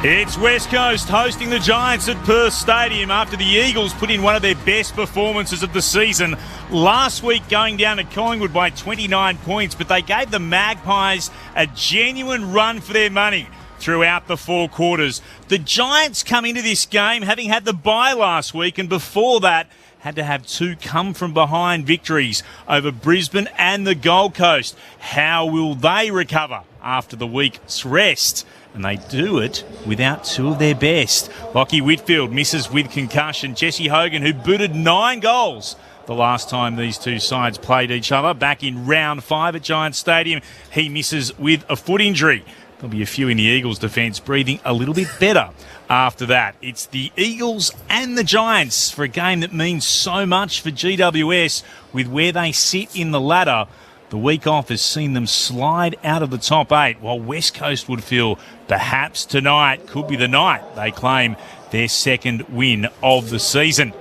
It's West Coast hosting the Giants at Perth Stadium after the Eagles put in one of their best performances of the season last week, going down to Collingwood by 29 points, but they gave the Magpies a genuine run for their money throughout the four quarters. The Giants come into this game having had the bye last week, and before that had to have two come-from-behind victories over Brisbane and the Gold Coast. How will they recover after the week's rest? And they do it without two of their best. Lachie Whitfield misses with concussion. Jesse Hogan, who booted 9 goals the last time these two sides played each other, back in round 5 at Giants Stadium, he misses with a foot injury. There'll be a few in the Eagles' defence breathing a little bit better after that. It's the Eagles and the Giants for a game that means so much for GWS with where they sit in the ladder. The week off has seen them slide out of the top 8, while West Coast would feel perhaps tonight could be the night they claim their second win of the season.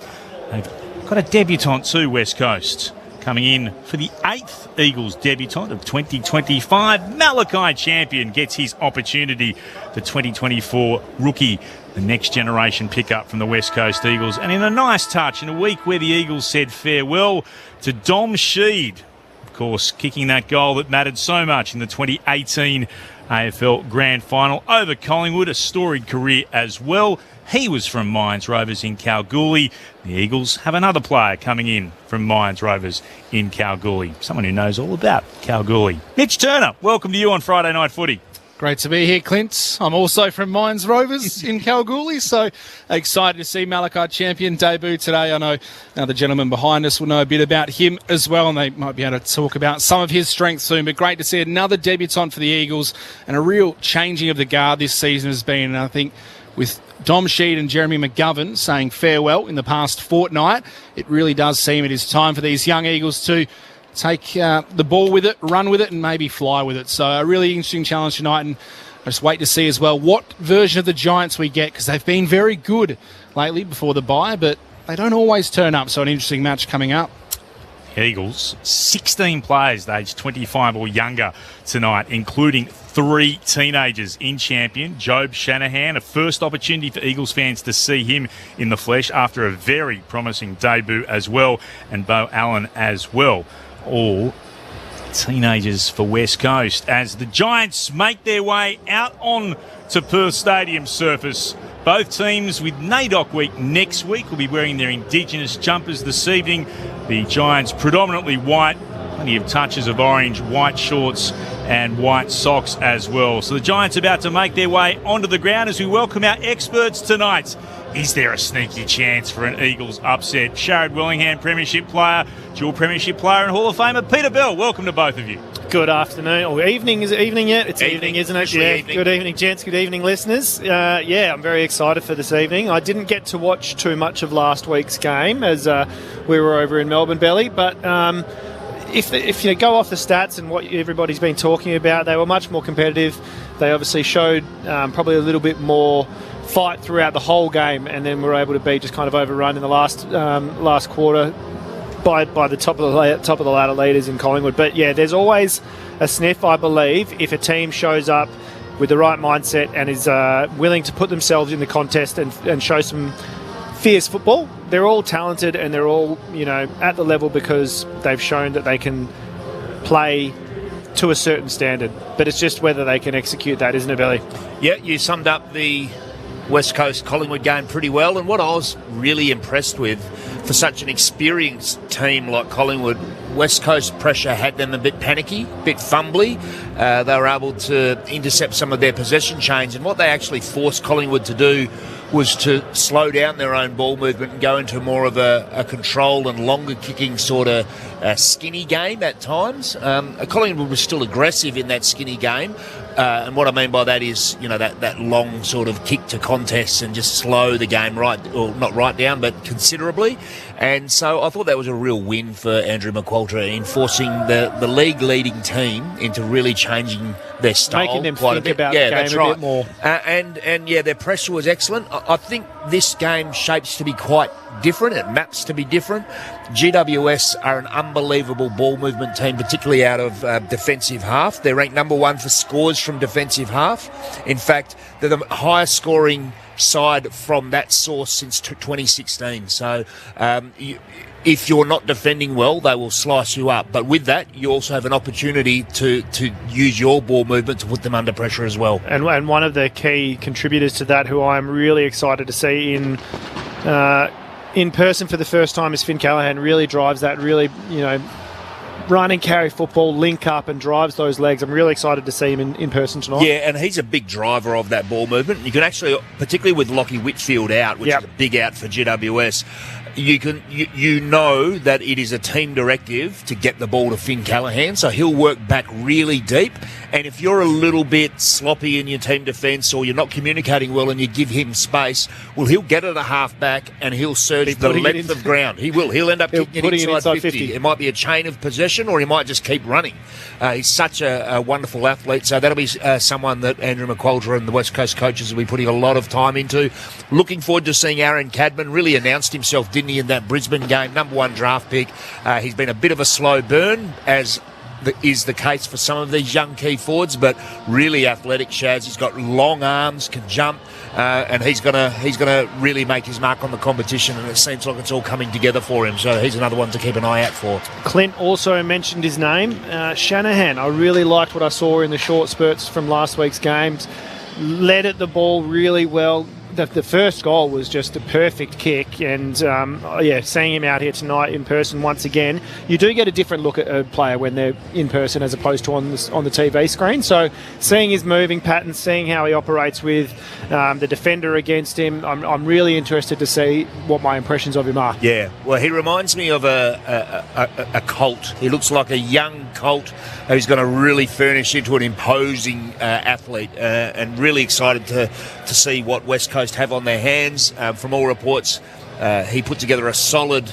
They've got a debutant too, West Coast, coming in for the 8th Eagles debutant of 2025. Malachi Champion gets his opportunity, the 2024 rookie, the next generation pickup from the West Coast Eagles. And in a nice touch, in a week where the Eagles said farewell to Dom Sheed, of course, kicking that goal that mattered so much in the 2018 AFL Grand Final over Collingwood, a storied career as well. He was from Mines Rovers in Kalgoorlie. The Eagles have another player coming in from Mines Rovers in Kalgoorlie, someone who knows all about Kalgoorlie. Mitch Turner, welcome to you on Friday Night Footy. Great to be here, Clint. I'm also from Mines Rovers in Kalgoorlie, so excited to see Malachi Champion debut today. I know the gentleman behind us will know a bit about him as well, and they might be able to talk about some of his strengths soon. But great to see another debutant for the Eagles, and a real changing of the guard this season has been. And I think with Dom Sheed and Jeremy McGovern saying farewell in the past fortnight, it really does seem it is time for these young Eagles to take the ball with it, run with it, and maybe fly with it. So a really interesting challenge tonight, and I just wait to see as well what version of the Giants we get, because they've been very good lately before the bye, but they don't always turn up. So an interesting match coming up. Eagles, 16 players aged 25 or younger tonight, including 3 teenagers in champion. Job Shanahan, a first opportunity for Eagles fans to see him in the flesh after a very promising debut as well, and Beau Allen as well. All teenagers for West Coast as the Giants make their way out on to Perth Stadium surface. Both teams with NAIDOC week next week will be wearing their Indigenous jumpers this evening. The Giants predominantly white, plenty of touches of orange, white shorts and white socks as well. So the Giants about to make their way onto the ground as we welcome our experts tonight. Is there a sneaky chance for an Eagles upset? Sharrod Wellingham, Premiership player, dual Premiership player and Hall of Famer Peter Bell. Welcome to both of you. Good afternoon, or evening. Is it evening yet? It's evening, isn't it? Yeah. Evening. Good evening, gents. Good evening, listeners. I'm very excited for this evening. I didn't get to watch too much of last week's game as we were over in Melbourne, Belly, but if you go off the stats and what everybody's been talking about, they were much more competitive. They obviously showed probably a little bit more fight throughout the whole game, and then were able to be just kind of overrun in the last quarter by the top of the ladder leaders in Collingwood. But yeah, there's always a sniff, I believe, if a team shows up with the right mindset and is willing to put themselves in the contest and show some fierce football. They're all talented and they're all, at the level because they've shown that they can play to a certain standard. But it's just whether they can execute that, isn't it, Billy? Yeah, you summed up the West Coast Collingwood game pretty well, and what I was really impressed with for such an experienced team like Collingwood, West Coast pressure had them a bit panicky, a bit fumbly. They were able to intercept some of their possession chains, and what they actually forced Collingwood to do was to slow down their own ball movement and go into more of a controlled and longer kicking sort of skinny game at times. Collingwood was still aggressive in that skinny game. And what I mean by that is, that long sort of kick to contest and just slow the game not down, but considerably. And so I thought that was a real win for Andrew McQualter in forcing the league-leading team into really changing style Making them quite think a bit. about Yeah, the game that's a right. bit more. And their pressure was excellent. I think this game shapes to be quite different. It maps to be different. GWS are an unbelievable ball movement team, particularly out of defensive half. They're ranked number 1 for scores from defensive half. In fact, they're the highest scoring side from that source since 2016. So if you're not defending well, they will slice you up. But with that, you also have an opportunity to use your ball movement to put them under pressure as well. And one of the key contributors to that, who I'm really excited to see in person for the first time, is Finn Callaghan. Really drives that, really, run and carry football, link up and drives those legs. I'm really excited to see him in person tonight. Yeah, and he's a big driver of that ball movement. You can actually, particularly with Lockie Whitfield out, which is a big out for GWS, you know that it is a team directive to get the ball to Finn Callaghan, so he'll work back really deep. And if you're a little bit sloppy in your team defence or you're not communicating well and you give him space, well, he'll get it a half back and he'll surge the length of ground. He will. He'll end up kicking it inside 50. It might be a chain of possession or he might just keep running. He's such a wonderful athlete, so that'll be someone that Andrew McQualter and the West Coast coaches will be putting a lot of time into. Looking forward to seeing Aaron Cadman. Really announced himself, didn't he, in that Brisbane game? Number 1 draft pick. He's been a bit of a slow burn, as is the case for some of these young key forwards, but really athletic. Shaz, he's got long arms, can jump, and he's gonna really make his mark on the competition, and it seems like it's all coming together for him, so he's another one to keep an eye out for. Clint also mentioned his name, Shanahan. I really liked what I saw in the short spurts from last week's games. Led at the ball really well. The first goal was just a perfect kick, and seeing him out here tonight in person once again, you do get a different look at a player when they're in person as opposed to on the TV screen. So seeing his moving patterns, seeing how he operates with the defender against him, I'm really interested to see what my impressions of him are. Yeah, well, he reminds me of a Colt. He looks like a young Colt who's going to really furnish into an imposing athlete, and really excited to see what West Coast have on their hands. From all reports, he put together a solid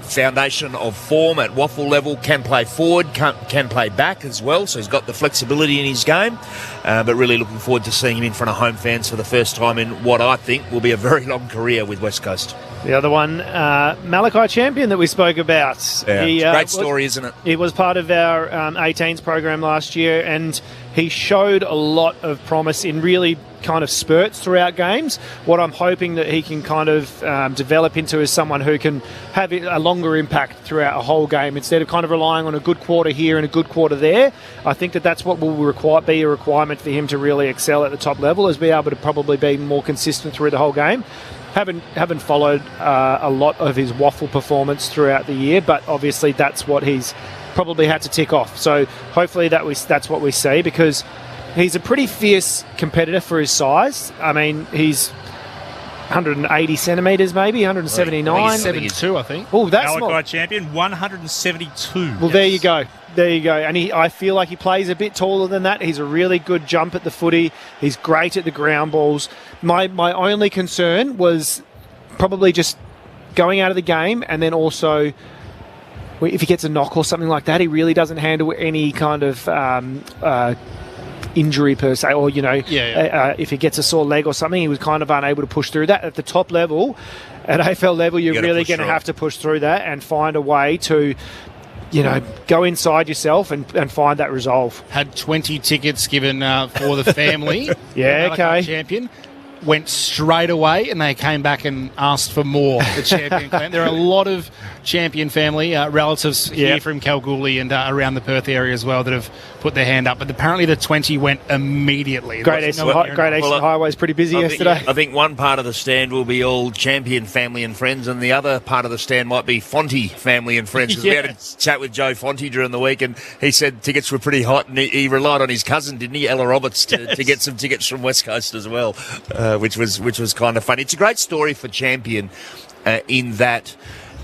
foundation of form at waffle level, can play forward, can play back as well, so he's got the flexibility in his game, but really looking forward to seeing him in front of home fans for the first time in what I think will be a very long career with West Coast. The other one, Malachi Champion, that we spoke about. Yeah, great story, isn't it? He was part of our 18s program last year, and he showed a lot of promise in really kind of spurts throughout games. What I'm hoping that he can kind of develop into is someone who can have a longer impact throughout a whole game instead of kind of relying on a good quarter here and a good quarter there. I think that's what will be a requirement for him to really excel at the top level, is be able to probably be more consistent through the whole game. Haven't followed a lot of his waffle performance throughout the year, but obviously that's what he's probably had to tick off. So hopefully that's what we see, because he's a pretty fierce competitor for his size. I mean, he's 180 centimetres, maybe 179. 72, I think. Oh, that's Malachi Champion, 172. Well, there you go. There you go. And I feel like he plays a bit taller than that. He's a really good jump at the footy. He's great at the ground balls. My only concern was probably just going out of the game, and then also if he gets a knock or something like that, he really doesn't handle any kind of injury per se, or if he gets a sore leg or something, he was kind of unable to push through that. At the top level, at AFL level, you're really going to have to push through that and find a way to go inside yourself and find that resolve. Had 20 tickets given for the family. Yeah, okay. Champion. Went straight away, and they came back and asked for more. The Champion clan. There are a lot of Champion family relatives here from Kalgoorlie and around the Perth area as well that have put their hand up. But apparently the 20 went immediately. Great Eastern Highway is pretty busy yesterday. I think one part of the stand will be all Champion family and friends, and the other part of the stand might be Fonte family and friends. Because we had a chat with Joe Fonte during the week, and he said tickets were pretty hot, and he relied on his cousin, didn't he, Ella Roberts, to get some tickets from West Coast as well. Which was kind of funny. It's a great story for Champion in that,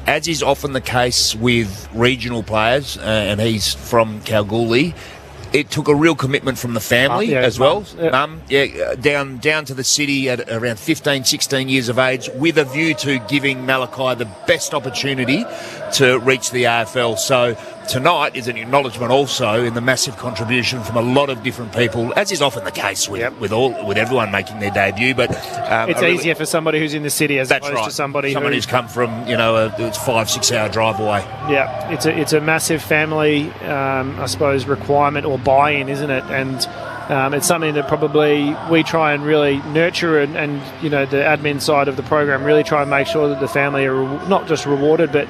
as is often the case with regional players, and he's from Kalgoorlie, it took a real commitment from the family as well. Mum, down to the city at around 15, 16 years of age, with a view to giving Malachi the best opportunity to reach the AFL. So tonight is an acknowledgement also in the massive contribution from a lot of different people, as is often the case with everyone making their debut. But it's easier for somebody who's in the city as opposed to somebody who's come from it's 5-6 hour drive away. Yeah, it's a massive family, I suppose, requirement or buy-in, isn't it? And it's something that probably we try and really nurture, and the admin side of the program really try and make sure that the family are not just rewarded but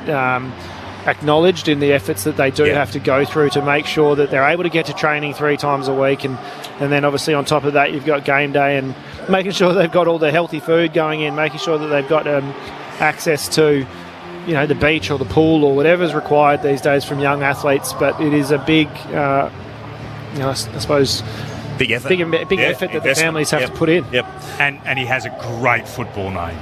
acknowledged in the efforts that they do have to go through to make sure that they're able to get to training 3 times a week, and then obviously on top of that you've got game day and making sure they've got all the healthy food going in, making sure that they've got access to the beach or the pool or whatever's required these days from young athletes. But it is a big I suppose big effort, big effort that the families have to put in. Yep. And he has a great football name.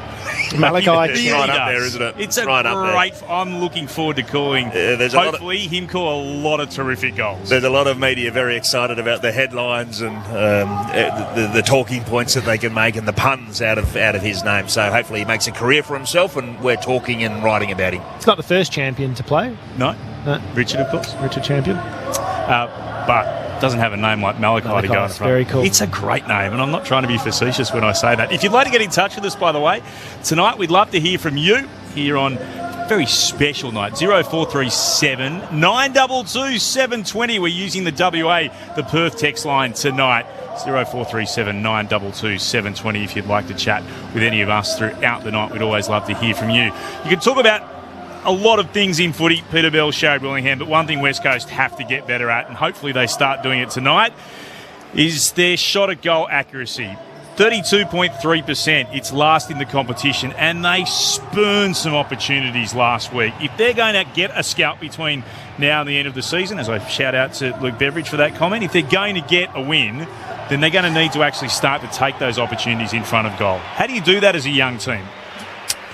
Malachi. It's right up there, isn't it? It's a right great. I'm looking forward to calling. Hopefully, him call a lot of terrific goals. There's a lot of media very excited about the headlines and the talking points that they can make and the puns out of his name. So hopefully, he makes a career for himself, and we're talking and writing about him. It's not the first champion to play. No. Richard, of course. Richard Champion. But doesn't have a name like Malachi to go in front. Very cool. It's a great name, and I'm not trying to be facetious when I say that. If you'd like to get in touch with us, by the way, tonight we'd love to hear from you here on a very special night. 0437 922 720. We're using the WA, the Perth text line tonight. 0437 922 720 if you'd like to chat with any of us throughout the night. We'd always love to hear from you. You can talk about a lot of things in footy, Peter Bell, Sharad Willingham, but one thing West Coast have to get better at, and hopefully they start doing it tonight, is their shot at goal accuracy. 32.3%, it's last in the competition, and they spurned some opportunities last week. If they're going to get a scalp between now and the end of the season, as I shout out to Luke Beveridge for that comment, if they're going to get a win, then they're going to need to actually start to take those opportunities in front of goal. How do you do that as a young team?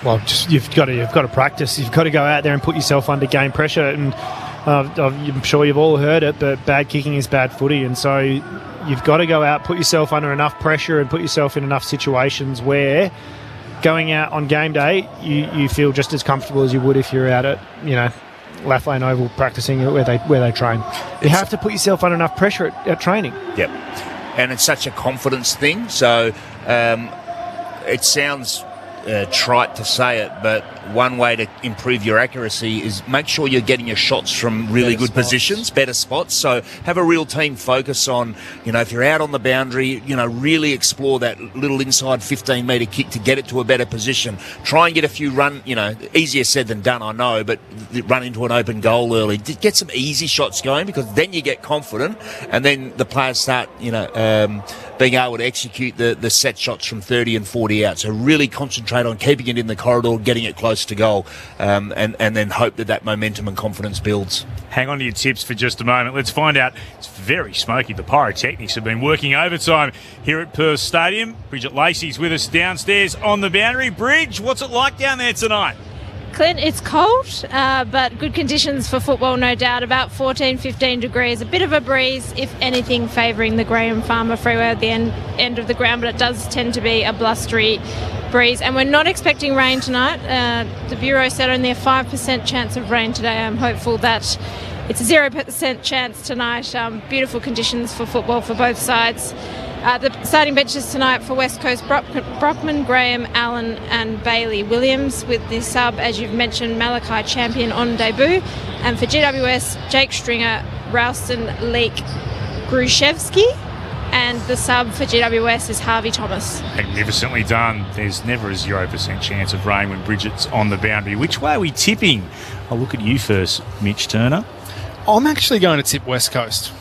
Well, you've got to practice. You've got to go out there and put yourself under game pressure. And I'm sure you've all heard it, but bad kicking is bad footy. And so you've got to go out, put yourself under enough pressure and put yourself in enough situations where going out on game day, you feel just as comfortable as you would if you're out at, Lathlane Oval practicing where they train. You have to put yourself under enough pressure at training. Yep. And it's such a confidence thing. So it sounds trite to say it, but one way to improve your accuracy is make sure you're getting your shots from really good positions, better spots. So have a real team focus on, if you're out on the boundary, really explore that little inside 15-metre kick to get it to a better position. Try and get a few easier said than done, I know, but run into an open goal early. Get some easy shots going, because then you get confident, and then the players start, being able to execute the set shots from 30 and 40 out. So really concentrate on keeping it in the corridor, getting it close to goal, and then hope that momentum and confidence builds. Hang on to your tips for just a moment. Let's find out. It's very smoky. The Pyrotechnics have been working overtime here at Perth Stadium. Bridget Lacey's with us downstairs on the boundary. Bridge, what's it like down there tonight? Clint, it's cold, but good conditions for football, no doubt. About 14, 15 degrees. A bit of a breeze, if anything, favouring the Graham Farmer Freeway at the end of the ground, but it does tend to be a blustery breeze. And we're not expecting rain tonight. The Bureau said only a 5% chance of rain today. I'm hopeful that it's a 0% chance tonight. Beautiful conditions for football for both sides. The starting benches tonight for West Coast: Brockman, Graham, Allen and Bailey Williams, with the sub, as you've mentioned, Malachi Champion on debut. And for GWS, Jake Stringer, Ralston Leake, Grushevsky. And the sub for GWS is Harvey Thomas. Magnificently done. There's never a 0% chance of rain when Bridget's on the boundary. Which way are we tipping? I'll look at you first, Mitch Turner. I'm actually going to tip West Coast.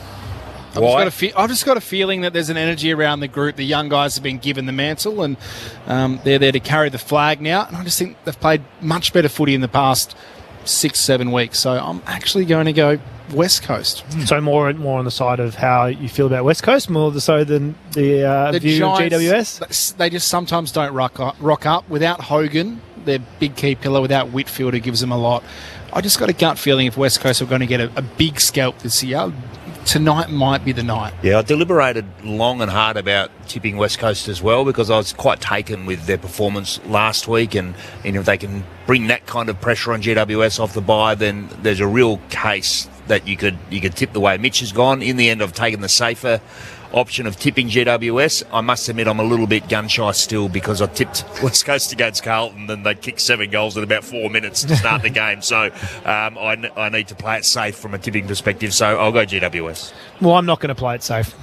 Why? I've just got a feeling that there's an energy around the group. The young guys have been given the mantle, and they're there to carry the flag now. And I just think they've played much better footy in the past 6-7 weeks. So I'm actually going to go West Coast. So more on the side of how you feel about West Coast, more so than the view Giants, of GWS? They just sometimes don't rock up. Without Hogan, their big key pillar, without Whitfield, who gives them a lot. I just got a gut feeling if West Coast are going to get a big scalp this year, tonight might be the night. Yeah, I deliberated long and hard about tipping West Coast as well, because I was quite taken with their performance last week, and if they can bring that kind of pressure on GWS off the bye, then there's a real case that you could tip the way Mitch has gone. In the end, I've taken the safer option of tipping GWS. I must admit I'm a little bit gun-shy still, because I tipped West Coast against Carlton, then they kicked 7 goals in about 4 minutes to start the game. So I need to play it safe from a tipping perspective, so I'll go GWS. Well, I'm not going to play it safe.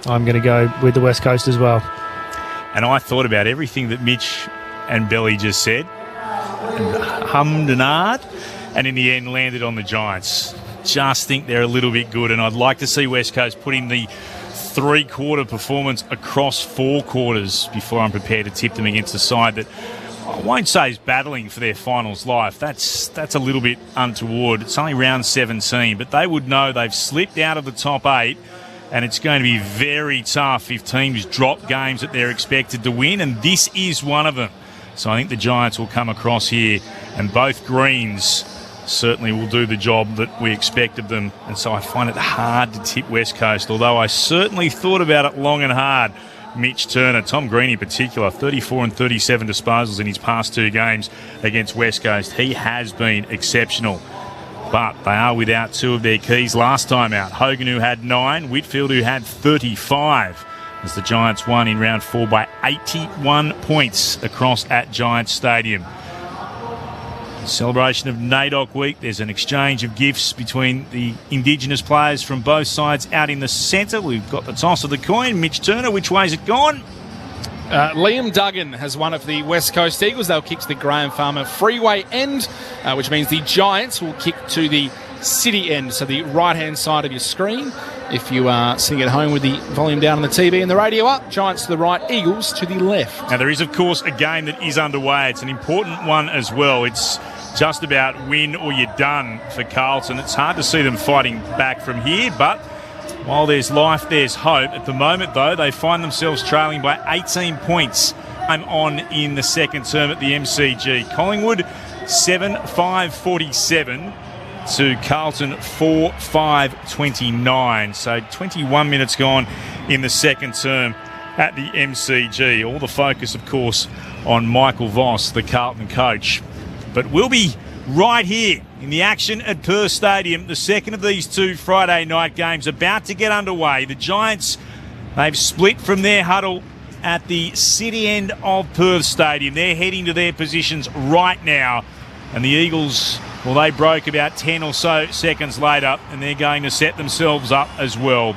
I'm going to go with the West Coast as well. And I thought about everything that Mitch and Belly just said, and hummed and ahed, and in the end landed on the Giants. Just think they're a little bit good, and I'd like to see West Coast put in the three-quarter performance across 4 quarters before I'm prepared to tip them against a side that I won't say is battling for their finals life. That's a little bit untoward. It's only round 17, but they would know they've slipped out of the top 8, and it's going to be very tough if teams drop games that they're expected to win, and this is one of them. So I think the Giants will come across here, and both greens certainly will do the job that we expect of them, and so I find it hard to tip West Coast, although I certainly thought about it long and hard. Mitch Turner, Tom Green in particular, 34 and 37 disposals in his past 2 games against West Coast. He has been exceptional, but they are without 2 of their keys last time out. Hogan, who had 9, Whitfield, who had 35, as the Giants won in round 4 by 81 points across at Giants Stadium. Celebration of NAIDOC Week. There's an exchange of gifts between the Indigenous players from both sides out in the centre. We've got the toss of the coin. Mitch Turner, which way's it gone? Liam Duggan has one of the West Coast Eagles. They'll kick to the Graham Farmer Freeway end, which means the Giants will kick to the city end, so the right-hand side of your screen. If you are sitting at home with the volume down on the TV and the radio up, Giants to the right, Eagles to the left. Now, there is, of course, a game that is underway. It's an important one as well. It's just about win or you're done for Carlton. It's hard to see them fighting back from here, but while there's life, there's hope. At the moment, though, they find themselves trailing by 18 points. I'm on in the second term at the MCG. Collingwood 7-5-47 to Carlton 4-5-29. So 21 minutes gone in the second term at the MCG. All the focus, of course, on Michael Voss, the Carlton coach. But we'll be right here in the action at Perth Stadium. The second of these 2 Friday night games about to get underway. The Giants, they've split from their huddle at the city end of Perth Stadium. They're heading to their positions right now. And the Eagles, well, they broke about 10 or so seconds later, and they're going to set themselves up as well.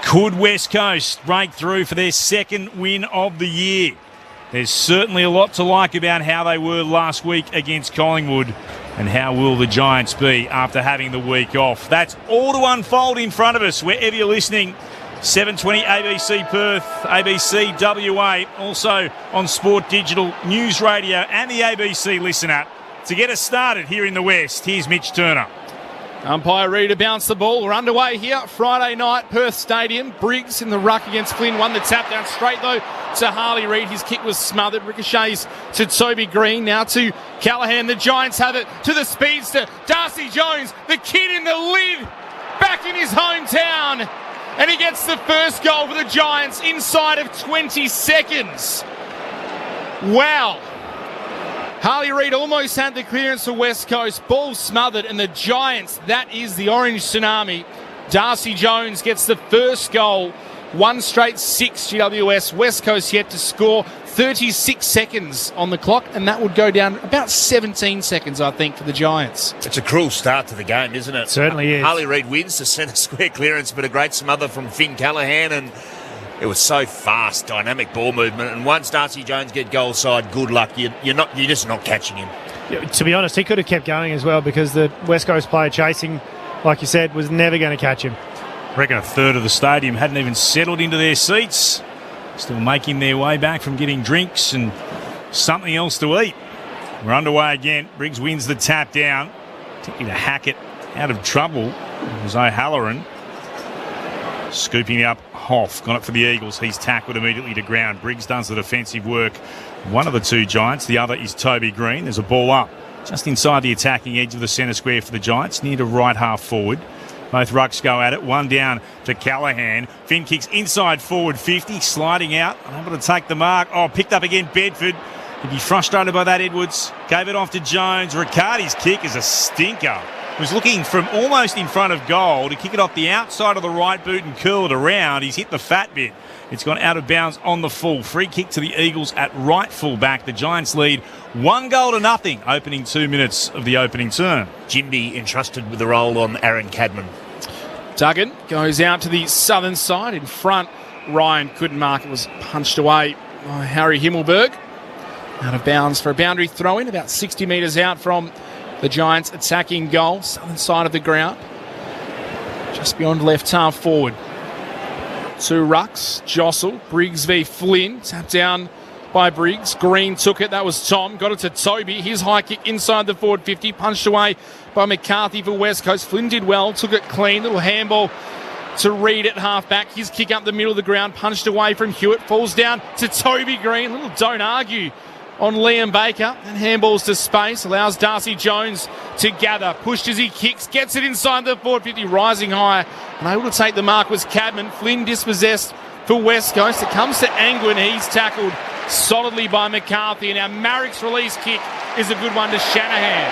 Could West Coast break through for their second win of the year? There's certainly a lot to like about how they were last week against Collingwood, and how will the Giants be after having the week off? That's all to unfold in front of us wherever you're listening. 720 ABC Perth, ABC WA, also on Sport Digital, News Radio and the ABC Listen app. To get us started here in the West, here's Mitch Turner. Umpire ready to bounce the ball. We're underway here, Friday night, Perth Stadium. Briggs in the ruck against Flynn, won the tap down straight though to Harley Reid. His kick was smothered. Ricochets to Toby Green, now to Callaghan. The Giants have it to the speedster, Darcy Jones, the kid in the lid, back in his hometown. And he gets the first goal for the Giants inside of 20 seconds. Wow. Harley Reid almost had the clearance for West Coast. Ball smothered, and the Giants, that is the orange tsunami. Darcy Jones gets the first goal. 1 straight 6 GWS. West Coast yet to score. 36 seconds on the clock, and that would go down about 17 seconds, I think, for the Giants. It's a cruel start to the game, isn't it? Certainly is. Harley Reid wins the centre square clearance, but a great smother from Finn Callaghan, and it was so fast, dynamic ball movement. And once Darcy Jones get goal side, good luck. You're just not catching him. Yeah, to be honest, he could have kept going as well, because the West Coast player chasing, like you said, was never going to catch him. I reckon a third of the stadium hadn't even settled into their seats. Still making their way back from getting drinks and something else to eat. We're underway again. Briggs wins the tap down. Taking a Hackett out of trouble. It was O'Halloran. Scooping up Hoff. Got it for the Eagles. He's tackled immediately to ground. Briggs does the defensive work. One of the 2 Giants. The other is Toby Green. There's a ball up just inside the attacking edge of the centre square for the Giants, near to right half forward. Both rucks go at it. One down to Callaghan. Finn kicks inside forward 50, sliding out, unable to take the mark. Oh, picked up again, Bedford. He'd be frustrated by that, Edwards. Gave it off to Jones. Riccardi's kick is a stinker. Was looking from almost in front of goal to kick it off the outside of the right boot and curl it around. He's hit the fat bit. It's gone out of bounds on the full. Free kick to the Eagles at right full back. The Giants lead 1-0 opening 2 minutes of the opening term. Jimby entrusted with the role on Aaron Cadman. Duggan goes out to the southern side in front. Ryan couldn't mark. It was punched away by Harry Himmelberg. Out of bounds for a boundary throw-in, about 60 metres out from the Giants' attacking goal, southern side of the ground, just beyond left half forward. Two rucks, jostle, Briggs v Flynn, tapped down by Briggs. Green took it, that was Tom, got it to Toby. His high kick inside the forward 50, punched away by McCarthy for West Coast. Flynn did well, took it clean, little handball to Reed at half back. His kick up the middle of the ground, punched away from Hewitt, falls down to Toby Green. Little don't argue on Liam Baker, and handballs to space, allows Darcy Jones to gather, pushed as he kicks, gets it inside the forward 50, rising high, and able to take the mark was Cadman. Flynn dispossessed for West Coast. It comes to Angwin, he's tackled solidly by McCarthy, and our Marrick's release kick is a good one to Shanahan.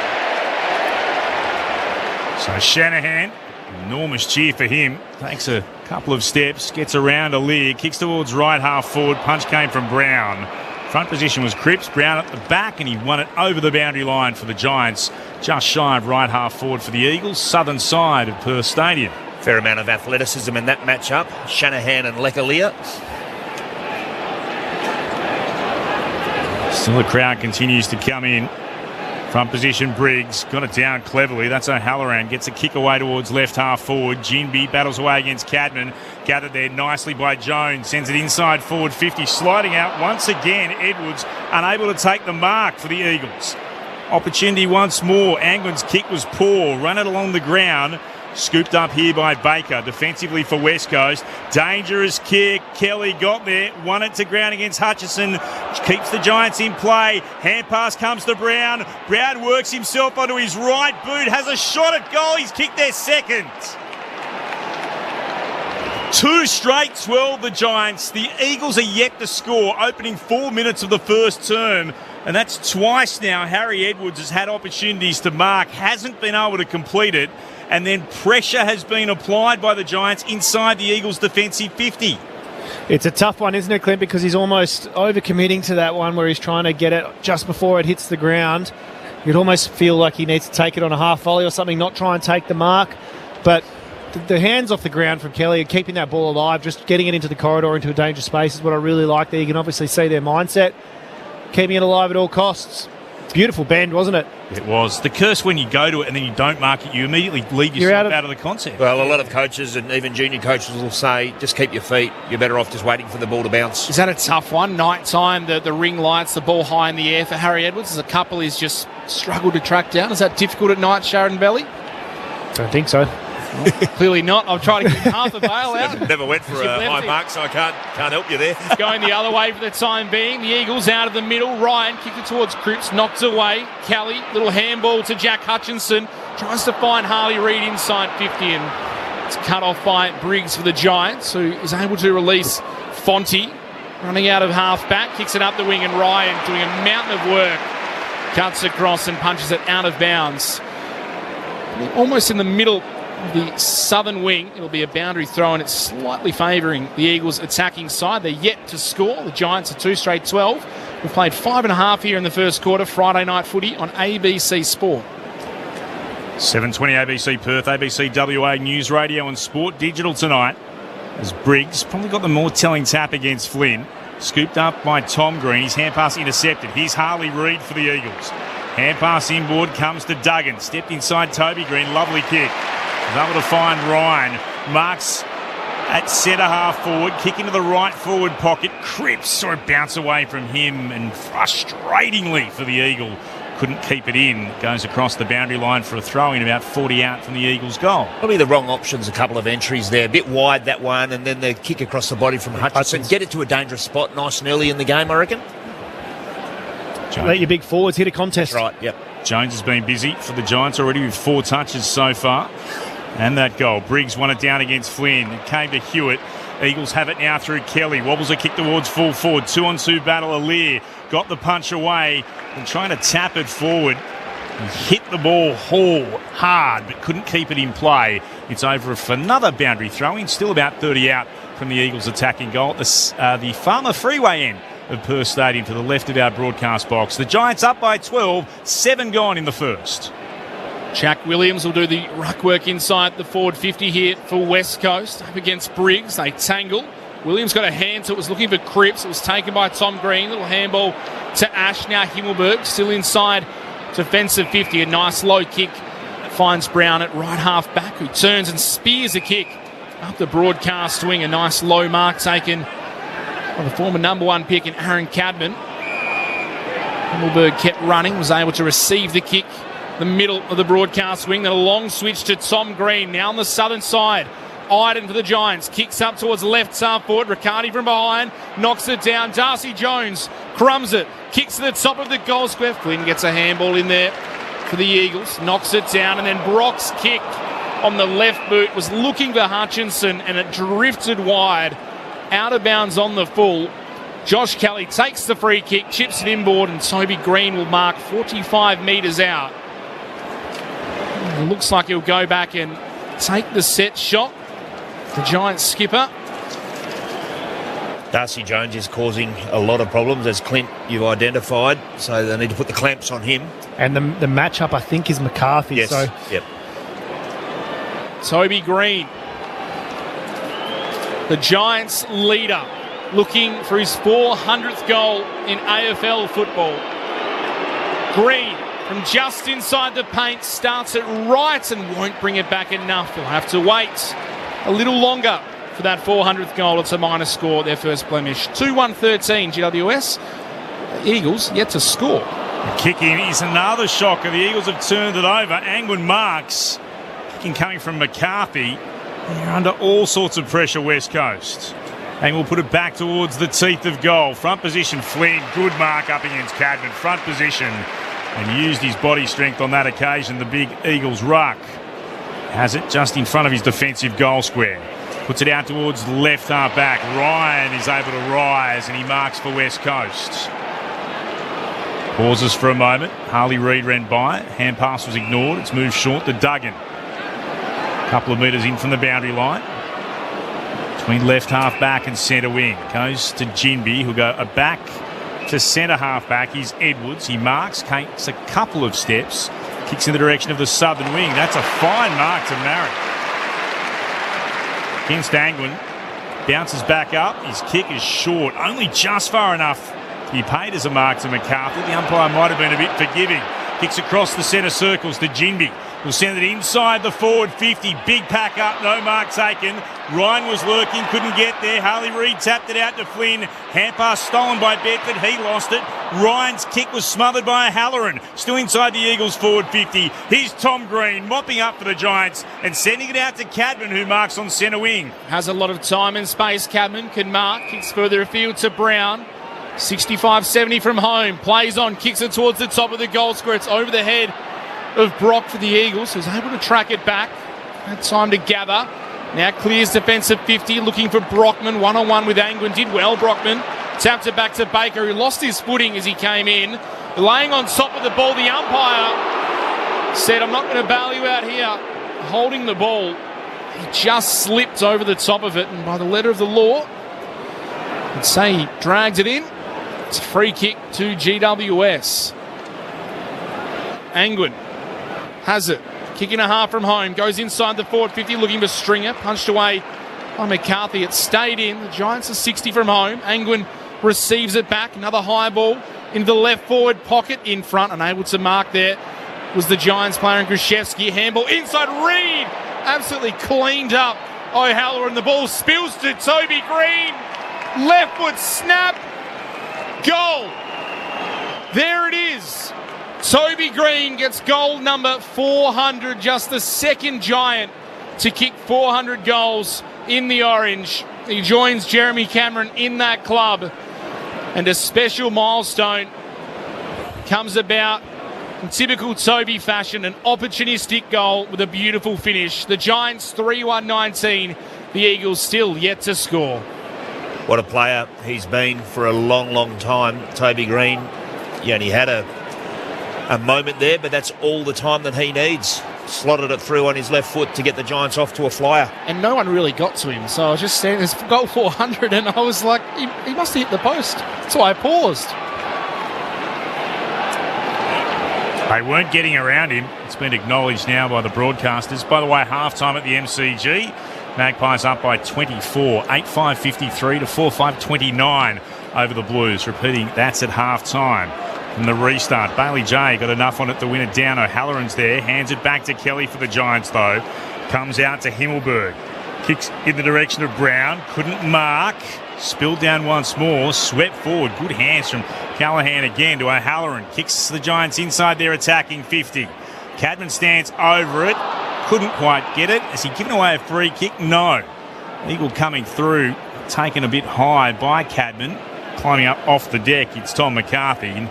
So Shanahan, enormous cheer for him, takes a couple of steps, gets around a Lear, kicks towards right half forward, punch came from Brown. Front position was Cripps, Brown at the back, and he won it over the boundary line for the Giants, just shy of right half forward for the Eagles, southern side of Perth Stadium. Fair amount of athleticism in that matchup. Shanahan and Lecalier. Still the crowd continues to come in. Front position, Briggs got it down cleverly. That's O'Halloran. Gets a kick away towards left half forward. Ginby battles away against Cadman. Gathered there nicely by Jones. Sends it inside forward 50. Sliding out once again. Edwards unable to take the mark for the Eagles. Opportunity once more. Angwin's kick was poor. Run it along the ground. Scooped up here by Baker. Defensively for West Coast. Dangerous kick. Kelly got there. Won it to ground against Hutchison. Keeps the Giants in play. Hand pass comes to Brown. Brown works himself onto his right boot. Has a shot at goal. He's kicked their second. 2 straight 12 the Giants. The Eagles are yet to score. Opening 4 minutes of the first term. And that's twice now Harry Edwards has had opportunities to mark. Hasn't been able to complete it. And then pressure has been applied by the Giants inside the Eagles' defensive 50. It's a tough one, isn't it, Clint? Because he's almost over-committing to that one where he's trying to get it just before it hits the ground. You'd almost feel like he needs to take it on a half volley or something, not try and take the mark. But the hands off the ground from Kelly are keeping that ball alive, just getting it into the corridor, into a dangerous space is what I really like there. You can obviously see their mindset, keeping it alive at all costs. Beautiful bend, wasn't it? It was. The curse when you go to it and then you don't mark it, you immediately leave yourself out of the concept. Well, a lot of coaches and even junior coaches will say, just keep your feet. You're better off just waiting for the ball to bounce. Is that a tough one? Night time, the ring lights, the ball high in the air for Harry Edwards. There's a couple he's just struggled to track down. Is that difficult at night, Sharon Belly? Don't think so. Well, clearly not. I'll try to get half a bail out. Never went for a high mark, so I can't help you there. It's going the other way for the time being. The Eagles out of the middle. Ryan kicked it towards Cripps, knocked away. Kelly, little handball to Jack Hutchinson. Tries to find Harley Reid inside 50, and it's cut off by Briggs for the Giants, who is able to release Fonte. Running out of half back, kicks it up the wing, and Ryan doing a mountain of work. Cuts across and punches it out of bounds. Almost in the middle the southern wing. It'll be a boundary throw, and it's slightly favouring the Eagles' attacking side. They're yet to score. The Giants are 2 straight 12. We've played 5.5 here in the first quarter. Friday night footy on ABC Sport. 7:20 ABC Perth, ABC WA News Radio and Sport Digital tonight. As Briggs probably got the more telling tap against Flynn. Scooped up by Tom Green. His hand pass intercepted. Here's Harley Reid for the Eagles. Hand pass inboard comes to Duggan. Stepped inside Toby Green. Lovely kick. Was able to find Ryan. Marks at centre half forward. Kick into the right forward pocket. Cripps saw it bounce away from him, and frustratingly for the Eagle, couldn't keep it in. Goes across the boundary line for a throw in about 40 out from the Eagles' goal. Probably the wrong options, a couple of entries there. A bit wide, that one, and then the kick across the body from Hutchinson. Get it to a dangerous spot nice and early in the game, I reckon. Let your big forwards hit a contest. That's right, yep. Jones has been busy for the Giants already with 4 touches so far. And that goal. Briggs won it down against Flynn. It came to Hewitt. Eagles have it now through Kelly. Wobbles a kick towards full forward. 2-on-2 battle. Alir got the punch away and trying to tap it forward. He hit the ball hard but couldn't keep it in play. It's over for another boundary throw-in. Still about 30 out from the Eagles attacking goal at the Farmer Freeway end of Perth Stadium to the left of our broadcast box. The Giants up by 12. 7 gone in the first. Jack Williams will do the ruck work inside the forward 50 here for West Coast. Up against Briggs, they tangle. Williams got a hand to it, was looking for Cripps. It was taken by Tom Green. Little handball to Ash. Now Himmelberg still inside defensive 50. A nice low kick finds Brown at right half back, who turns and spears a kick up the broadcast wing. A nice low mark taken by the former number 1 pick in Aaron Cadman. Himmelberg kept running, was able to receive the kick the middle of the broadcast wing. Then a long switch to Tom Green. Now on the southern side. Iden for the Giants. Kicks up towards left half forward. Riccardi from behind. Knocks it down. Darcy Jones crumbs it. Kicks to the top of the goal square. Flynn gets a handball in there for the Eagles. Knocks it down. And then Brock's kick on the left boot was looking for Hutchinson and it drifted wide. Out of bounds on the full. Josh Kelly takes the free kick. Chips it inboard and Toby Green will mark 45 metres out. It looks like he'll go back and take the set shot. The Giants skipper. Darcy Jones is causing a lot of problems, as Clint, you've identified, so they need to put the clamps on him. And the matchup, I think, is McCarthy. Yes, So yep. Toby Green, the Giants leader, looking for his 400th goal in AFL football. Green from just inside the paint starts it right and won't bring it back enough. He'll have to wait a little longer for that 400th goal. It's a minor score, their first blemish. 2-1-13 GWS. Eagles yet to score. The kick in is another shocker. The Eagles have turned it over. Angwin marks. Kicking coming from McCarthy. They're under all sorts of pressure, West Coast. And will put it back towards the teeth of goal. Front position, Flynn. Good mark up against Cadman. Front position. And used his body strength on that occasion, the big Eagles ruck. Has it just in front of his defensive goal square. Puts it out towards the left half back. Ryan is able to rise and he marks for West Coast. Pauses for a moment. Harley Reid ran by. Hand pass was ignored. It's moved short to Duggan. A couple of metres in from the boundary line. Between left half back and centre wing. Goes to Ginbey, who'll go back to centre half back. He's Edwards. He marks, takes a couple of steps. Kicks in the direction of the southern wing. That's a fine mark to Marrick. Against Angwin. Bounces back up. His kick is short. Only just far enough to be paid as a mark to McCarthy. The umpire might have been a bit forgiving. Kicks across the centre circles to Ginbey. Will send it inside the forward 50. Big pack up. No mark taken. Ryan was lurking. Couldn't get there. Harley Reid tapped it out to Flynn. Hand pass stolen by Bedford. He lost it. Ryan's kick was smothered by a Halloran. Still inside the Eagles forward 50. Here's Tom Green mopping up for the Giants and sending it out to Cadman, who marks on centre wing. Has a lot of time and space. Cadman can mark. Kicks further afield to Brown. 65-70 from home. Plays on. Kicks it towards the top of the goal square. It's over the head of Brock for the Eagles, who's able to track it back. Had time to gather. Now clears defensive 50, looking for Brockman. One-on-one with Angwin. Did well, Brockman. Tapped it back to Baker, who lost his footing as he came in. Laying on top of the ball, the umpire said, I'm not going to bail you out here. Holding the ball. He just slipped over the top of it, and by the letter of the law, I'd say he dragged it in. It's a free kick to GWS. Angwin has it. Kick and a half from home. Goes inside the forward 50, looking for Stringer. Punched away by McCarthy. It stayed in. The Giants are 60 from home. Angwin receives it back. Another high ball into the left forward pocket in front. Unable to mark there was the Giants player in Krzyzewski. Handball inside. Reid absolutely cleaned up O'Halloran. The ball spills to Toby Green. Left foot snap. Goal. There it is. Toby Green gets goal number 400, just the second Giant to kick 400 goals in the Orange. He joins Jeremy Cameron in that club. And a special milestone comes about In typical Toby fashion, an opportunistic goal with a beautiful finish. The Giants 3-1-19. The Eagles still yet to score. What a player he's been for a long, long time, Toby Green. He only had a moment there, but that's all the time that he needs. Slotted it through on his left foot to get the Giants off to a flyer. And no one really got to him, so I was just standing there, goal 400, and I was like, he must have hit the post. That's why I paused. They weren't getting around him. It's been acknowledged now by the broadcasters. By the way, half-time at the MCG. Magpies up by 24, 8-5-53 to 4-5-29 over the Blues. Repeating, that's at half-time. From the restart, Bailey J got enough on it to win it down. O'Halloran's there, hands it back to Kelly for the Giants though. Comes out to Himmelberg. Kicks in the direction of Brown, couldn't mark. Spilled down once more, swept forward. Good hands from Callaghan again to O'Halloran. Kicks the Giants inside their attacking 50. Cadman stands over it. Couldn't quite get it. Has he given away a free kick? No. Eagle coming through, taken a bit high by Cadman. Climbing up off the deck, it's Tom McCarthy. And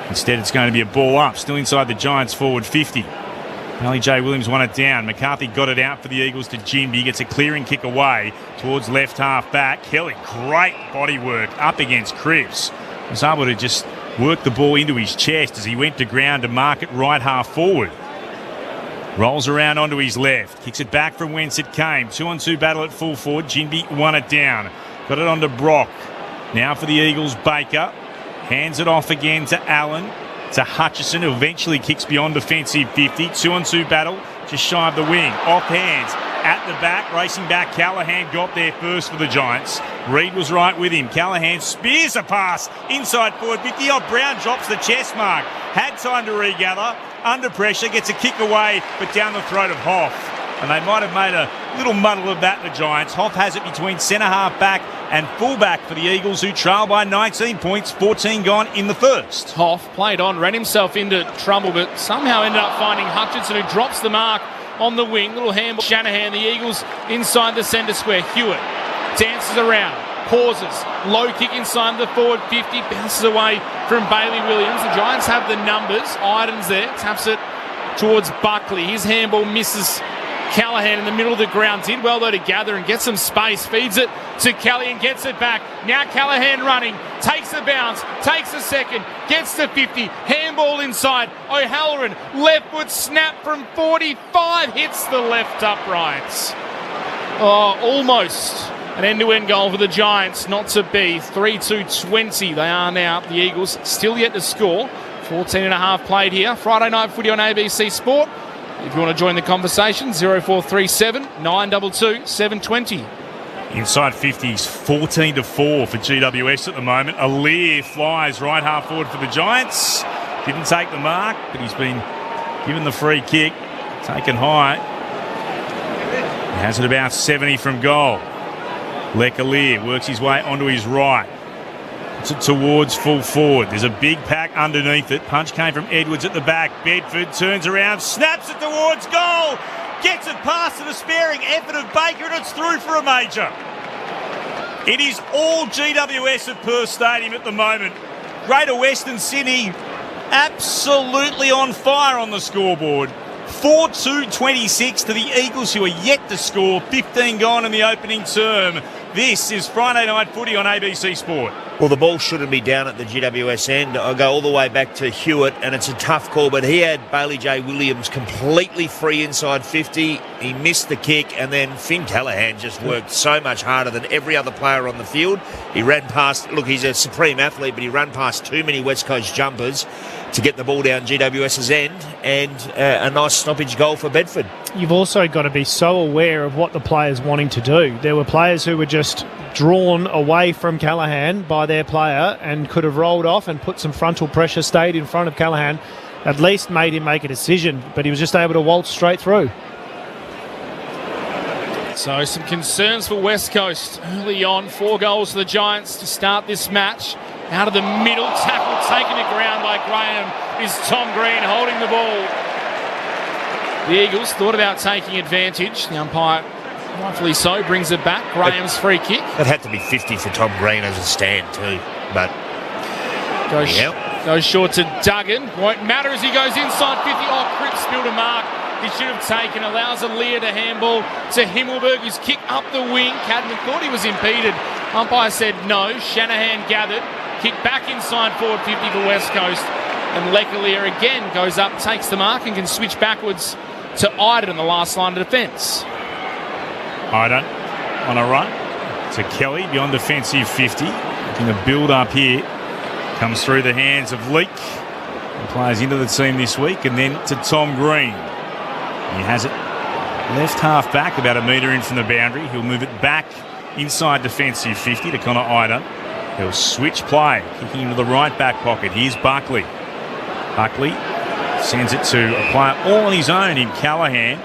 instead, it's going to be a ball up, still inside the Giants' forward 50. Bailey J. Williams won it down. McCarthy got it out for the Eagles to Jimby. Gets a clearing kick away towards left half back. Kelly, great body work up against Cripps. Was able to just work the ball into his chest as he went to ground to mark it right half forward. Rolls around onto his left. Kicks it back from whence it came. 2-on-2 battle at full forward. Jimby won it down. Got it onto Brock. Now for the Eagles, Baker. Hands it off again to Allen. To Hutchison, who eventually kicks beyond defensive 50. 2-on-2 battle, just shy of the wing. Off hands, at the back, racing back. Callaghan got there first for the Giants. Reid was right with him. Callaghan spears a pass inside forward 50. Oh, Brown drops the chest mark. Had time to regather. Under pressure, gets a kick away, but down the throat of Hoff. And they might have made a little muddle of that, the Giants. Hoff has it between centre-half back and full-back for the Eagles, who trail by 19 points, 14 gone in the first. Hoff played on, ran himself into trouble, but somehow ended up finding Hutchinson, who drops the mark on the wing. Little handball. Shanahan, the Eagles inside the centre square. Hewitt dances around, pauses, low kick inside the forward 50, bounces away from Bailey Williams. The Giants have the numbers. Idens there, taps it towards Buckley. His handball misses Callaghan in the middle of the ground. Did well though to gather and get some space. Feeds it to Kelly and gets it back. Now Callaghan running. Takes the bounce. Takes a second. Gets to 50. Handball inside. O'Halloran. Left foot snap from 45. Hits the left uprights. Oh, almost an end-to-end goal for the Giants. Not to be. 3-2-20 they are now. The Eagles still yet to score. 14.5 played here. Friday night footy on ABC Sport. If you want to join the conversation, 0437 922 720. Inside 50s, 14-4 for GWS at the moment. Aliir flies right half forward for the Giants. Didn't take the mark, but he's been given the free kick. Taken high. He has it about 70 from goal. Aliir works his way onto his right. Towards full forward. There's a big pack underneath it. Punch came from Edwards at the back. Bedford turns around, snaps it towards goal. Gets it past the despairing effort of Baker, and it's through for a major. It is all GWS at Perth Stadium at the moment. Greater Western Sydney absolutely on fire on the scoreboard. 4-2-26 to the Eagles, who are yet to score. 15 gone in the opening term. This is Friday Night Footy on ABC Sport. Well, the ball shouldn't be down at the GWS end. I go all the way back to Hewitt, and it's a tough call, but he had Bailey J. Williams completely free inside 50. He missed the kick, and then Finn Callaghan just worked so much harder than every other player on the field. He ran past, look, he's a supreme athlete, but he ran past too many West Coast jumpers to get the ball down GWS's end, and a nice stoppage goal for Bedford. You've also got to be so aware of what the players wanting to do. There were players who were just drawn away from Callaghan by their player and could have rolled off and put some frontal pressure, stayed in front of Callaghan, at least made him make a decision, but he was just able to waltz straight through. So some concerns for West Coast early on. 4 goals for the Giants to start this match. Out of the middle, tackle taken to ground by Graham is Tom Green holding the ball. The Eagles thought about taking advantage. The umpire, rightfully so, brings it back. Graham's free kick. That had to be 50 for Tom Green as a stand too, but Goes short to Duggan. Won't matter as he goes inside 50. Oh, Cripps spilled a mark. He should have taken. Allows Aaliyah to handball to Himmelberg, who's kicked up the wing. Cadman thought he was impeded. Umpire said no. Shanahan gathered. Kick back inside forward 50 for West Coast. And Leclerc again goes up, takes the mark and can switch backwards to Iden in the last line of defence. Iden on a run to Kelly beyond defensive 50. Looking to build up here. Comes through the hands of Leake. And plays into the team this week. And then to Tom Green. He has it left half back, about a metre in from the boundary. He'll move it back inside defensive 50 to Connor Iden. He'll switch play, kicking into the right back pocket. Here's Buckley. Buckley sends it to a player all on his own in Callaghan.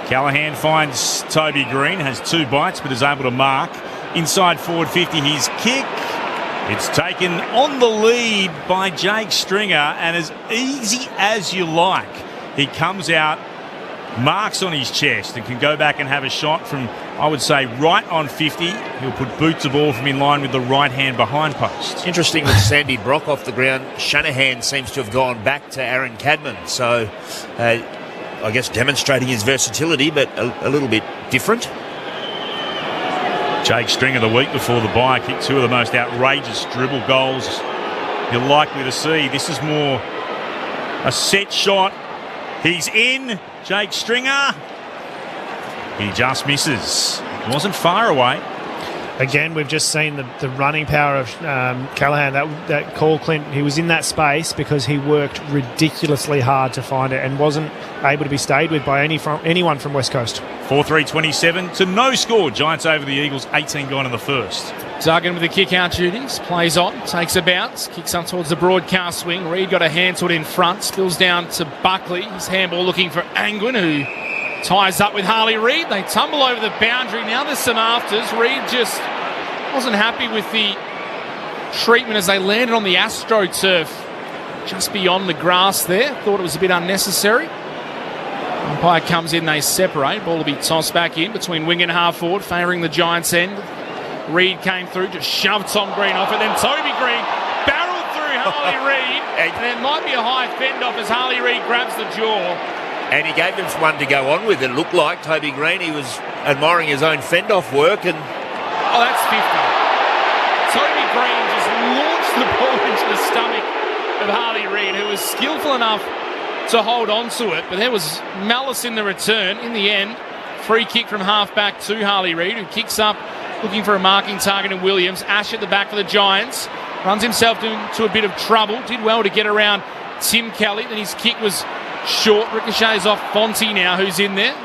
Callaghan finds Toby Green, has 2 bites but is able to mark. Inside forward 50, his kick. It's taken on the lead by Jake Stringer, and as easy as you like, he comes out, marks on his chest and can go back and have a shot from, I would say, right on 50. He'll put boots of ball from in line with the right hand behind post. Interesting with Sandy Brock off the ground. Shanahan seems to have gone back to Aaron Cadman. So I guess demonstrating his versatility, but a little bit different. Jake Stringer the week before the bye kicked 2 of the most outrageous dribble goals you're likely to see. This is more a set shot. He's in. Jake Stringer. He just misses. Wasn't far away. Again, we've just seen the running power of Callaghan. That call, Clint, he was in that space because he worked ridiculously hard to find it and wasn't able to be stayed with by anyone from West Coast. 4-3-27 to no score. Giants over the Eagles, 18 gone in the first. Duggan with the kick-out duties, plays on, takes a bounce, kicks up towards the broadcast swing. Reid got a hand to it in front, spills down to Buckley. His handball looking for Angwin, who ties up with Harley Reid. They tumble over the boundary. Now there's some afters. Reid just wasn't happy with the treatment as they landed on the AstroTurf just beyond the grass there. Thought it was a bit unnecessary. Umpire comes in, they separate. Ball will be tossed back in between wing and half forward, favouring the Giants' end. Reid came through, just shoved Tom Green off it. Then Toby Green barreled through Harley Reid. And it might be a high fend off as Harley Reid grabs the jaw. And he gave him one to go on with. It looked like Toby Green, he was admiring his own fend-off work. And oh, that's 50. Toby Green just launched the ball into the stomach of Harley Reid, who was skillful enough to hold on to it. But there was malice in the return. In the end, free kick from half-back to Harley Reid, who kicks up, looking for a marking target in Williams. Ash at the back for the Giants. Runs himself into a bit of trouble. Did well to get around Tim Kelly. Then his kick was short. Ricochets off Fonte now, who's in there.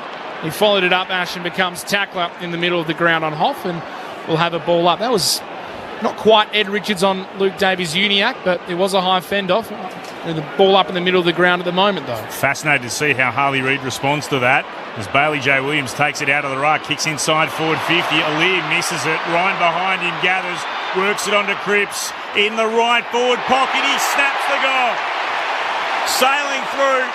He followed it up, Ash, and becomes tackler in the middle of the ground on Hoff, and will have a ball up. That was not quite Ed Richards on Luke Davies-Uniacke, but it was a high fend-off. The ball up in the middle of the ground at the moment, though. Fascinated to see how Harley Reid responds to that as Bailey J. Williams takes it out of the ruck, kicks inside forward 50. Aaliyah misses it. Ryan behind him gathers, works it onto Cripps in the right forward pocket. He snaps the goal. Sailing through.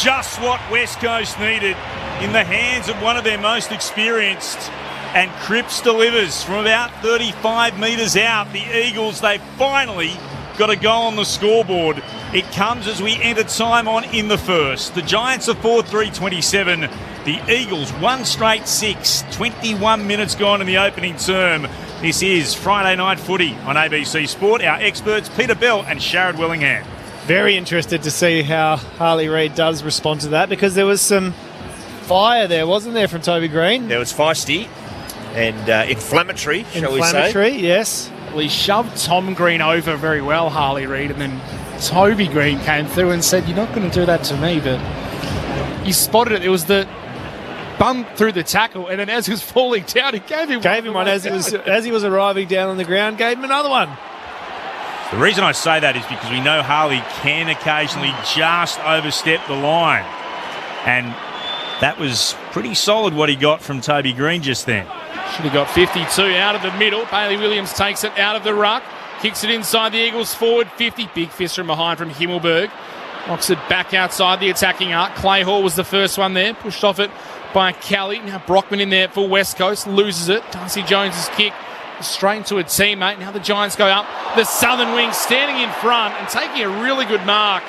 Just what West Coast needed in the hands of one of their most experienced. And Cripps delivers from about 35 metres out. The Eagles, they finally got a goal on the scoreboard. It comes as we enter time on in the first. The Giants are 4-3-27. The Eagles, 1 straight 6. 21 minutes gone in the opening term. This is Friday Night Footy on ABC Sport. Our experts, Peter Bell and Sharad Wellingham. Very interested to see how Harley Reid does respond to that, because there was some fire there, wasn't there, from Toby Green? there was feisty and inflammatory, shall we say. Inflammatory, yes. Well, he shoved Tom Green over very well, Harley Reid, and then Toby Green came through and said, "You're not going to do that to me," but you spotted it. It was the bump through the tackle, and then as he was falling down, he gave him one as he was arriving down on the ground, gave him another one. The reason I say that is because we know Harley can occasionally just overstep the line. And that was pretty solid what he got from Toby Green just then. Should have got 52 out of the middle. Bailey Williams takes it out of the ruck. Kicks it inside the Eagles forward 50. Big fist from behind from Himmelberg. Knocks it back outside the attacking arc. Clay Hall was the first one there. Pushed off it by Kelly. Now Brockman in there for West Coast. Loses it. Darcy Jones's kick straight into a teammate. Now the Giants go up. The Southern wing standing in front and taking a really good mark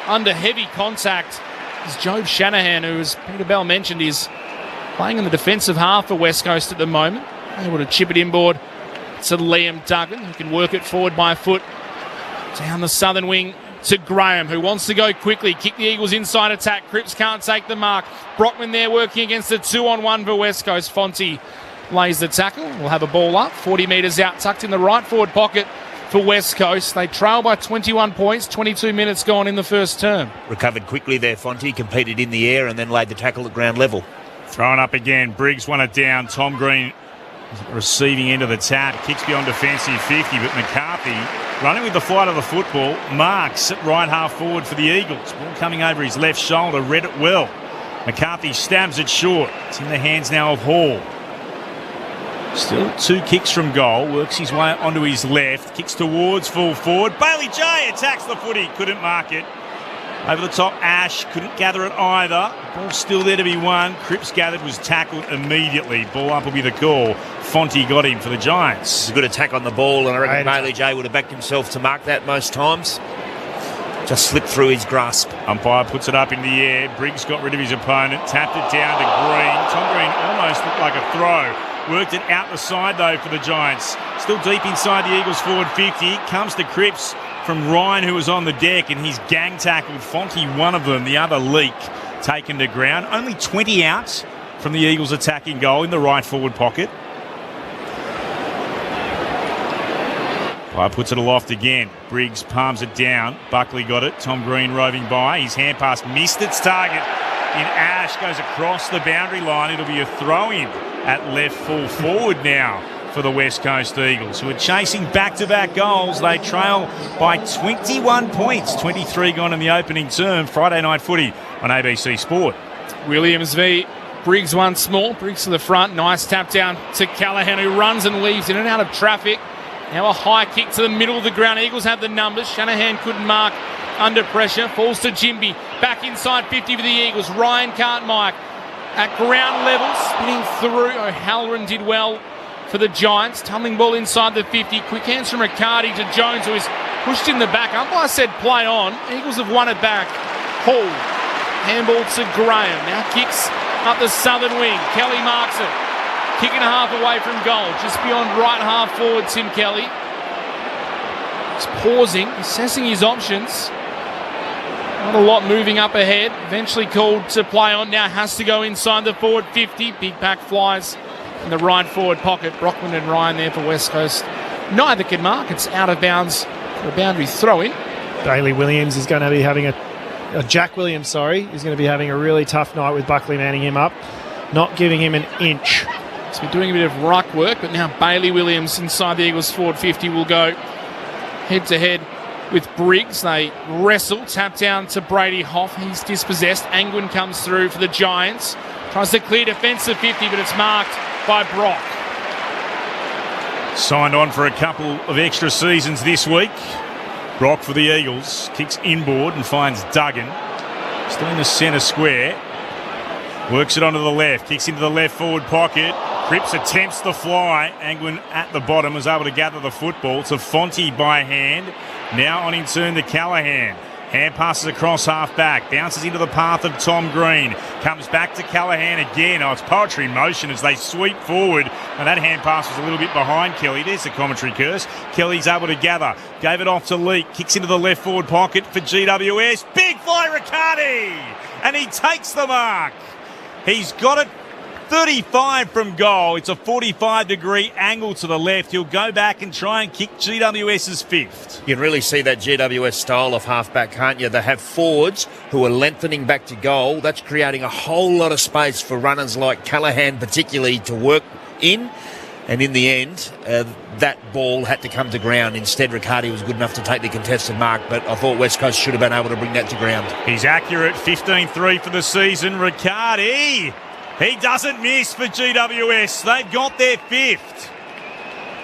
under heavy contact is Jobe Shanahan, who, as Peter Bell mentioned, is playing in the defensive half for West Coast at the moment. Able to chip it inboard to Liam Duggan, who can work it forward by foot. Down the Southern wing to Graham, who wants to go quickly. Kick the Eagles inside attack. Cripps can't take the mark. Brockman there working against the 2-on-1 for West Coast. Fonte lays the tackle. We'll have a ball up. 40 metres out, tucked in the right forward pocket for West Coast. They trail by 21 points. 22 minutes gone in the first term. Recovered quickly there, Fonte. Competed in the air and then laid the tackle at ground level. Thrown up again. Briggs won it down. Tom Green receiving end of the tap. Kicks beyond defensive 50, but McCarthy running with the flight of the football. Marks at right half forward for the Eagles. Ball coming over his left shoulder. Read it well. McCarthy stabs it short. It's in the hands now of Hall. Still 2 kicks from goal. Works his way onto his left. Kicks towards full forward. Bailey J attacks the footy. Couldn't mark it. Over the top, Ash couldn't gather it either. Ball still there to be won. Cripps gathered, was tackled immediately. Ball up will be the call. Fonte got him for the Giants. It's a good attack on the ball, and I reckon Bailey J would have backed himself to mark that most times. Just slipped through his grasp. Umpire puts it up in the air. Briggs got rid of his opponent. Tapped it down to Green. Tom Green almost looked like a throw. Worked it out the side, though, for the Giants. Still deep inside the Eagles forward 50. Comes to Cripps from Ryan, who was on the deck, and he's gang tackled. Fonte, one of them, the other Leak, taken to ground. Only 20 out from the Eagles attacking goal in the right forward pocket. Puts it aloft again. Briggs palms it down. Buckley got it. Tom Green roving by. His hand pass missed its target. In Ash goes across the boundary line. It'll be a throw-in at left full forward now for the West Coast Eagles, who are chasing back-to-back goals. They trail by 21 points. 23 gone in the opening term. Friday night footy on ABC Sport. Williams v Briggs once more. Briggs to the front. Nice tap down to Callaghan, who runs and weaves in and out of traffic. Now a high kick to the middle of the ground. Eagles have the numbers. Shanahan couldn't mark under pressure. Falls to Jimby. Back inside 50 for the Eagles. Ryan can't mark. At ground level, spinning through. O'Halloran did well for the Giants. Tumbling ball inside the 50. Quick hands from Riccardi to Jones, who is pushed in the back. Umpire said play on. Eagles have won it back. Hall. Handball to Graham. Now kicks up the southern wing. Kelly marks it. Kick and a half away from goal. Just beyond right half forward, Tim Kelly. He's pausing, assessing his options. Not a lot moving up ahead. Eventually called to play on. Now has to go inside the forward 50. Big pack flies in the right forward pocket. Brockman and Ryan there for West Coast. Neither can mark. It's out of bounds for a boundary throw-in. Bailey Williams is going to be having Jack Williams, is going to be having a really tough night with Buckley manning him up, not giving him an inch. He's been doing a bit of ruck work, but now Bailey Williams inside the Eagles forward 50 will go head-to-head with Briggs. They wrestle, tap down to Brady Hoff. He's dispossessed. Angwin comes through for the Giants. Tries to clear defensive 50, but it's marked by Brock. Signed on for a couple of extra seasons this week. Brock for the Eagles. Kicks inboard and finds Duggan. Still in the centre square. Works it onto the left. Kicks into the left forward pocket. Cripps attempts the fly. Angwin at the bottom was able to gather the football to Fonte by hand. Now on in turn to Callaghan. Hand passes across half back. Bounces into the path of Tom Green. Comes back to Callaghan again. Oh, it's poetry in motion as they sweep forward. And that hand pass was a little bit behind Kelly. There's the commentary curse. Kelly's able to gather. Gave it off to Leak. Kicks into the left forward pocket for GWS. Big fly Riccardi. And he takes the mark. He's got it 35 from goal. It's a 45-degree angle to the left. He'll go back and try and kick GWS's fifth. You can really see that GWS style of halfback, can't you? They have forwards who are lengthening back to goal. That's creating a whole lot of space for runners like Callaghan particularly to work in. And in the end, that ball had to come to ground. Instead, Riccardi was good enough to take the contested mark, but I thought West Coast should have been able to bring that to ground. He's accurate, 15-3 for the season. Riccardi, he doesn't miss for GWS. They've got their fifth.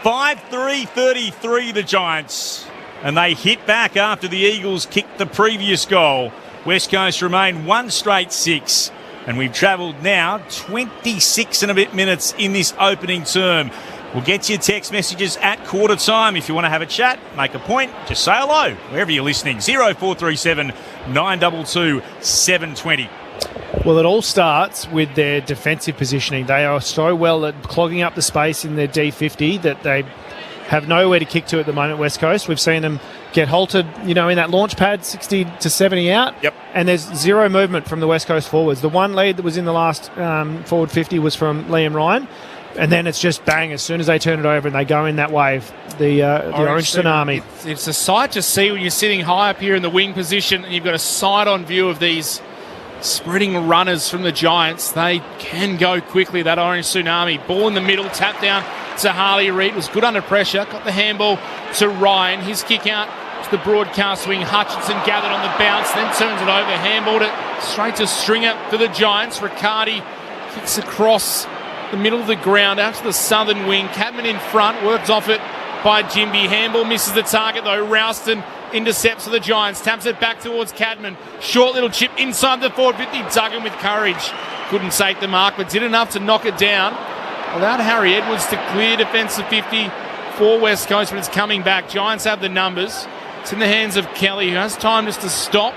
5-3-33, the Giants. And they hit back after the Eagles kicked the previous goal. West Coast remain one straight 6. And we've travelled now 26 and a bit minutes in this opening term. We'll get your text messages at quarter time. If you want to have a chat, make a point, just say hello, wherever you're listening. 0437 922 720. Well, it all starts with their defensive positioning. They are so well at clogging up the space in their D50 that they have nowhere to kick to at the moment, West Coast. We've seen them get halted, in that launch pad, 60 to 70 out. Yep. And there's zero movement from the West Coast forwards. The one lead that was in the last forward 50 was from Liam Ryan. And then it's just bang, as soon as they turn it over and they go in that wave, the orange tsunami. It's a sight to see when you're sitting high up here in the wing position and you've got a side-on view of these spreading runners from the Giants. They can go quickly, that orange tsunami. Ball in the middle, tap down to Harley Reid. Was good under pressure. Got the handball to Ryan. His kick out to the broadcast wing. Hutchinson gathered on the bounce, then turns it over. Handballed it straight to Stringer for the Giants. Riccardi kicks across the middle of the ground out to the southern wing. Cadman in front, worked off it by Jimby. Handball misses the target though. Rouston intercepts for the Giants, taps it back towards Cadman. Short little chip inside the forward 50. Duggan with courage. Couldn't take the mark, but did enough to knock it down. Allowed Harry Edwards to clear defensive 50 for West Coast, but it's coming back. Giants have the numbers. It's in the hands of Kelly, who has time just to stop,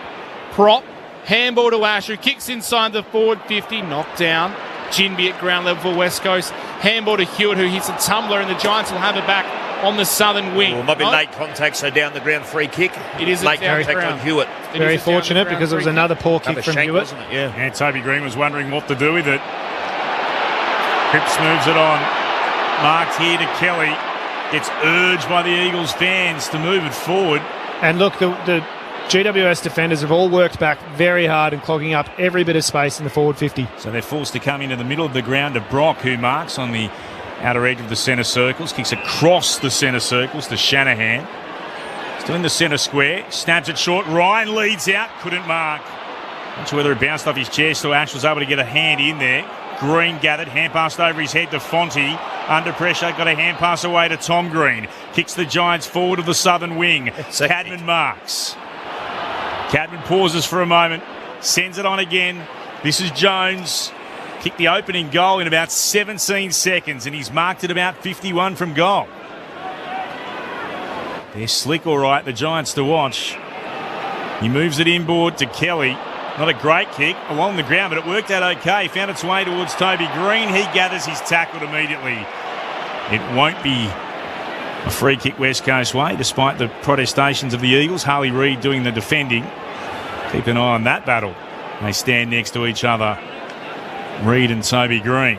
prop, handball to Ash, who kicks inside the forward 50, knocked down. Ginby at ground level for West Coast. Handball to Hewitt, who hits a tumbler, and the Giants will have it back on the southern wing. Well, it might be late contact, so down the ground free kick. It is late contact on Hewitt. Very fortunate because it was another poor kick from Hewitt. Wasn't it? Yeah. And Toby Green was wondering what to do with it. Cripps moves it on. Marked here to Kelly. Gets urged by the Eagles fans to move it forward. And look, the GWS defenders have all worked back very hard and clogging up every bit of space in the forward 50. So they're forced to come into the middle of the ground to Brock, who marks on the outer edge of the centre circles. Kicks across the centre circles to Shanahan. Still in the centre square. Snaps it short. Ryan leads out. Couldn't mark. Not sure whether it bounced off his chest, so Ash was able to get a hand in there. Green gathered, hand passed over his head to Fonte. Under pressure, got a hand pass away to Tom Green. Kicks the Giants forward of the southern wing. Cadman marks. Cadman pauses for a moment, sends it on again. This is Jones. Kicked the opening goal in about 17 seconds, and he's marked at about 51 from goal. They're slick, all right, the Giants to watch. He moves it inboard to Kelly. Not a great kick along the ground, but it worked out okay. Found its way towards Toby Green. He gathers his tackle immediately. It won't be a free kick West Coast way, despite the protestations of the Eagles. Harley Reid doing the defending. Keep an eye on that battle. They stand next to each other. Reid and Toby Green.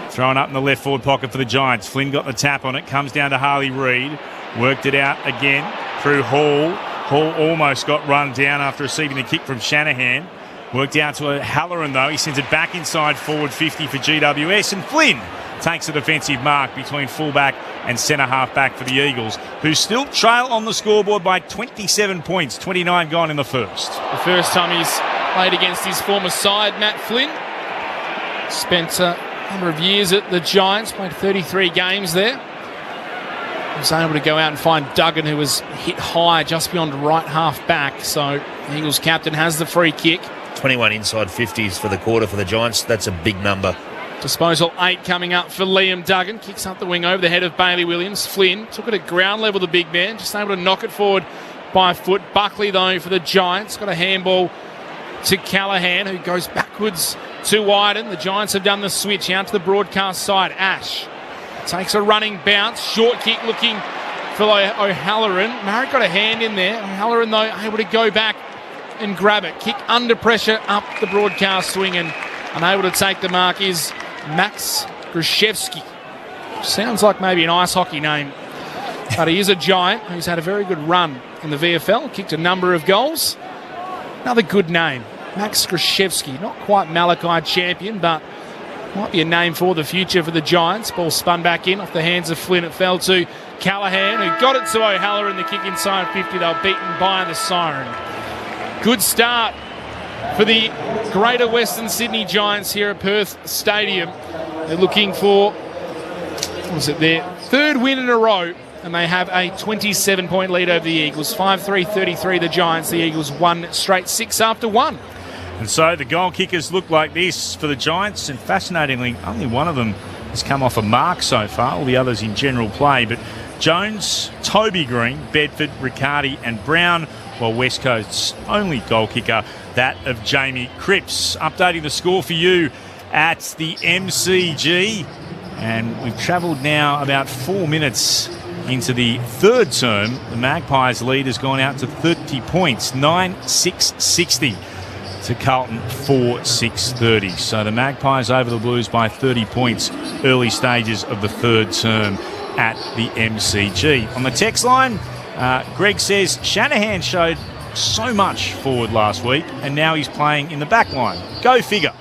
Thrown up in the left forward pocket for the Giants. Flynn got the tap on it. Comes down to Harley Reid. Worked it out again through Hall. Hall almost got run down after receiving the kick from Shanahan. Worked out to Halloran though. He sends it back inside forward 50 for GWS. And Flynn takes a defensive mark between fullback and centre half back for the Eagles, who still trail on the scoreboard by 27 points. 29 gone in the first. The first time he's played against his former side, Matt Flynn. Spent a number of years at the Giants, played 33 games there. Was able to go out and find Duggan, who was hit high just beyond right half back. So the Eagles captain has the free kick. 21 inside 50s for the quarter for the Giants. That's a big number. Disposal 8 coming up for Liam Duggan. Kicks up the wing over the head of Bailey Williams. Flynn took it at ground level, the big man. Just able to knock it forward by foot. Buckley, though, for the Giants. Got a handball to Callahan, who goes backwards to Wyden. The Giants have done the switch out to the broadcast side. Ash takes a running bounce. Short kick looking for O'Halloran. Marriott got a hand in there. O'Halloran, though, able to go back and grab it. Kick under pressure up the broadcast swing, and unable to take the mark is Max Grishevsky. Sounds like maybe an ice hockey name, but he is a Giant who's had a very good run in the VFL. Kicked a number of goals. Another good name, Max Grishevsky. Not quite Malachi champion, but might be a name for the future for the Giants. Ball spun back in off the hands of Flynn. It fell to Callahan, who got it to O'Halloran. The kick inside 50. They were beaten by the siren. Good start for the Greater Western Sydney Giants here at Perth Stadium. They're looking for, what was it, their third win in a row, and they have a 27-point lead over the Eagles. 5-3-33 the Giants. The Eagles won straight 6 after 1. And so the goal kickers look like this for the Giants, and fascinatingly, only one of them has come off a mark so far, all the others in general play. But Jones, Toby Green, Bedford, Riccardi and Brown, while West Coast's only goal kicker, that of Jamie Cripps. Updating the score for you at the MCG. And we've travelled now about 4 minutes into the third term. The Magpies lead has gone out to 30 points, 9-6-60 to Carlton 4-6-30. So the Magpies over the Blues by 30 points, early stages of the third term at the MCG. On the text line, Greg says Shanahan showed so much forward last week and now he's playing in the back line. Go figure.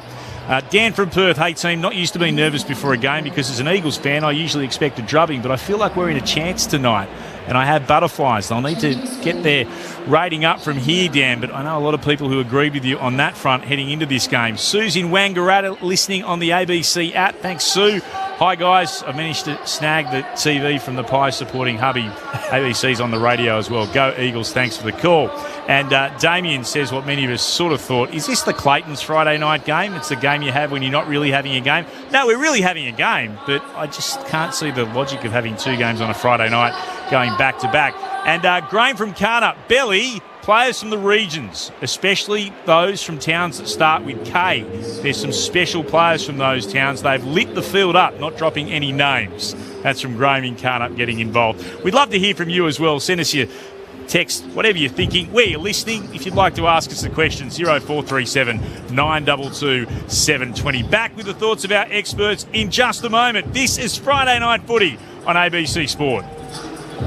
Dan from Perth, hey team, not used to being nervous before a game because as an Eagles fan I usually expect a drubbing, but I feel like we're in a chance tonight and I have butterflies. They'll need to get their rating up from here, Dan, but I know a lot of people who agree with you on that front heading into this game. Sue's in Wangaratta listening on the ABC app. Thanks, Sue. Hi, guys. I managed to snag the TV from the Pies supporting hubby. ABC's on the radio as well. Go Eagles. Thanks for the call. And Damien says what many of us sort of thought. Is this the Clayton's Friday night game? It's the game you have when you're not really having a game. No, we're really having a game, but I just can't see the logic of having two games on a Friday night going back to back. And Graham from Carter, Belly, players from the regions, especially those from towns that start with K. There's some special players from those towns. They've lit the field up, not dropping any names. That's from Graham in Carter getting involved. We'd love to hear from you as well. Send us your text, whatever you're thinking, where you're listening. If you'd like to ask us a question, 0437 922 720. Back with the thoughts of our experts in just a moment. This is Friday Night Footy on ABC Sport.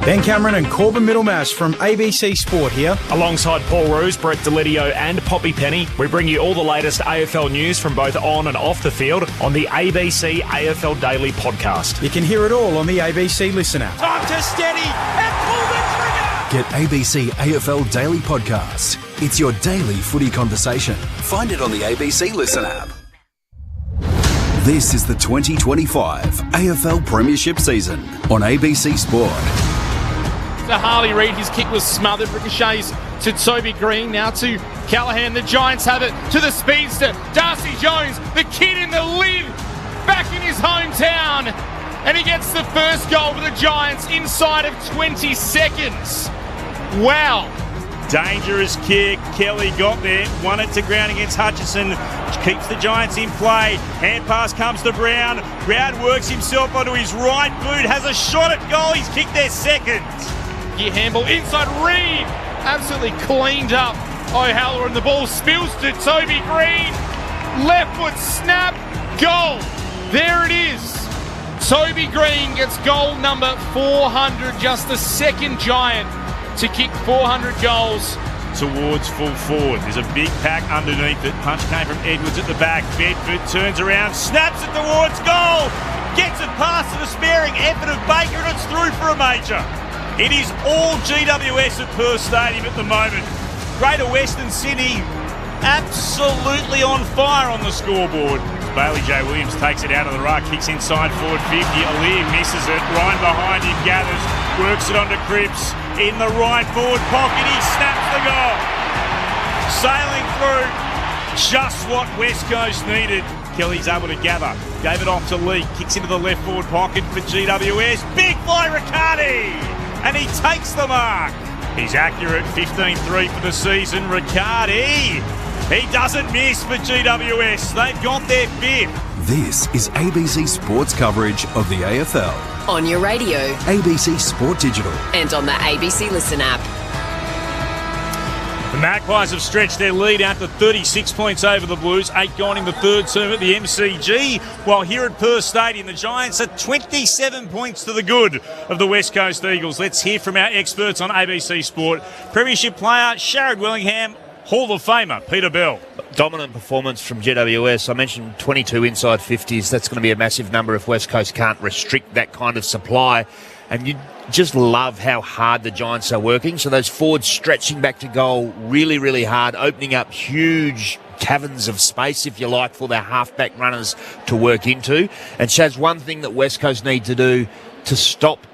Ben Cameron and Corbin Middlemash from ABC Sport here. Alongside Paul Roos, Brett Delidio and Poppy Penny, we bring you all the latest AFL news from both on and off the field on the ABC AFL Daily podcast. You can hear it all on the ABC Listen app. Time to steady and pull the trigger! Get ABC AFL Daily Podcast. It's your daily footy conversation. Find it on the ABC Listen app. This is the 2025 AFL Premiership season on ABC Sport. To Harley Reid, his kick was smothered, ricochets to Toby Green, now to Callaghan. The Giants have it to the speedster, Darcy Jones, the kid in the lid, back in his hometown, and he gets the first goal for the Giants inside of 20 seconds. Wow. Dangerous kick. Kelly got there, won it to ground against Hutchison, which keeps the Giants in play. Hand pass comes to Brown. Brown works himself onto his right boot, has a shot at goal. He's kicked their second. Your handball inside Reid, absolutely cleaned up O'Halloran. The ball spills to Toby Green. Left foot snap, goal. There it is. Toby Green gets goal number 400, just the second Giant to kick 400 goals. Towards full forward. There's a big pack underneath it. Punch came from Edwards at the back. Bedford turns around, snaps it towards goal. Gets it past the despairing effort of Baker and it's through for a major. It is all GWS at Perth Stadium at the moment. Greater Western Sydney absolutely on fire on the scoreboard. Bailey J. Williams takes it out of the ruck, kicks inside forward 50. Aliir misses it. Ryan behind him gathers, works it onto Cripps. In the right forward pocket, he snaps the goal. Sailing through, just what West Coast needed. Kelly's able to gather. Gave it off to Lee. Kicks into the left forward pocket for GWS. Big fly Riccardi! And he takes the mark. He's accurate, 15-3 for the season. Riccardi, he doesn't miss for GWS. They've got their fifth. This is ABC Sports coverage of the AFL. On your radio. ABC Sport Digital. And on the ABC Listen app. The Magpies have stretched their lead out to 36 points over the Blues, 8 gone in the third term at the MCG, while here at Perth Stadium, the Giants are 27 points to the good of the West Coast Eagles. Let's hear from our experts on ABC Sport. Premiership player Sharrod Willingham, Hall of Famer Peter Bell. Dominant performance from GWS. I mentioned 22 inside 50s. That's going to be a massive number if West Coast can't restrict that kind of supply. And you just love how hard the Giants are working. So those forwards stretching back to goal really, really hard, opening up huge caverns of space, if you like, for their halfback runners to work into. And Shaz, one thing that West Coast need to do to stop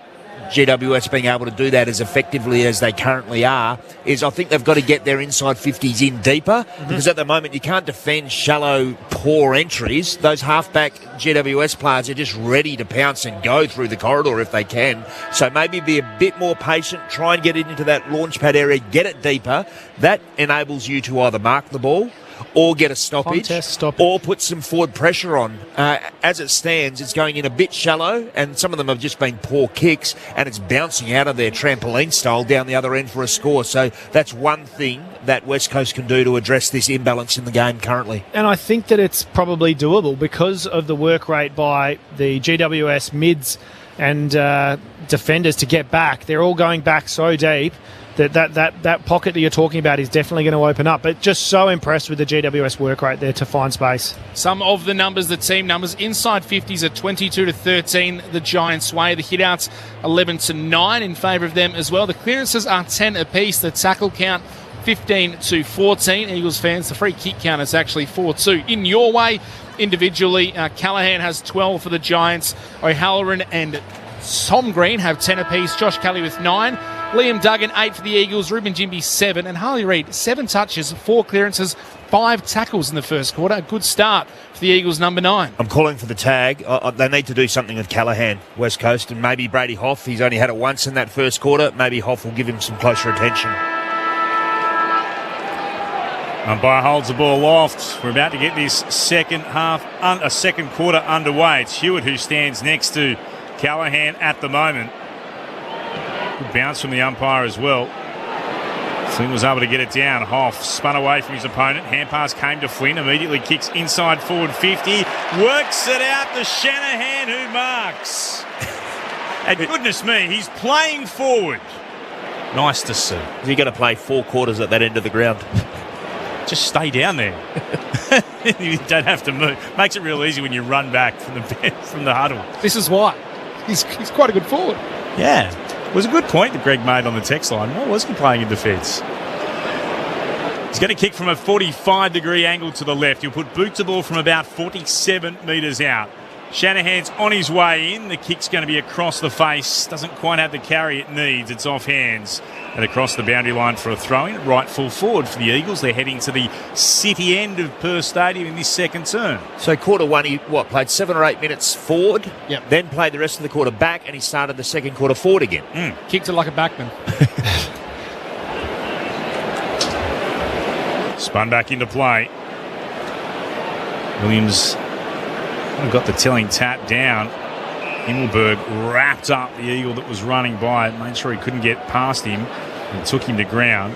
GWS being able to do that as effectively as they currently are is I think they've got to get their inside 50s in deeper because at the moment you can't defend shallow, poor entries. Those halfback GWS players are just ready to pounce and go through the corridor if they can. So maybe be a bit more patient, try and get it into that launch pad area, get it deeper. That enables you to either mark the ball or get a stoppage, or put some forward pressure on. As it stands, it's going in a bit shallow, and some of them have just been poor kicks, and it's bouncing out of their trampoline style down the other end for a score. So that's one thing that West Coast can do to address this imbalance in the game currently. And I think that it's probably doable because of the work rate by the GWS mids and defenders to get back. They're all going back so deep that pocket that you're talking about is definitely going to open up. But just so impressed with the GWS work rate there to find space. Some of the numbers, the team numbers, inside 50s are 22-13 the Giants' way. The hitouts 11-9 in favour of them as well. The clearances are 10 apiece. The tackle count 15-14. Eagles fans, the free kick count is actually 4-2 in your way. Individually, Callaghan has 12 for the Giants. O'Halloran and Tom Green have 10 apiece. Josh Kelly with 9. Liam Duggan, 8 for the Eagles. Ruben Jimby, 7. And Harley Reid, 7 touches, 4 clearances, 5 tackles in the first quarter. A good start for the Eagles, number 9. I'm calling for the tag. They need to do something with Callaghan, West Coast, and maybe Brady Hoff. He's only had it once in that first quarter. Maybe Hoff will give him some closer attention. Umpire holds the ball aloft. We're about to get this second quarter underway. It's Hewitt who stands next to Callaghan at the moment. Good bounce from the umpire as well. Flynn was able to get it down. Hoff spun away from his opponent. Hand pass came to Flynn. Immediately kicks inside forward 50. Works it out to Shanahan who marks. And goodness me, he's playing forward. Nice to see. You've got to play 4 quarters at that end of the ground. Just stay down there. You don't have to move. Makes it real easy when you run back from the huddle. This is why. He's quite a good forward. Yeah. It was a good point that Greg made on the text line. Why was he playing in defence? He's going to kick from a 45-degree angle to the left. He'll put boot to ball from about 47 metres out. Shanahan's on his way in. The kick's going to be across the face. Doesn't quite have the carry it needs. It's off hands. And across the boundary line for a throw-in. Right full forward for the Eagles. They're heading to the city end of Perth Stadium in this second term. So quarter one, he played 7 or 8 minutes forward, yep. Then played the rest of the quarter back, and he started the second quarter forward again. Kicked it like a backman. Spun back into play. Williams got the telling tap down. Himmelberg wrapped up the Eagle that was running by, made sure he couldn't get past him and took him to ground.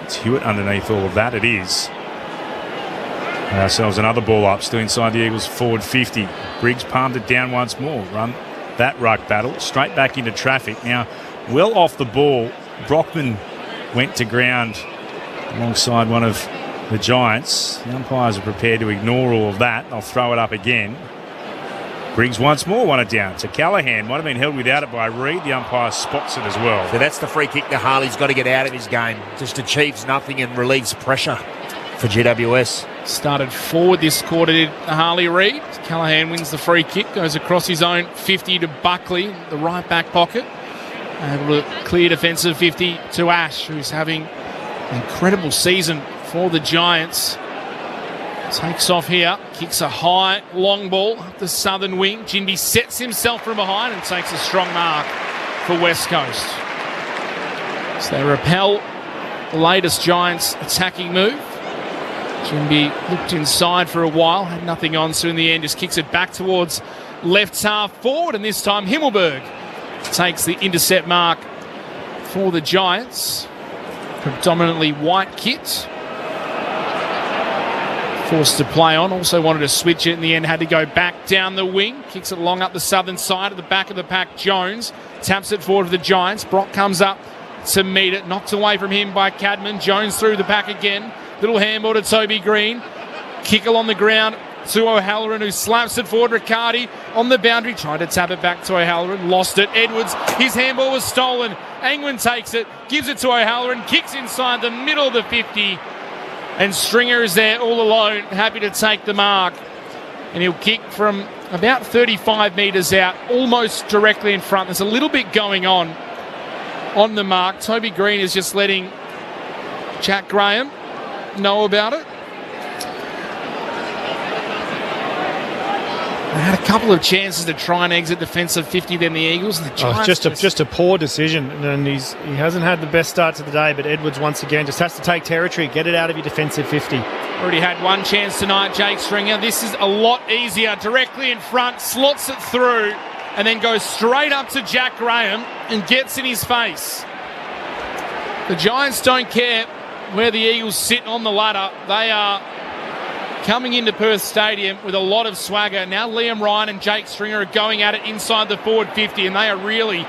It's Hewitt underneath all of that. It is. And ourselves another ball up, still inside the Eagles forward 50. Briggs palmed it down once more. Run that ruck battle straight back into traffic. Now, well off the ball, Brockman went to ground alongside one of the Giants. The umpires are prepared to ignore all of that. They'll throw it up again. Briggs once more won it down to Callaghan. Might have been held without it by Reid. The umpire spots it as well. So that's the free kick that Harley's got to get out of his game. Just achieves nothing and relieves pressure for GWS. Started forward this quarter, did Harley Reid. Callaghan wins the free kick, goes across his own 50 to Buckley, the right back pocket. Able to clear defensive 50 to Ash, who's having an incredible season for the Giants. Takes off here, kicks a high, long ball up the southern wing. Jinby sets himself from behind and takes a strong mark for West Coast. So they repel the latest Giants attacking move. Jinby looked inside for a while, had nothing on, so in the end just kicks it back towards left half forward, and this time Himmelberg takes the intercept mark for the Giants. Predominantly white kit. Forced to play on, also wanted to switch it in the end, had to go back down the wing, kicks it long up the southern side at the back of the pack. Jones taps it forward for the Giants. Brock comes up to meet it, knocked away from him by Cadman. Jones through the pack again, little handball to Toby Green, kick along the ground to O'Halloran, who slaps it forward. Riccardi on the boundary, tried to tap it back to O'Halloran, lost it. Edwards, his handball was stolen. Angwin takes it, gives it to O'Halloran, kicks inside the middle of the 50. And Stringer is there all alone, happy to take the mark. and he'll kick from about 35 metres out, almost directly in front. There's a little bit going on the mark. Toby Green is just letting Jack Graham know about it. They had a couple of chances to try and exit defensive 50, then the Eagles. The Giants just a poor decision, and he hasn't had the best start to the day, but Edwards once again just has to take territory, get it out of your defensive 50. Already had one chance tonight, Jake Stringer. This is a lot easier. Directly in front, slots it through, and then goes straight up to Jack Graham and gets in his face. The Giants don't care where the Eagles sit on the ladder. They are coming into Perth Stadium with a lot of swagger. Now Liam Ryan and Jake Stringer are going at it inside the forward 50, and they are really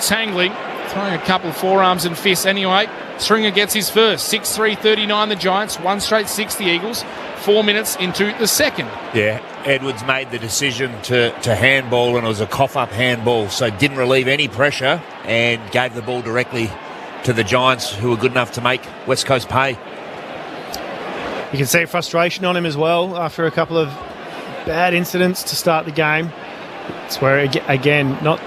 tangling, throwing a couple of forearms and fists. Anyway, Stringer gets his first. 6-3-39 the Giants, 1 straight 6 the Eagles, 4 minutes into the second. Yeah, Edwards made the decision to handball, and it was a cough-up handball, so didn't relieve any pressure and gave the ball directly to the Giants, who were good enough to make West Coast pay. You can see frustration on him as well after a couple of bad incidents to start the game. It's where, again, not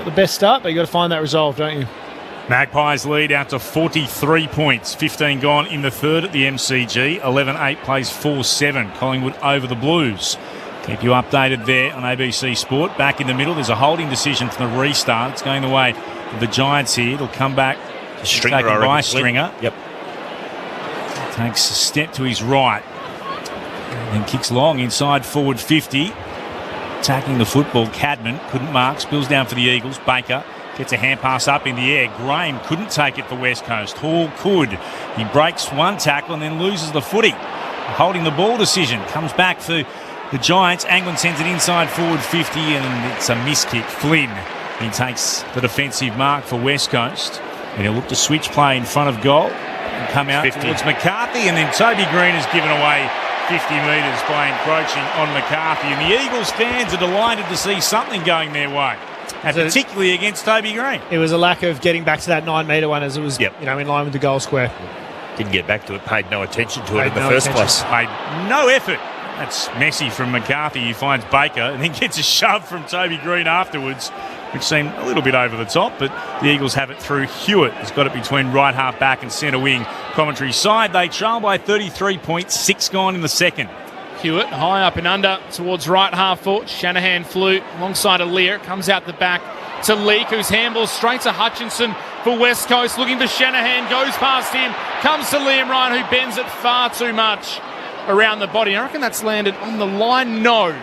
the best start, but you've got to find that resolve, don't you? Magpies lead out to 43 points. 15 gone in the third at the MCG. 11-8 plays 4-7. Collingwood over the Blues. Keep you updated there on ABC Sport. Back in the middle, there's a holding decision for the restart. It's going the way of the Giants here. It'll come back. Stringer, taken by Stringer. Yep. Takes a step to his right. And then kicks long inside forward 50. Attacking the football, Cadman couldn't mark. Spills down for the Eagles. Baker gets a hand pass up in the air. Graham couldn't take it for West Coast. Hall could. He breaks one tackle and then loses the footy. Holding the ball decision. Comes back for the Giants. Anglin sends it inside forward 50 and it's a miss kick. Flynn, he takes the defensive mark for West Coast. And he'll look to switch play in front of goal. And come out 50. Towards McCarthy, and then Toby Green has given away 50 metres by encroaching on McCarthy. And the Eagles fans are delighted to see something going their way, and particularly against Toby Green. It was a lack of getting back to that 9 metre one as it was in line with the goal square. Didn't get back to it, paid no attention to it in the first place. Made no effort. That's messy from McCarthy. He finds Baker and then gets a shove from Toby Green afterwards, which seemed a little bit over the top, but the Eagles have it through. Hewitt has got it between right half back and centre wing. Commentary side, they trail by 33 points, 6 gone in the second. Hewitt high up and under towards right half foot. Shanahan flew alongside Lear. Comes out the back to Leake, who's handballs straight to Hutchinson for West Coast. Looking for Shanahan, goes past him, comes to Liam Ryan, who bends it far too much around the body. I reckon that's landed on the line. No.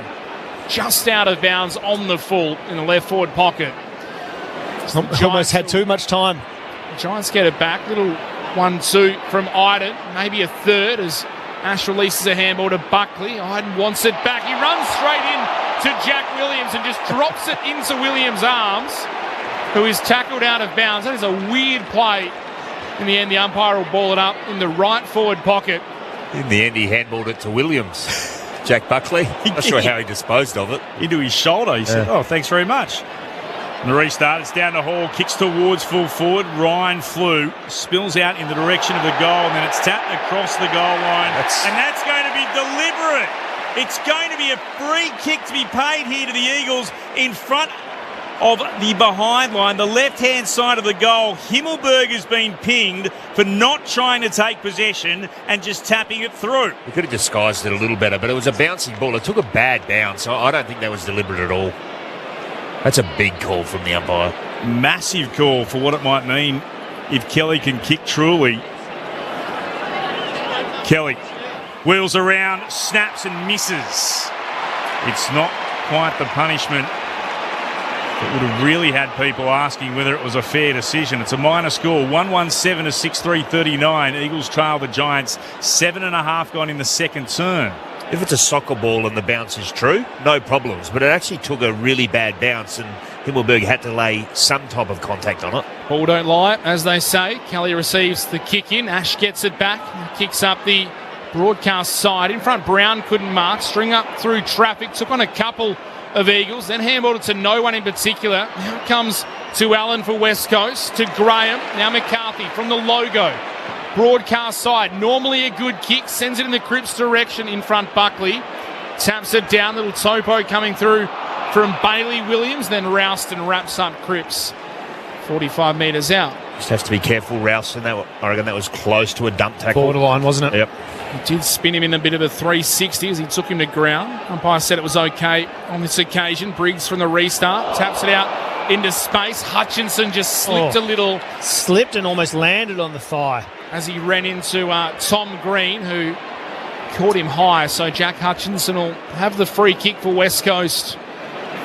Just out of bounds on the full in the left forward pocket. Almost had too much time. Giants get it back. Little 1-2 from Iden. Maybe a third as Ash releases a handball to Buckley. Iden wants it back. He runs straight in to Jack Williams and just drops it into Williams' arms, who is tackled out of bounds. That is a weird play. In the end, the umpire will ball it up in the right forward pocket. In the end, he handballed it to Williams. Jack Buckley. Not sure how he disposed of it. Into his shoulder. He said, "Oh, thanks very much." And the restart, it's down to Hall, kicks towards full forward. Ryan flew, spills out in the direction of the goal, and then it's tapped across the goal line. And that's going to be deliberate. It's going to be a free kick to be paid here to the Eagles in front of the behind line, the left-hand side of the goal. Himmelberg has been pinged for not trying to take possession and just tapping it through. He could have disguised it a little better, but it was a bouncing ball. It took a bad bounce, so I don't think that was deliberate at all. That's a big call from the umpire. Massive call for what it might mean if Kelly can kick truly. Kelly wheels around, snaps and misses. It's not quite the punishment that would have really had people asking whether it was a fair decision. It's a minor score, 1-1-7 to 6-3-39. Eagles trail the Giants, 7.5 gone in the second turn. If it's a soccer ball and the bounce is true, no problems. But it actually took a really bad bounce and Himmelberg had to lay some type of contact on it. Ball don't lie, as they say. Kelly receives the kick in. Ash gets it back. Kicks up the broadcast side. In front, Brown couldn't mark. String up through traffic. Took on a couple of Eagles, then handballed it to no one in particular. Now it comes to Allen for West Coast, to Graham, now McCarthy from the logo. Broadcast side, normally a good kick, sends it in the Cripps direction in front Buckley. taps it down. Little topo coming through from Bailey Williams. Then Ralston wraps up Cripps 45 metres out. Just have to be careful, Ralston. I reckon that was close to a dump tackle. Borderline, wasn't it? Yep. He did spin him in a bit of a 360 as he took him to ground. Umpire said it was okay on this occasion. Briggs from the restart taps it out into space. Hutchinson just slipped a little. Slipped and almost landed on the thigh. As he ran into Tom Green, who caught him high. So Jack Hutchinson will have the free kick for West Coast.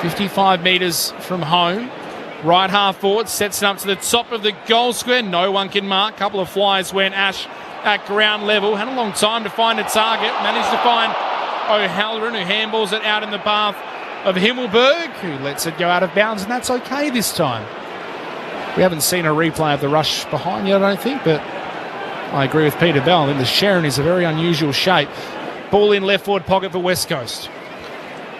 55 metres from home. Right half forward, sets it up to the top of the goal square. No one can mark. Couple of flyers went Ash at ground level. Had a long time to find a target. Managed to find O'Halloran, who handballs it out in the path of Himmelberg, who lets it go out of bounds, and that's okay this time. We haven't seen a replay of the rush behind yet, I don't think, but I agree with Peter Bell. I think the Sharon is a very unusual shape. Ball in left forward pocket for West Coast.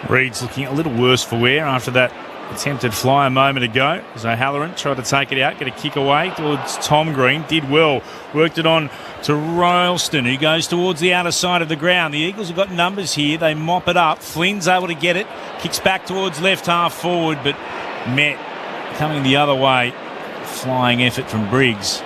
Reed's looking a little worse for wear after that attempted fly a moment ago. As O'Halloran tried to take it out, get a kick away towards Tom Green. Did well. Worked it on to Ralston, who goes towards the outer side of the ground. The Eagles have got numbers here. They mop it up. Flynn's able to get it. Kicks back towards left half forward, but met coming the other way. Flying effort from Briggs.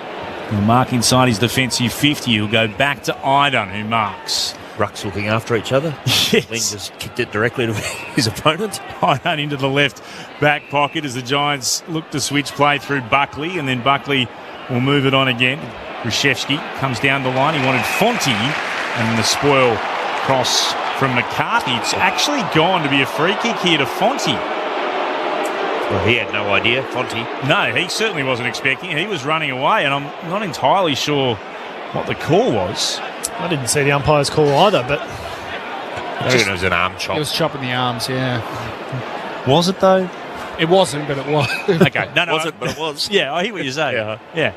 He'll mark inside his defensive 50. He'll go back to Idun, who marks. Rucks looking after each other. Yes. Lynn just kicked it directly to his opponent. Idun into the left back pocket as the Giants look to switch play through Buckley, and then Buckley will move it on again. Reshevsky comes down the line. He wanted Fonte, and the spoil cross from McCarthy. It's actually gone to be a free kick here to Fonte. Well, he had no idea, Fonte. No, he certainly wasn't expecting it. He was running away, and I'm not entirely sure what the call was. I didn't see the umpire's call either, but I reckon it was an arm chop. It was chopping the arms, yeah. Was it, though? It wasn't, but it was. Okay, no. Wasn't, but it was. Yeah, I hear what you're saying. Yeah.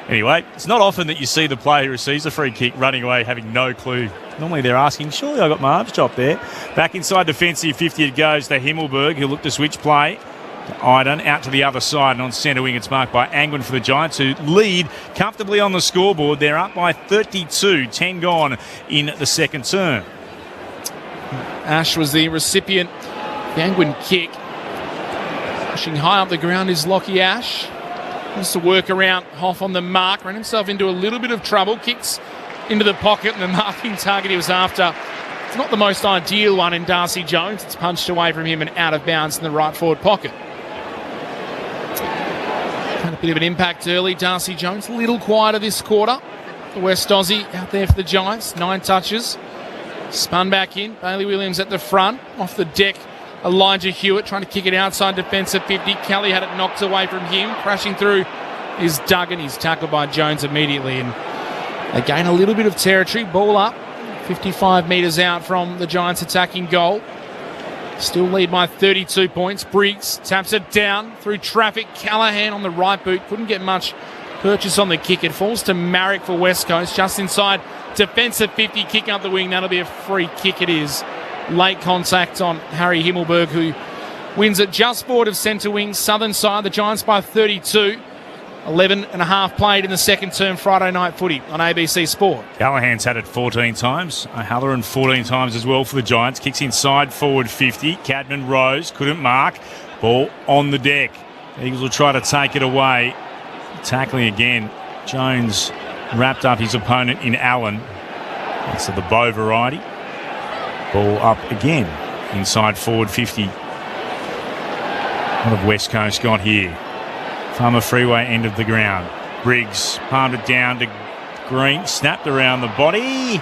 Anyway, it's not often that you see the player who receives a free kick running away having no clue. Normally they're asking, surely I got my arms chopped there. Back inside defensive 50 it goes to Himmelberg, who'll look to switch play. Idun out to the other side, and on centre wing it's marked by Angwin for the Giants, who lead comfortably on the scoreboard. They're up by 32, 10 gone in the second term. Ash was the recipient. The Angwin kick. Pushing high up the ground is Lockie Ash. Wants to work around Hoff on the mark. Ran himself into a little bit of trouble. Kicks into the pocket, and the marking target he was after, it's not the most ideal one in Darcy Jones. It's punched away from him and out of bounds in the right forward pocket. Had a bit of an impact early. Darcy Jones a little quieter this quarter. The West Aussie out there for the Giants. 9 touches. Spun back in. Bailey Williams at the front. Off the deck, Elijah Hewitt trying to kick it outside defensive 50. Kelly had it knocked away from him. Crashing through is Duggan. He's tackled by Jones immediately, and they gain a little bit of territory. Ball up. 55 metres out from the Giants attacking goal. Still lead by 32 points. Briggs taps it down through traffic. Callaghan on the right boot. Couldn't get much purchase on the kick. It falls to Marrick for West Coast. Just inside defensive 50. Kick up the wing. That'll be a free kick it is. Late contact on Harry Himmelberg, who wins it just forward of centre wing. Southern side. The Giants by 32. 11 and a half played in the second term Friday night footy on ABC Sport. Callahan's had it 14 times. O'Halloran 14 times as well for the Giants. Kicks inside forward 50. Cadman rose, couldn't mark. Ball on the deck. Eagles will try to take it away. Tackling again. Jones wrapped up his opponent in Allen. That's the Bow variety. Ball up again. Inside forward 50. What have West Coast got here? Farmer Freeway end of the ground. Briggs palmed it down to Green, snapped around the body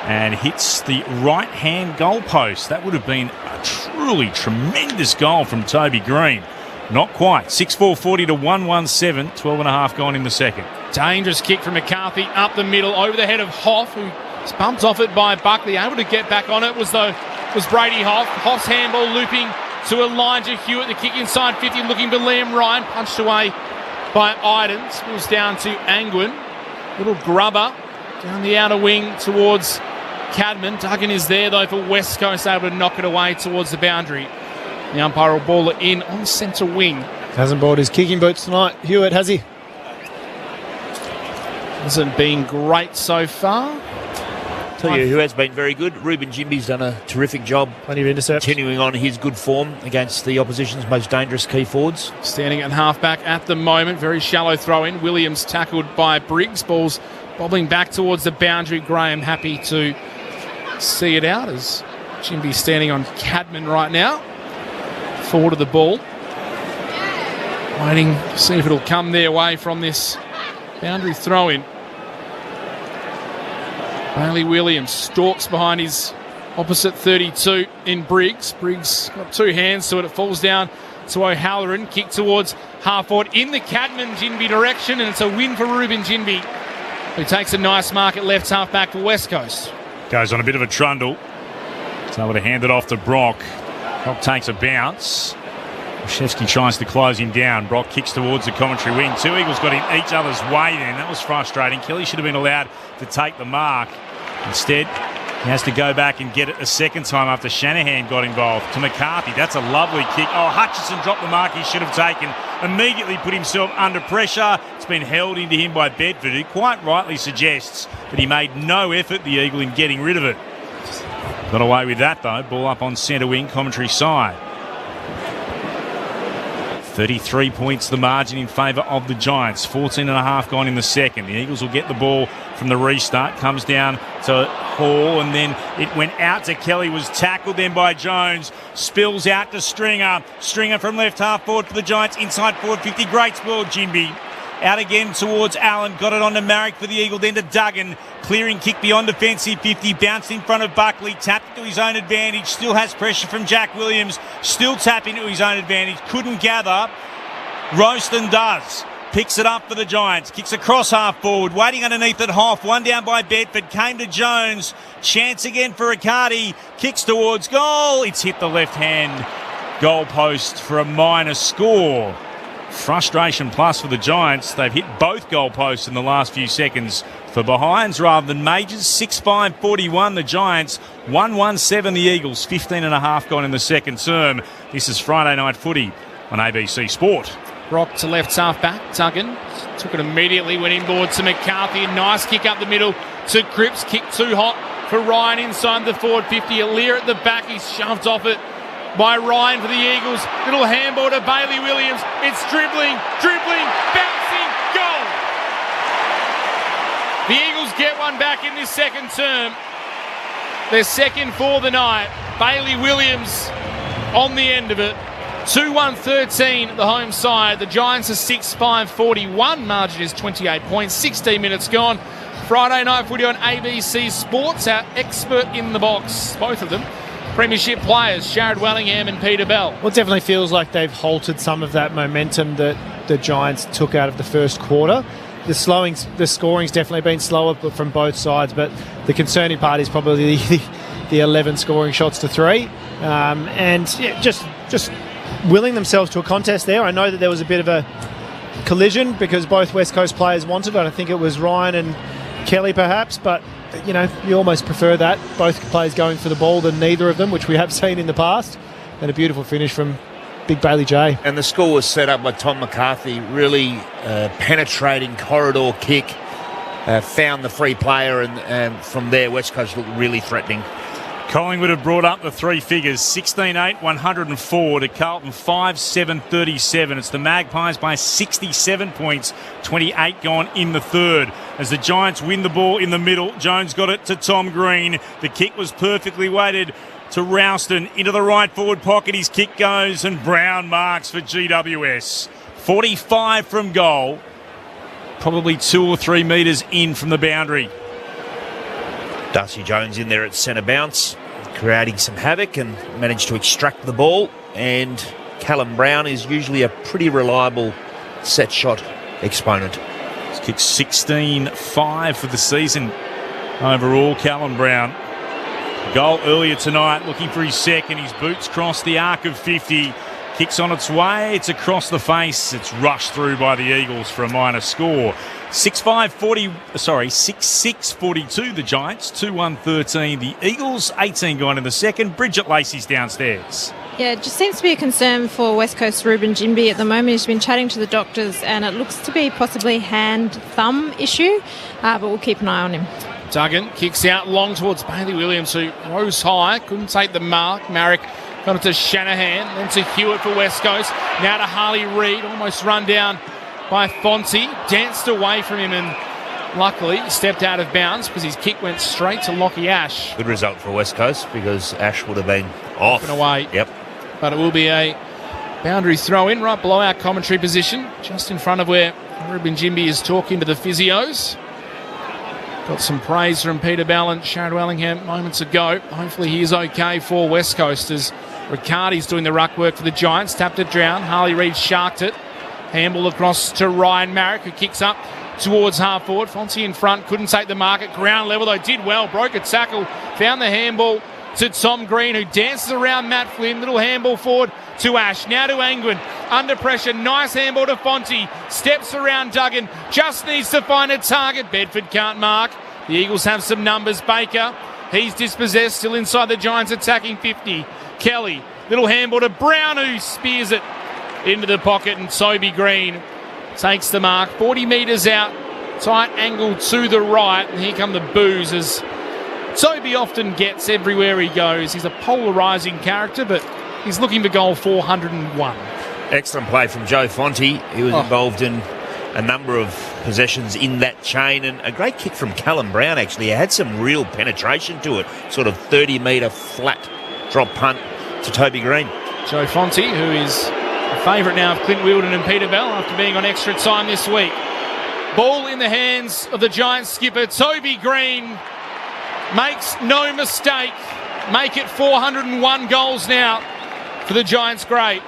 and hits the right-hand goalpost. That would have been a truly tremendous goal from Toby Green. Not quite. 6-4-40 to 1-1-7. 12 and a half gone in the second. Dangerous kick from McCarthy up the middle over the head of Hoff, who was bumped off it by Buckley. Able to get back on it was Brady Hoff. Hoff's handball looping to Elijah Hewitt. The kick inside 50 looking for Liam Ryan. Punched away by Iden. Spills down to Angwin. Little grubber down the outer wing towards Cadman. Duggan is there though for West Coast, able to knock it away towards the boundary. The umpire will ball it in on centre wing. Hasn't bought his kicking boots tonight, Hewitt, has he? Hasn't been great so far. Tell you who has been very good. Ruben Jimby's done a terrific job. Plenty of intercepts. Continuing on his good form against the opposition's most dangerous key forwards. Standing at halfback at the moment. Very shallow throw in. Williams tackled by Briggs. Ball's bobbling back towards the boundary. Graham happy to see it out as Jimby standing on Cadman right now. Forward of the ball. Waiting to see if it'll come their way from this boundary throw in. Bailey Williams stalks behind his opposite 32 in Briggs. Briggs got two hands to it. It falls down to O'Halloran. Kick towards half forward in the Cadman-Jinby direction, and it's a win for Ruben Jinby, who takes a nice mark at left half back for West Coast. Goes on a bit of a trundle. He's able to hand it off to Brock. Brock takes a bounce. Shevsky tries to close him down. Brock kicks towards the commentary wing. Two Eagles got in each other's way then. That was frustrating. Kelly should have been allowed to take the mark. Instead, he has to go back and get it a second time after Shanahan got involved. To McCarthy. That's a lovely kick. Oh, Hutchison dropped the mark he should have taken. Immediately put himself under pressure. It's been held into him by Bedford, who quite rightly suggests that he made no effort, the Eagle, in getting rid of it. Got away with that, though. Ball up on centre wing, commentary side. 33 points the margin in favour of the Giants. 14.5 gone in the second. The Eagles will get the ball from the restart. Comes down to Hall, and then it went out to Kelly. Was tackled then by Jones. Spills out to Stringer. Stringer from left half forward for the Giants. Inside forward 50. Great spoil, Jinby. Out again towards Allen. Got it on to Marrick for the Eagle. Then to Duggan. Clearing kick beyond defensive 50. Bounced in front of Buckley. Tapped to his own advantage. Still has pressure from Jack Williams. Still tapping to his own advantage. Couldn't gather. Roaston does. Picks it up for the Giants. Kicks across half forward. Waiting underneath at Hoff. One down by Bedford. Came to Jones. Chance again for Riccardi. Kicks towards goal. It's hit the left hand goal post for a minor score. Frustration plus for the Giants. They've hit both goal posts in the last few seconds for behinds rather than majors. 6-5-41 the Giants. 1-1-7 the Eagles. 15.5 gone in the second term. This is Friday Night Footy on ABC Sport. Brock to left half back. Duggan took it immediately. Went inboard to McCarthy. A nice kick up the middle to Cripps. Kick too hot for Ryan inside the forward 50. Alir at the back. He's shoved off it by Ryan for the Eagles. Little handball to Bailey Williams. It's dribbling, bouncing, goal! The Eagles get one back in this second term. Their second for the night. Bailey Williams on the end of it. 2-1-13 the home side. The Giants are 6-5-41. Margin is 28 points. 16 minutes gone. Friday Night Footy on ABC Sports. Our expert in the box, both of them, Premiership players, Sharad Wellingham and Peter Bell. Well, it definitely feels like they've halted some of that momentum that the Giants took out of the first quarter. The scoring's definitely been slower from both sides, but the concerning part is probably the 11 scoring shots to 3. Just willing themselves to a contest there. I know that there was a bit of a collision because both West Coast players wanted it. I think it was Ryan and Kelly perhaps, but you know, you almost prefer that, both players going for the ball, than neither of them, which we have seen in the past. And a beautiful finish from Big Bailey J. And the score was set up by Tom McCarthy. Really penetrating corridor kick. Found the free player, and from there West Coast looked really threatening. Collingwood have brought up the three figures, 16-8, 104 to Carlton 5-7, 37. It's the Magpies by 67 points, 28 gone in the third. As the Giants win the ball in the middle, Jones got it to Tom Green. The kick was perfectly weighted to Ralston into the right forward pocket. His kick goes and Brown marks for GWS. 45 from goal, probably 2 or 3 metres in from the boundary. Darcy Jones in there at centre bounce, creating some havoc and managed to extract the ball. And Callum Brown is usually a pretty reliable set shot exponent. He's kicked 16-5 for the season overall, Callum Brown. Goal earlier tonight, looking for his second. His boots cross the arc of 50. Kicks on its way. It's across the face. It's rushed through by the Eagles for a minor score. 6-6-42 the Giants, 2-1-13 the Eagles, 18 gone in the second. Bridget Lacey's downstairs. Yeah, it just seems to be a concern for West Coast Ruben Jinby at the moment. He's been chatting to the doctors and it looks to be possibly hand-thumb issue, but we'll keep an eye on him. Duggan kicks out long towards Bailey Williams, who rose high, couldn't take the mark. Marek got it to Shanahan, then to Hewitt for West Coast. Now to Harley Reid, almost run down by Fonte. Danced away from him and luckily stepped out of bounds because his kick went straight to Lockie Ash. Good result for West Coast because Ash would have been off and away. Yep. But it will be a boundary throw in right below our commentary position, just in front of where Ruben Jimby is talking to the physios. Got some praise from Peter Bell and Sharad Wellingham moments ago. Hopefully he is okay for West Coast as Riccardi's doing the ruck work for the Giants. Tapped it down. Harley Reid sharked it. Handball across to Ryan Marek, who kicks up towards half forward. Fonzie in front, couldn't take the mark at ground level, though did well. Broke a tackle, found the handball to Tom Green, who dances around Matt Flynn. Little handball forward to Ash. Now to Angwin. Under pressure. Nice handball to Fonte. Steps around Duggan. Just needs to find a target. Bedford can't mark. The Eagles have some numbers. Baker, he's dispossessed. Still inside the Giants attacking 50. Kelly. Little handball to Brown, who spears it into the pocket. And Toby Green takes the mark. 40 metres out. Tight angle to the right. And here come the boos as Toby often gets everywhere he goes. He's a polarising character, but he's looking for goal 401. Excellent play from Joe Fonte. He was involved in a number of possessions in that chain, and a great kick from Callum Brown, actually. He had some real penetration to it. Sort of 30-metre flat drop punt to Toby Green. Joe Fonte, who is a favourite now of Clint Wilden and Peter Bell after being on extra time this week. Ball in the hands of the Giants skipper, Toby Green. Makes no mistake. Make it 401 goals now for the Giants great.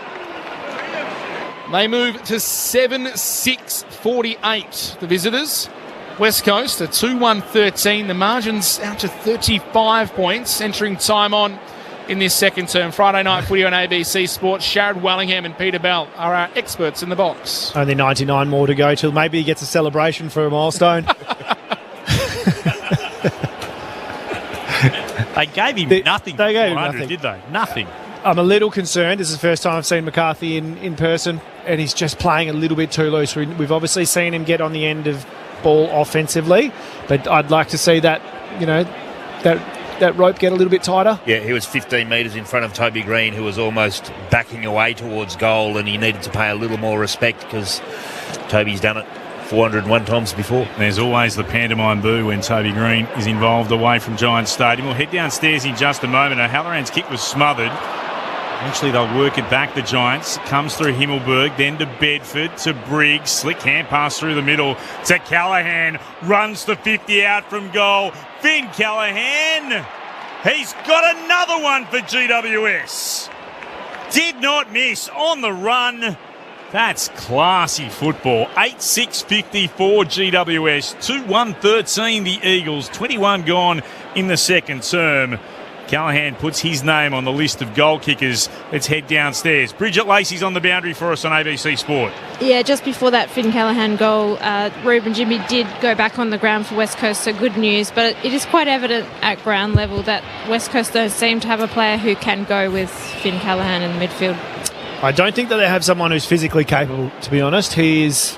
They move to 7-6-48, the visitors. West Coast, a 2-1-13. The margin's out to 35 points, entering time on in this second term. Friday night footy on ABC Sports. Sharad Wellingham and Peter Bell are our experts in the box. Only 99 more to go till maybe he gets a celebration for a milestone. They gave him nothing. They gave him nothing, did they? Nothing. I'm a little concerned. This is the first time I've seen McCarthy in person, and he's just playing a little bit too loose. We've obviously seen him get on the end of ball offensively, but I'd like to see that, that rope get a little bit tighter. Yeah, he was 15 metres in front of Toby Green, who was almost backing away towards goal, and he needed to pay a little more respect because Toby's done it 401 times before. There's always the pantomime boo when Toby Green is involved away from Giants Stadium. We'll head downstairs in just a moment. O'Halloran's kick was smothered. Eventually they'll work it back, the Giants. Comes through Himmelberg, then to Bedford, to Briggs. Slick hand pass through the middle to Callaghan. Runs the 50 out from goal. Finn Callaghan. He's got another one for GWS. Did not miss on the run. That's classy football. 8-6-54 GWS. 2-1-13 the Eagles. 21 gone in the second term. Callaghan puts his name on the list of goal kickers. Let's head downstairs. Bridget Lacey's on the boundary for us on ABC Sport. Yeah, just before that Finn Callaghan goal, Ruben Jimmy did go back on the ground for West Coast, so good news. But it is quite evident at ground level that West Coast don't seem to have a player who can go with Finn Callaghan in the midfield. I don't think that they have someone who's physically capable, to be honest. He is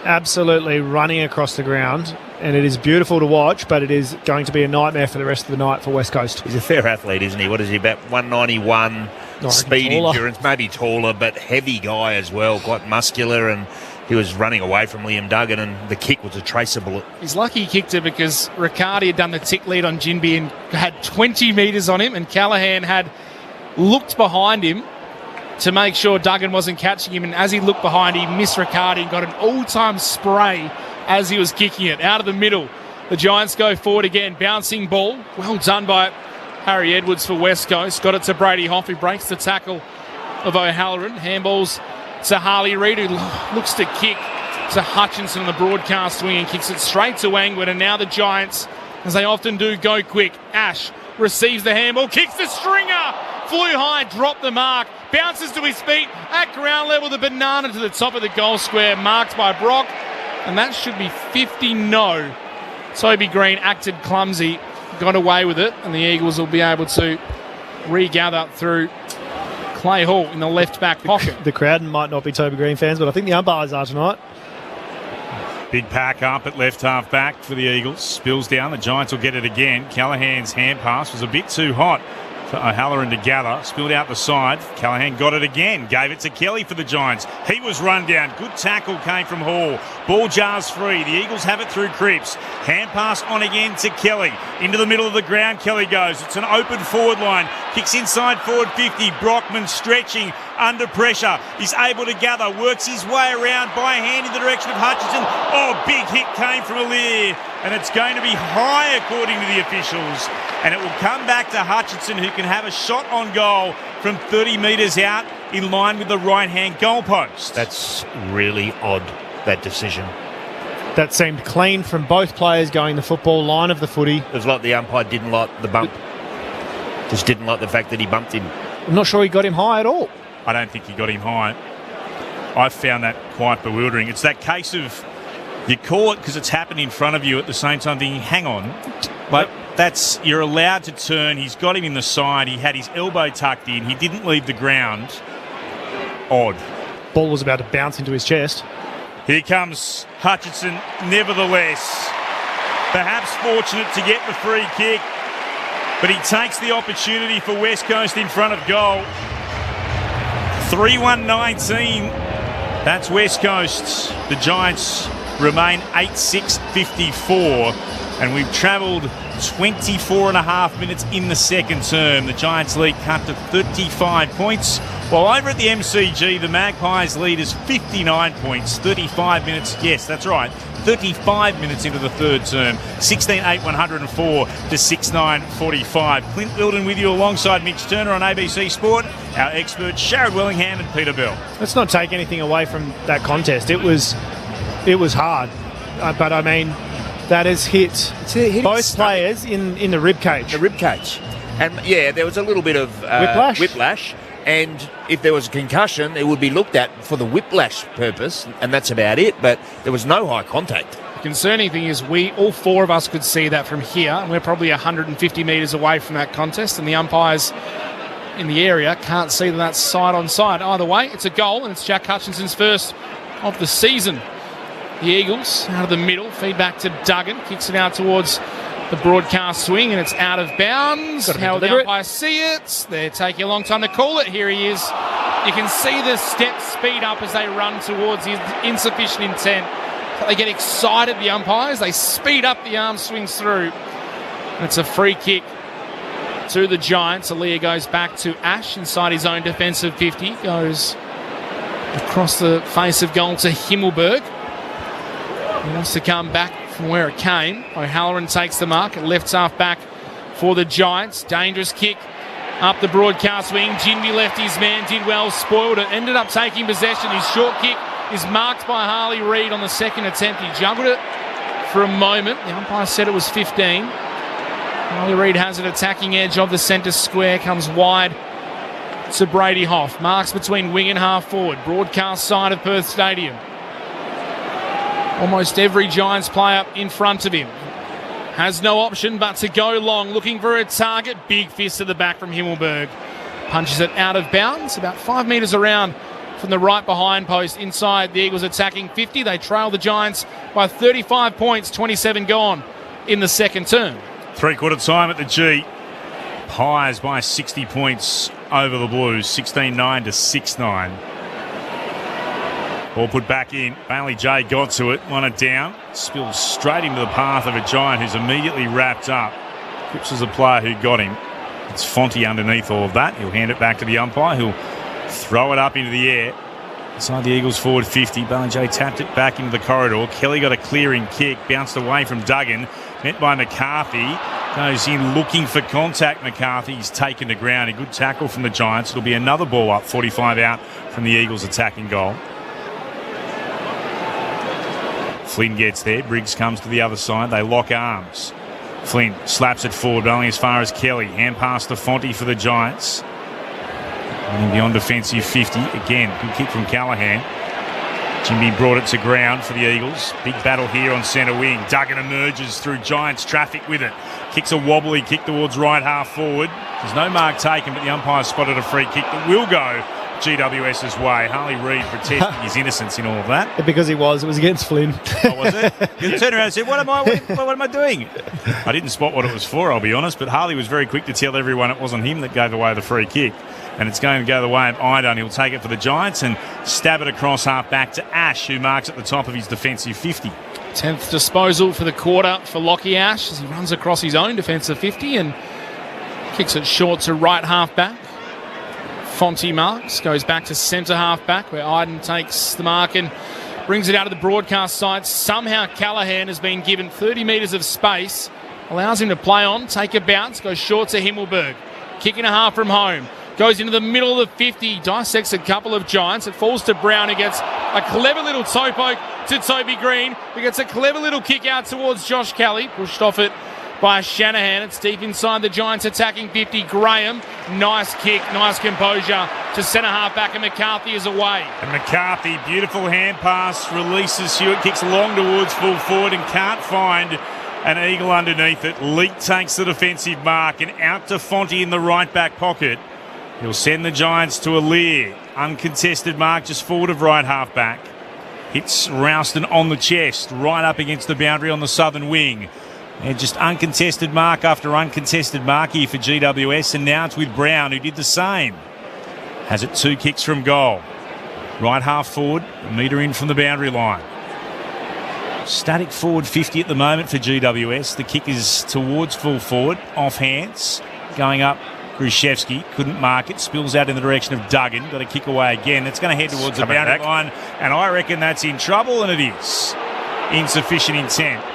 absolutely running across the ground, and it is beautiful to watch, but it is going to be a nightmare for the rest of the night for West Coast. He's a fair athlete, isn't he? What is he, about 191? Speed, endurance, maybe taller, but heavy guy as well, quite muscular, and he was running away from Liam Duggan, and the kick was a traceable. He's lucky he kicked it because Riccardi had done the tick lead on Jinby and had 20 metres on him, and Callaghan had looked behind him to make sure Duggan wasn't catching him, and as he looked behind, he missed Riccardi and got an all-time spray as he was kicking it out of the middle. The Giants go forward again, bouncing ball. Well done by Harry Edwards for West Coast. Got it to Brady Hoff, who breaks the tackle of O'Halloran. Handballs to Harley Reid, who looks to kick to Hutchinson on the broadcast wing and kicks it straight to Angwin. And now the Giants, as they often do, go quick. Ash receives the handball, kicks the stringer, flew high, dropped the mark, bounces to his feet at ground level, the banana to the top of the goal square, marked by Brock, and that should be 50. No. Toby Green acted clumsy, got away with it, and the Eagles will be able to regather through Clay Hall in the left back pocket. The crowd might not be Toby Green fans, but I think the umpires are tonight. Big pack up at left half back for the Eagles. Spills down. The Giants will get it again. Callahan's hand pass was a bit too hot for O'Halloran to gather. Spilled out the side. Callahan got it again. Gave it to Kelly for the Giants. He was run down. Good tackle came from Hall. Ball jars free. The Eagles have it through Cripps. Hand pass on again to Kelly. Into the middle of the ground Kelly goes. It's an open forward line. Kicks inside forward 50. Brockman stretching under pressure. He's able to gather. Works his way around by hand in the direction of Hutchinson. Oh, big hit came from Aliir. And it's going to be high according to the officials. And it will come back to Hutchinson, who can have a shot on goal from 30 metres out in line with the right-hand goalpost. That's really odd, that decision. That seemed clean from both players going the football line of the footy. It was like the umpire didn't like the bump. Just didn't like the fact that he bumped him. I'm not sure he got him high at all. I don't think he got him high. I found that quite bewildering. It's that case of you call it because it's happened in front of you at the same time thinking, hang on. Like, you're allowed to turn. He's got him in the side. He had his elbow tucked in. He didn't leave the ground. Odd. Ball was about to bounce into his chest. Here comes Hutchinson, nevertheless. Perhaps fortunate to get the free kick, but he takes the opportunity for West Coast in front of goal. 3-1-19. That's West Coast. The Giants remain 8-6-54, and we've travelled 24 and a half minutes in the second term. The Giants lead cut to 35 points, while over at the MCG, the Magpies lead is 59 points, 35 minutes. Yes, that's right. 35 minutes into the third term. 16-8-104 to 6-9-45. Clint Wilden with you alongside Mitch Turner on ABC Sport. Our experts Sharrod Wellingham and Peter Bell. Let's not take anything away from that contest. It was hard, but I mean, that has hit both players in the rib cage. The rib cage. And yeah, there was a little bit of whiplash. And if there was a concussion, it would be looked at for the whiplash purpose, and that's about it. But there was no high contact. The concerning thing is all four of us could see that from here, and we're probably 150 metres away from that contest, and the umpires in the area can't see that that's side on side. Either way, it's a goal, and it's Jack Hutchinson's first of the season. The Eagles out of the middle, feedback to Duggan, kicks it out towards the broadcast swing, and it's out of bounds. How will the umpire see it? They're taking a long time to call it. Here he is. You can see the steps speed up as they run towards his insufficient intent. They get excited, the umpires. They speed up, the arm swings through. And it's a free kick to the Giants. Aliir goes back to Ash inside his own defensive 50. Goes across the face of goal to Himmelberg. He wants to come back from where it came. O'Halloran takes the mark. Left half back for the Giants. Dangerous kick up the broadcast wing. Jinby left his man. Did well. Spoiled it. Ended up taking possession. His short kick is marked by Harley Reid on the second attempt. He juggled it for a moment. The umpire said it was 15. Harley Reid has an attacking edge of the centre square. Comes wide to Brady Hoff. Marks between wing and half forward. Broadcast side of Perth Stadium. Almost every Giants player in front of him. Has no option but to go long, looking for a target. Big fist to the back from Himmelberg. Punches it out of bounds, about 5 metres around from the right behind post. Inside, the Eagles attacking 50. They trail the Giants by 35 points, 27 gone in the second term. Three-quarter time at the G. Pies by 60 points over the Blues, 16-9 to 6-9. Ball put back in. Bailey J got to it. Won it down. Spills straight into the path of a Giant who's immediately wrapped up. Cripps is the player who got him. It's Fonte underneath all of that. He'll hand it back to the umpire. He'll throw it up into the air. Inside the Eagles forward 50. Bailey J tapped it back into the corridor. Kelly got a clearing kick. Bounced away from Duggan. Met by McCarthy. Goes in looking for contact. McCarthy. He's taken to ground. A good tackle from the Giants. It'll be another ball up. 45 out from the Eagles attacking goal. Flynn gets there. Briggs comes to the other side. They lock arms. Flynn slaps it forward, only as far as Kelly. Hand pass to Fonte for the Giants. And beyond defensive 50. Again, good kick from Callahan. Jimmy brought it to ground for the Eagles. Big battle here on centre wing. Duggan emerges through Giants traffic with it. Kicks a wobbly kick towards right half forward. There's no mark taken, but the umpire spotted a free kick that will go GWS's way. Harley Reid protesting his innocence in all of that. Because it was against Flynn. Oh, was it? He turned around and said, what am I doing? I didn't spot what it was for, I'll be honest, but Harley was very quick to tell everyone it wasn't him that gave away the free kick. And it's going to go the way of Idun. He'll take it for the Giants and stab it across half back to Ash, who marks at the top of his defensive 50. 10th disposal for the quarter for Lockie Ash as he runs across his own defensive 50 and kicks it short to right half back. Fonte marks, goes back to centre half back where Idun takes the mark and brings it out of the broadcast side. Somehow Callaghan has been given 30 metres of space, allows him to play on, take a bounce, goes short to Himmelberg. Kick and a half from home. Goes into the middle of the 50, dissects a couple of Giants. It falls to Brown, who gets a clever little toe poke to Toby Green, who gets a clever little kick out towards Josh Kelly. Pushed off it by Shanahan. It's deep inside the Giants attacking 50. Graham, nice kick, nice composure to centre half back, and McCarthy is away. And McCarthy, beautiful hand pass, releases Hewitt, kicks long towards full forward and can't find an eagle underneath it. Leake takes the defensive mark and out to Fonte in the right back pocket. He'll send the Giants to a Lear. Uncontested mark just forward of right half back. Hits Rouston on the chest, right up against the boundary on the southern wing. And just uncontested mark after uncontested mark here for GWS. And now it's with Brown, who did the same. Has it 2 kicks from goal. Right half forward, a metre in from the boundary line. Static forward 50 at the moment for GWS. The kick is towards full forward, off hands, going up. Gruszewski couldn't mark it, spills out in the direction of Duggan, got a kick away again. It's going to head towards the boundary line, and I reckon that's in trouble, and it is. Insufficient intent.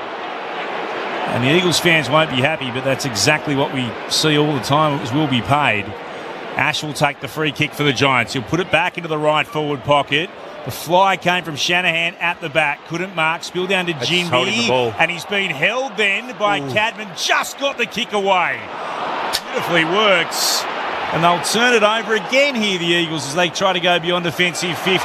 And the Eagles fans won't be happy, but that's exactly what we see all the time. It will be paid. Ash will take the free kick for the Giants. He'll put it back into the right forward pocket. The fly came from Shanahan at the back, couldn't mark, spilled down to Jimby, and he's been held then by Cadman, just got the kick away. Beautifully works, and they'll turn it over again here, the Eagles, as they try to go beyond defensive 50.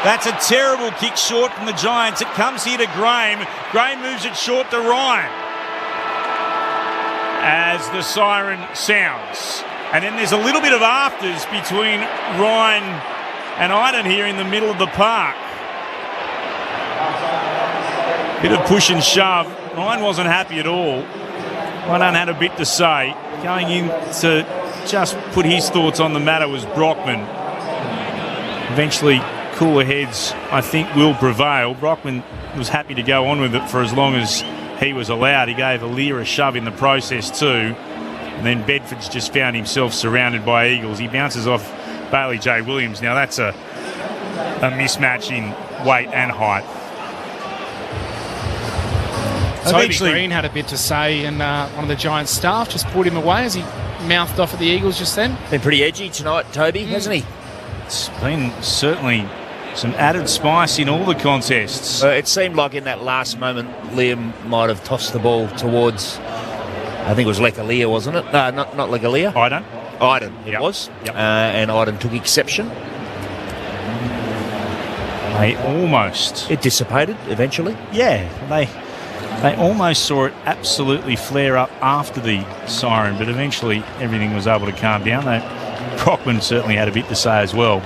That's a terrible kick short from the Giants. It comes here to Graham. Graham moves it short to Ryan as the siren sounds. And then there's a little bit of afters between Ryan and Idun here in the middle of the park. Bit of push and shove. Ryan wasn't happy at all. Idun had a bit to say. Going in to just put his thoughts on the matter was Brockman. Eventually, cooler heads, I think, will prevail. Brockman was happy to go on with it for as long as he was allowed. He gave Lear a shove in the process too. And then Bedford's just found himself surrounded by Eagles. He bounces off Bailey J. Williams. Now that's a mismatch in weight and height. Toby Green had a bit to say, and one of the Giants staff just pulled him away as he mouthed off at the Eagles just then. Been pretty edgy tonight, Toby, hasn't he? It's been certainly some added spice in all the contests. It seemed like in that last moment, Liam might have tossed the ball towards, I think it was Lecalia, wasn't it? No, not Lecalia. Idun, it was. Yep. And Idun took exception. It dissipated eventually. Yeah, They almost saw it absolutely flare up after the siren, but eventually everything was able to calm down. Brockman certainly had a bit to say as well.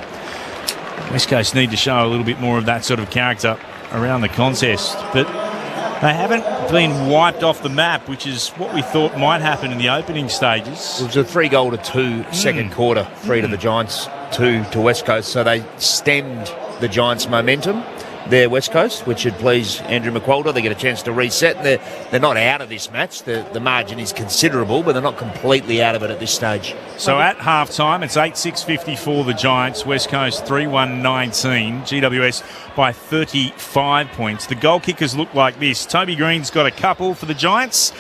West Coast need to show a little bit more of that sort of character around the contest, but they haven't been wiped off the map, which is what we thought might happen in the opening stages. It was a 3-2 second quarter, 3 to the Giants, 2 to West Coast, so they stemmed the Giants' momentum. There, West Coast, which should please Andrew McQualter. They get a chance to reset. They're not out of this match. The margin is considerable, but they're not completely out of it at this stage. So at half-time, it's 8-6-54 the Giants. West Coast 3-1-19. GWS by 35 points. The goal kickers look like this. Toby Green's got a couple for the Giants.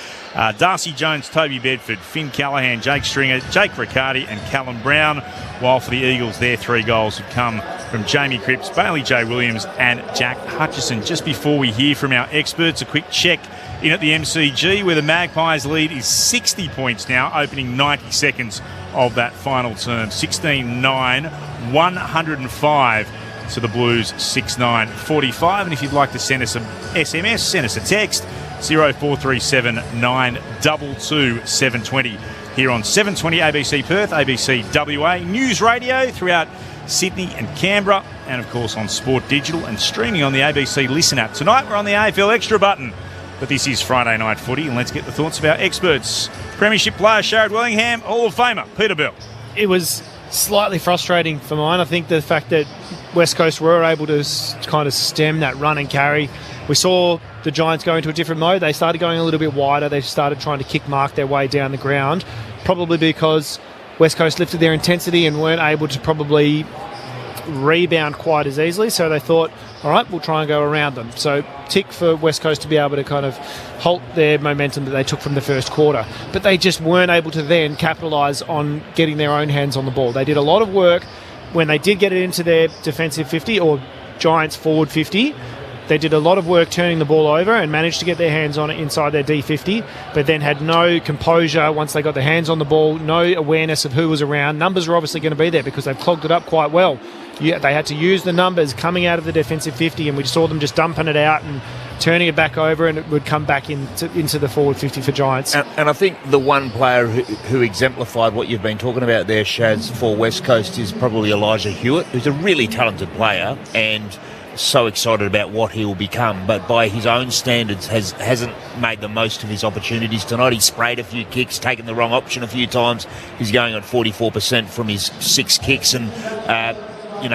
Darcy Jones, Toby Bedford, Finn Callaghan, Jake Stringer, Jake Riccardi and Callum Brown. While for the Eagles, their 3 goals have come from Jamie Cripps, Bailey J. Williams and Jack Hutchison. Just before we hear from our experts, a quick check in at the MCG where the Magpies lead is 60 points now, opening 90 seconds of that final term. 16-9, 105 to the Blues, 6-9-45. And if you'd like to send us an SMS, send us a text, 0437 922 720 here on 720 ABC Perth, ABC WA News Radio throughout Sydney and Canberra, and of course on Sport Digital and streaming on the ABC Listen app. Tonight we're on the AFL Extra button. But this is Friday Night Footy, and let's get the thoughts of our experts. Premiership player Sharrod Wellingham, Hall of Famer Peter Bell. It was slightly frustrating for mine. I think the fact that West Coast were able to kind of stem that run and carry. We saw the Giants go into a different mode. They started going a little bit wider. They started trying to kick mark their way down the ground, probably because West Coast lifted their intensity and weren't able to probably rebound quite as easily. So they thought, all right, we'll try and go around them. So tick for West Coast to be able to kind of halt their momentum that they took from the first quarter. But they just weren't able to then capitalise on getting their own hands on the ball. They did a lot of work when they did get it into their defensive 50 or Giants forward 50. They did a lot of work turning the ball over and managed to get their hands on it inside their D50, but then had no composure once they got their hands on the ball, no awareness of who was around. Numbers are obviously going to be there because they've clogged it up quite well. Yeah, they had to use the numbers coming out of the defensive 50, and we saw them just dumping it out and turning it back over, and it would come back into the forward 50 for Giants. And I think the one player who exemplified what you've been talking about there, Shaz, for West Coast is probably Elijah Hewitt, who's a really talented player and so excited about what he will become, but by his own standards hasn't made the most of his opportunities tonight. He sprayed a few kicks, taken the wrong option a few times. He's going on 44% from his 6 kicks, and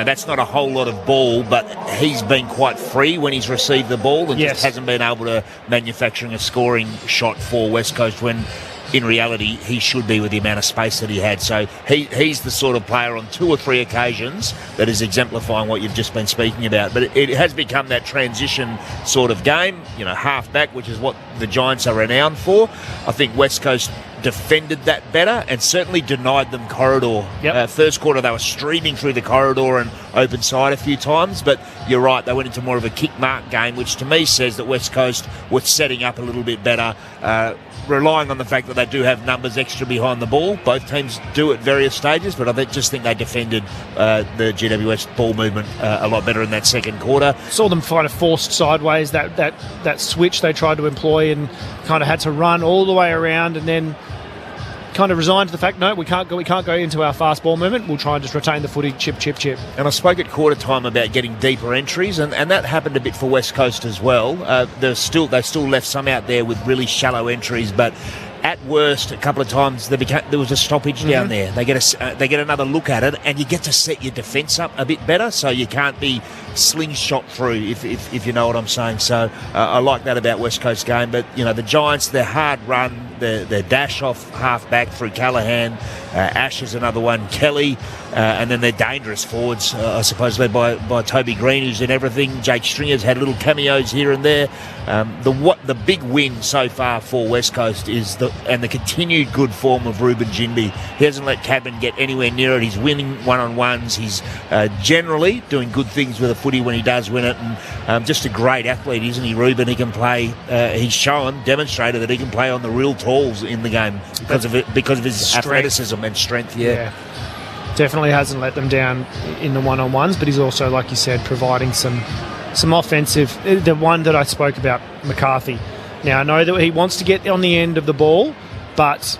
that's not a whole lot of ball, but he's been quite free when he's received the ball and just hasn't been able to manufacturing a scoring shot for West Coast when in reality he should be with the amount of space that he had. So he's the sort of player on 2 or 3 occasions that is exemplifying what you've just been speaking about. But it has become that transition sort of game, half-back, which is what the Giants are renowned for. I think West Coast defended that better and certainly denied them corridor. First quarter they were streaming through the corridor and open side a few times, but you're right, they went into more of a kick mark game, which to me says that West Coast was setting up a little bit better, relying on the fact that they do have numbers extra behind the ball. Both teams do at various stages, but I just think they defended the GWS ball movement a lot better in that second quarter. Saw them kind of forced sideways, that switch they tried to employ, and kind of had to run all the way around and then kind of resigned to the fact, no, we can't go into our fast ball movement. We'll try and just retain the footy, chip. And I spoke at quarter time about getting deeper entries, and that happened a bit for West Coast as well. They still left some out there with really shallow entries, but at worst, a couple of times there was a stoppage down there. They get another look at it, and you get to set your defence up a bit better, so you can't be slingshot through, if you know what I'm saying. So I like that about West Coast game. But the Giants, their hard run, their dash off half back through Callahan, Ash is another one, Kelly, and then they're dangerous forwards, I suppose, led by Toby Green, who's in everything. Jake Stringer's had little cameos here and there. The big win so far for West Coast is the continued good form of Ruben Ginbey. He hasn't let Cadman get anywhere near it. He's winning one-on-ones. He's generally doing good things with the footy when he does win it, and just a great athlete, isn't he, Ruben? He can play. He's demonstrated that he can play on the real talls in the game because of his athleticism and strength. Yeah. Definitely hasn't let them down in the one-on-ones, but he's also, like you said, providing some offensive. The one that I spoke about, McCarthy. Now, I know that he wants to get on the end of the ball, but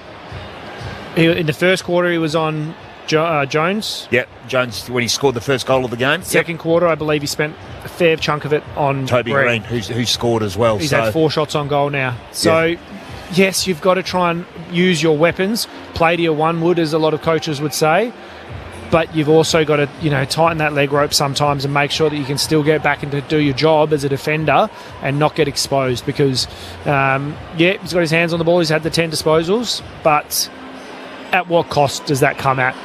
in the first quarter he was on Jones. Yep, Jones, when he scored the first goal of the game. Second quarter, I believe he spent a fair chunk of it on Toby Green, who scored as well. He's had 4 shots on goal now. So, yes, you've got to try and use your weapons, play to your one wood, as a lot of coaches would say. But you've also got to, tighten that leg rope sometimes and make sure that you can still get back and to do your job as a defender and not get exposed. Because, he's got his hands on the ball. He's had the 10 disposals. But at what cost does that come at?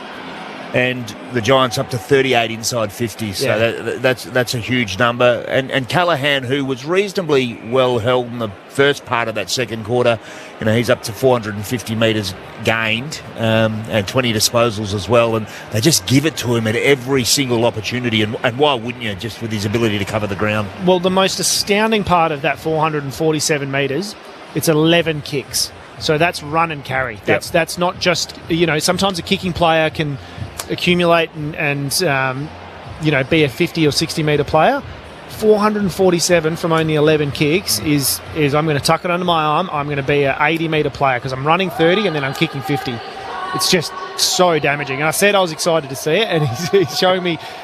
And the Giants up to 38 inside 50, so that's a huge number. And Callahan, who was reasonably well held in the first part of that second quarter, he's up to 450 metres gained and 20 disposals as well. And they just give it to him at every single opportunity. And why wouldn't you, just with his ability to cover the ground? Well, the most astounding part of that 447 metres, it's 11 kicks. So that's run and carry. That's not just, sometimes a kicking player can accumulate and be a 50 or 60 metre player. 447 from only 11 kicks is I'm going to tuck it under my arm. I'm going to be an 80 metre player because I'm running 30 and then I'm kicking 50. It's just so damaging. And I said I was excited to see it, and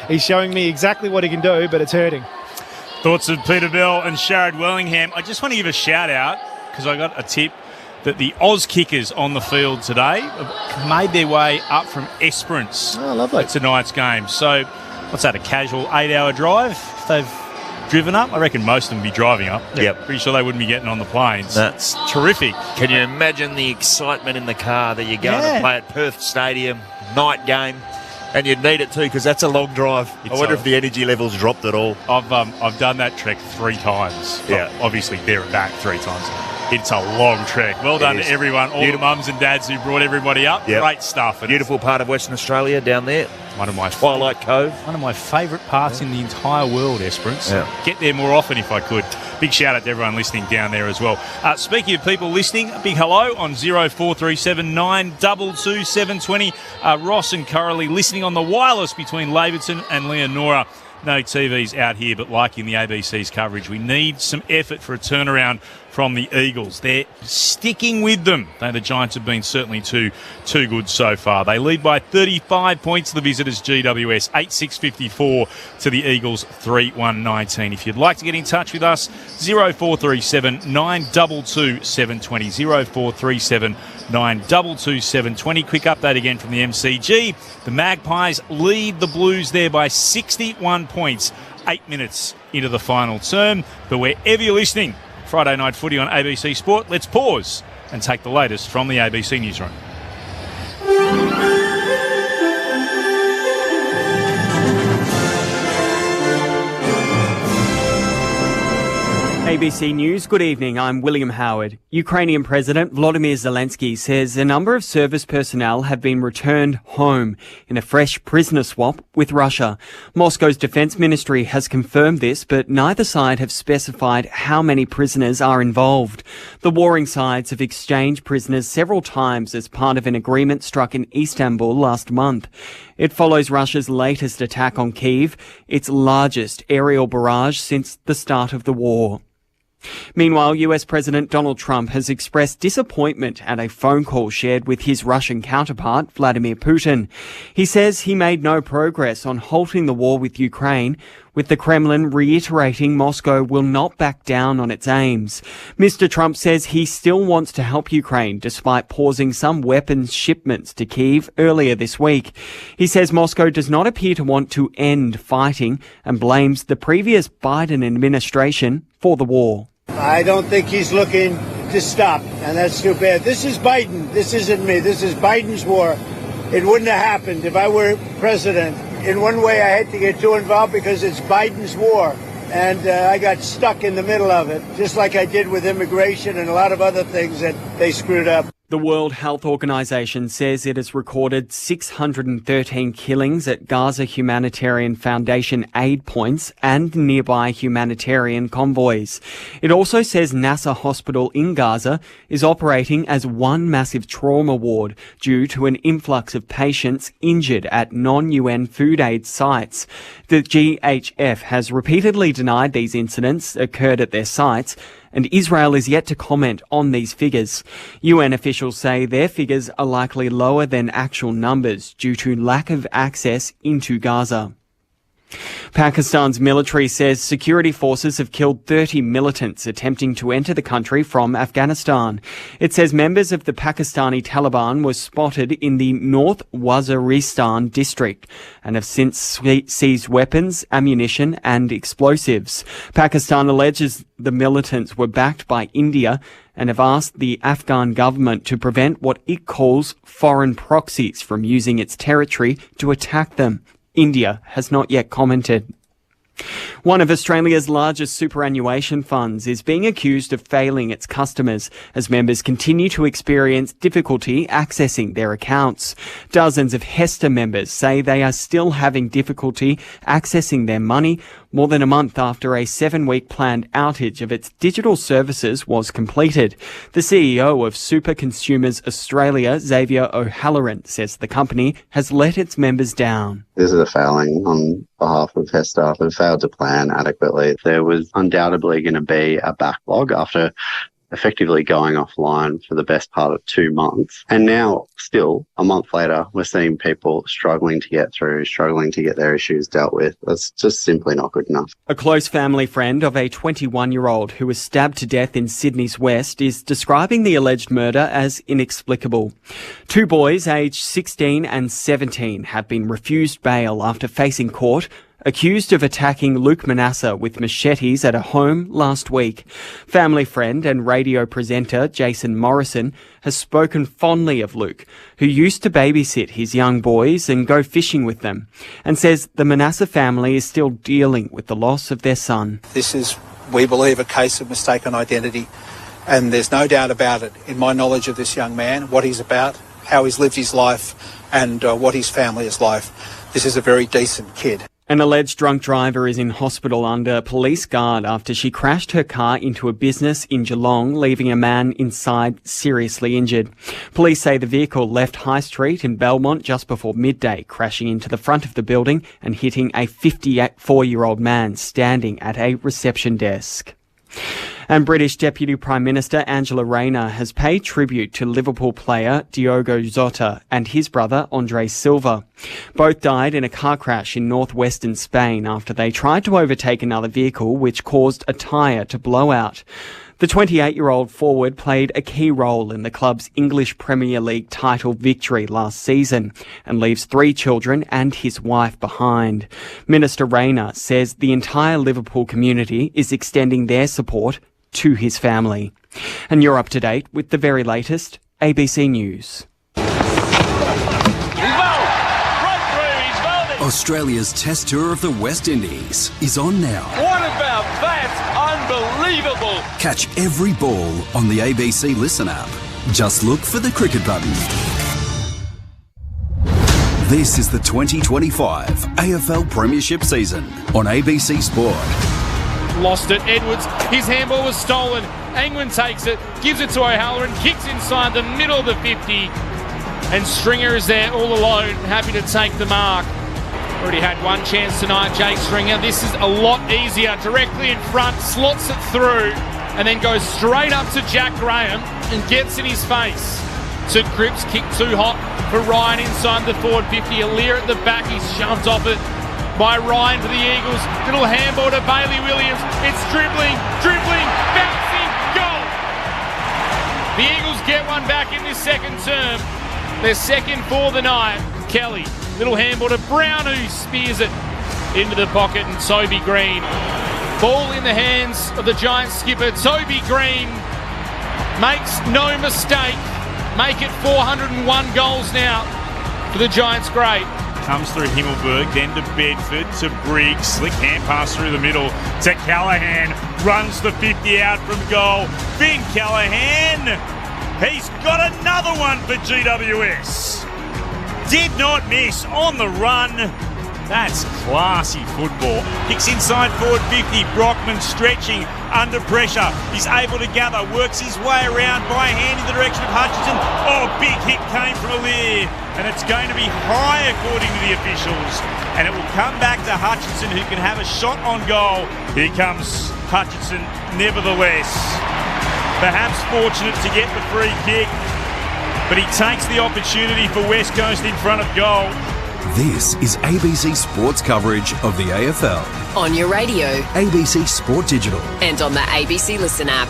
he's showing me exactly what he can do, but it's hurting. Thoughts of Peter Bell and Sharad Wellingham. I just want to give a shout out because I got a tip that the Oz kickers on the field today have made their way up from Esperance. Oh, lovely. For tonight's game. So, what's that, a casual 8-hour drive? If they've driven up, I reckon most of them would be driving up. Yep. Pretty sure they wouldn't be getting on the planes. That's terrific. Can you imagine the excitement in the car that you're going to play at Perth Stadium, night game, and you'd need it too because that's a long drive. I wonder if the energy levels dropped at all. I've done that trek 3 times. Yeah. Well, obviously there and back 3 times. It's a long trek. Well done to everyone, all the mums and dads who brought everybody up. Yep. Great stuff. And beautiful part of Western Australia down there. One of my Twilight Cove. One of my favourite parts in the entire world, Esperance. Yeah. Get there more often if I could. Big shout out to everyone listening down there as well. Speaking of people listening, a big hello on 0437 922 720. Ross and Coralie listening on the wireless between Laverton and Leonora. No TVs out here, but liking the ABC's coverage. We need some effort for a turnaround from the Eagles. They're sticking with them, though the Giants have been certainly too good so far. They lead by 35 points to the visitors, GWS, 8-6-54 to the Eagles, 3-1-19. If you'd like to get in touch with us, 0437 922 720, 0437 922 720. Quick update again from the MCG. The Magpies lead the Blues there by 61 points, 8 minutes into the final term. But wherever you're listening, Friday Night Footy on ABC Sport, let's pause and take the latest from the ABC Newsroom. ABC News, good evening. I'm William Howard. Ukrainian President Volodymyr Zelensky says a number of service personnel have been returned home in a fresh prisoner swap with Russia. Moscow's defense ministry has confirmed this, but neither side have specified how many prisoners are involved. The warring sides have exchanged prisoners several times as part of an agreement struck in Istanbul last month. It follows Russia's latest attack on Kyiv, its largest aerial barrage since the start of the war. Meanwhile, US President Donald Trump has expressed disappointment at a phone call shared with his Russian counterpart, Vladimir Putin. He says he made no progress on halting the war with Ukraine, with the Kremlin reiterating Moscow will not back down on its aims. Mr. Trump says he still wants to help Ukraine despite pausing some weapons shipments to Kyiv earlier this week. He says Moscow does not appear to want to end fighting and blames the previous Biden administration for the war. I don't think he's looking to stop, and that's too bad. This is Biden. This isn't me. This is Biden's war. It wouldn't have happened if I were president. In one way, I hate to get too involved because it's Biden's war, and I got stuck in the middle of it, just like I did with immigration and a lot of other things that they screwed up. The World Health Organization says it has recorded 613 killings at Gaza Humanitarian Foundation aid points and nearby humanitarian convoys. It also says Nasser Hospital in Gaza is operating as one massive trauma ward due to an influx of patients injured at non-UN food aid sites. The GHF has repeatedly denied these incidents occurred at their sites, and Israel is yet to comment on these figures. UN officials say their figures are likely lower than actual numbers due to lack of access into Gaza. Pakistan's military says security forces have killed 30 militants attempting to enter the country from Afghanistan. It says members of the Pakistani Taliban were spotted in the North Waziristan district and have since seized weapons, ammunition and explosives. Pakistan alleges the militants were backed by India and have asked the Afghan government to prevent what it calls foreign proxies from using its territory to attack them. India has not yet commented. One of Australia's largest superannuation funds is being accused of failing its customers as members continue to experience difficulty accessing their accounts. Dozens of HESTA members say they are still having difficulty accessing their money more than a month after a 7-week planned outage of its digital services was completed. The CEO of Super Consumers Australia, Xavier O'Halloran, says the company has let its members down. This is a failing on behalf of HESTA who failed to plan adequately. There was undoubtedly going to be a backlog after effectively going offline for the best part of 2 months. And now, still, a month later, we're seeing people struggling to get through, struggling to get their issues dealt with. That's just simply not good enough. A close family friend of a 21-year-old who was stabbed to death in Sydney's West is describing the alleged murder as inexplicable. 2 boys aged 16 and 17 have been refused bail after facing court, accused of attacking Luke Manasseh with machetes at a home last week. Family friend and radio presenter Jason Morrison has spoken fondly of Luke, who used to babysit his young boys and go fishing with them, and says the Manasseh family is still dealing with the loss of their son. This is, we believe, a case of mistaken identity, and there's no doubt about it in my knowledge of this young man, what he's about, how he's lived his life, and what his family is like. This is a very decent kid. An alleged drunk driver is in hospital under police guard after she crashed her car into a business in Geelong, leaving a man inside seriously injured. Police say the vehicle left High Street in Belmont just before midday, crashing into the front of the building and hitting a 54-year-old man standing at a reception desk. And British Deputy Prime Minister Angela Rayner has paid tribute to Liverpool player Diogo Jota and his brother Andre Silva. Both died in a car crash in northwestern Spain after they tried to overtake another vehicle which caused a tyre to blow out. The 28-year-old forward played a key role in the club's English Premier League title victory last season and leaves 3 children and his wife behind. Minister Rayner says the entire Liverpool community is extending their support to his family. And you're up to date with the very latest ABC News. Australia's Test Tour of the West Indies is on now. What about that? Unbelievable! Catch every ball on the ABC Listen app. Just look for the cricket button. This is the 2025 AFL Premiership season on ABC Sport. Lost it. Edwards, his handball was stolen. Angwin takes it, gives it to O'Halloran, kicks inside the middle of the 50. And Stringer is there all alone, happy to take the mark. Already had one chance tonight, Jake Stringer. This is a lot easier. Directly in front, slots it through, and then goes straight up to Jack Graham and gets in his face. To Cripps, kick too hot for Ryan inside the forward 50. Alir at the back, he's shoved off it by Ryan for the Eagles. Little handball to Bailey Williams. It's dribbling, bouncing, goal! The Eagles get one back in this second term. Their second for the night. Kelly, little handball to Brown, who spears it into the pocket, and Toby Green. Ball in the hands of the Giants skipper. Toby Green makes no mistake. Make it 401 goals now for the Giants great. Comes through Himmelberg, then to Bedford, to Briggs. Slick hand pass through the middle to Callaghan. Runs the 50 out from goal. Finn Callaghan. He's got another one for GWS. Did not miss on the run. That's classy football. Kicks inside forward 50. Brockman stretching under pressure. He's able to gather, works his way around by hand in the direction of Hutchinson. Oh, big hit came from Alir. And it's going to be high according to the officials. And it will come back to Hutchinson, who can have a shot on goal. Here comes Hutchinson nevertheless. Perhaps fortunate to get the free kick. But he takes the opportunity for West Coast in front of goal. This is ABC Sports coverage of the AFL. On your radio. ABC Sport Digital. And on the ABC Listen app.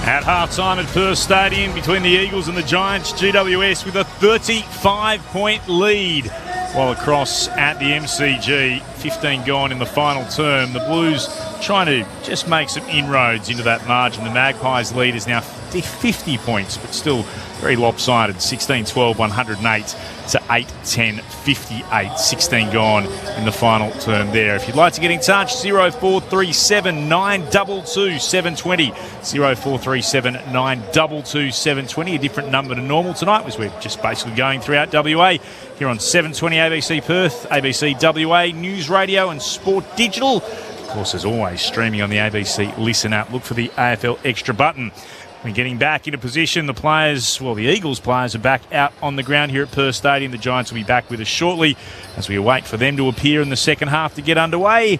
At half-time at Perth Stadium between the Eagles and the Giants, GWS with a 35-point lead. While across at the MCG, 15 gone in the final term. The Blues trying to just make some inroads into that margin. The Magpies lead is now 50 points, but still very lopsided. 16-12, 108 to 8-10, 58. 16 gone in the final term there. If you'd like to get in touch, 0437 922 720. 0437 922 720. A different number to normal tonight, as we're just basically going throughout WA here on 720 ABC Perth, ABC WA, News Radio and Sport Digital. Of course, as always, streaming on the ABC Listen app. Look for the AFL Extra button. We're getting back into position. The players, well, the Eagles players are back out on the ground here at Perth Stadium. The Giants will be back with us shortly as we await for them to appear in the second half to get underway.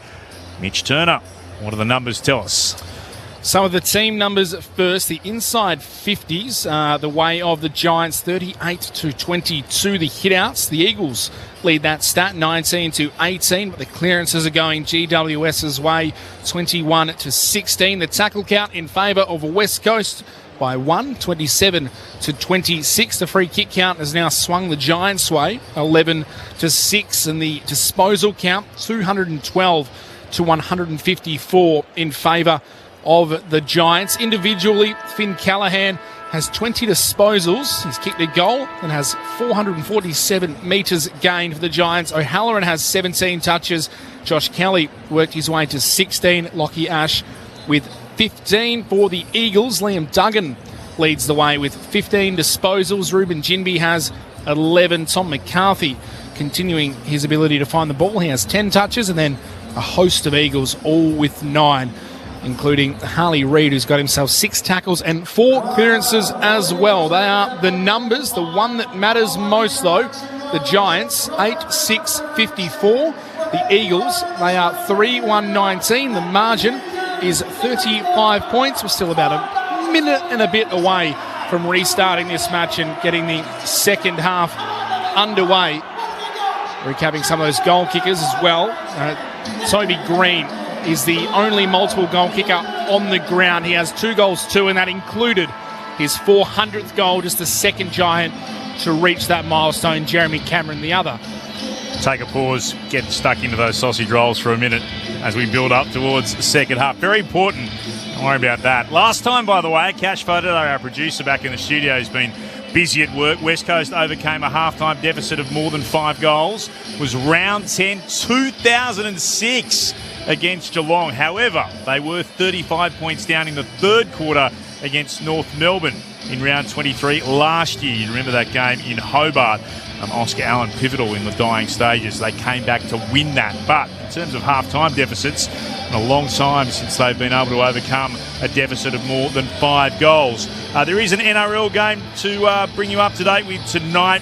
Mitch Turner, what do the numbers tell us? Some of the team numbers first. The inside 50s, the way of the Giants, 38-22. The hitouts, the Eagles lead that stat, 19-18. But the clearances are going GWS's way, 21-16. The tackle count in favour of West Coast by 27-26. The free kick count has now swung the Giants' way, 11-6. And the disposal count, 212-154 in favour of the Giants. Individually, Finn Callaghan has 20 disposals. He's kicked a goal and has 447 metres gained for the Giants. O'Halloran has 17 touches. Josh Kelly worked his way to 16. Lockie Ash with 15 for the Eagles. Liam Duggan leads the way with 15 disposals. Ruben Jinby has 11. Tom McCarthy continuing his ability to find the ball. He has 10 touches, and then a host of Eagles all with 9, including Harley Reid, who's got himself 6 tackles and 4 clearances as well. They are the numbers. The one that matters most, though, the Giants, 8-6-54. The Eagles, they are 3-1-19. The margin is 35 points. We're still about a minute and a bit away from restarting this match and getting the second half underway. Recapping some of those goal kickers as well. Toby Green is the only multiple goal kicker on the ground. He has 2 goals too, and that included his 400th goal, just the second Giant to reach that milestone. Jeremy Cameron the other. Take a pause, get stuck into those sausage rolls for a minute as we build up towards the second half. Very important. Don't worry about that. Last time, by the way, Cash Photo, our producer back in the studio, has been busy at work. West Coast overcame a halftime deficit of more than 5 goals. It was round 10, 2006 against Geelong. However, they were 35 points down in the third quarter against North Melbourne in round 23 last year. You remember that game in Hobart. Oscar Allen pivotal in the dying stages. They came back to win that. But in terms of half-time deficits, in a long time since they've been able to overcome a deficit of more than 5 goals. There is an NRL game to bring you up to date with tonight.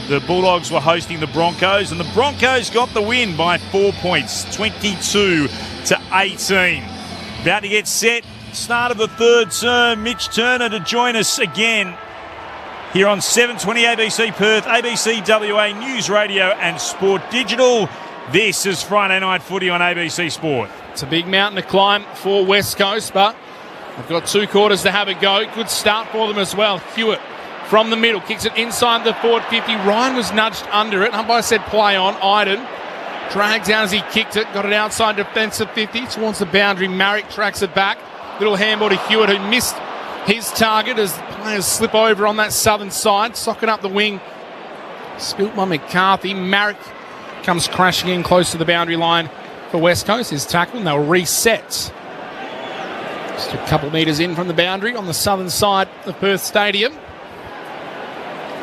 The Bulldogs were hosting the Broncos, and the Broncos got the win by 4 points, 22-18. About to get set. Start of the third term. Mitch Turner to join us again here on 720 ABC Perth, ABC WA News Radio and Sport Digital. This is Friday Night Footy on ABC Sport. It's a big mountain to climb for West Coast, but they've got 2 quarters to have a go. Good start for them as well. Hewitt from the middle, kicks it inside the forward 50. Ryan was nudged under it. Umpire said play on. Iden dragged down as he kicked it. Got it outside defensive 50 towards the boundary. Marrick tracks it back. Little handball to Hewitt, who missed his target as the players slip over on that southern side. Socking up the wing. Spilt by McCarthy. Marrick comes crashing in close to the boundary line for West Coast. His tackle, and they'll reset. Just a couple metres in from the boundary on the southern side of Perth Stadium.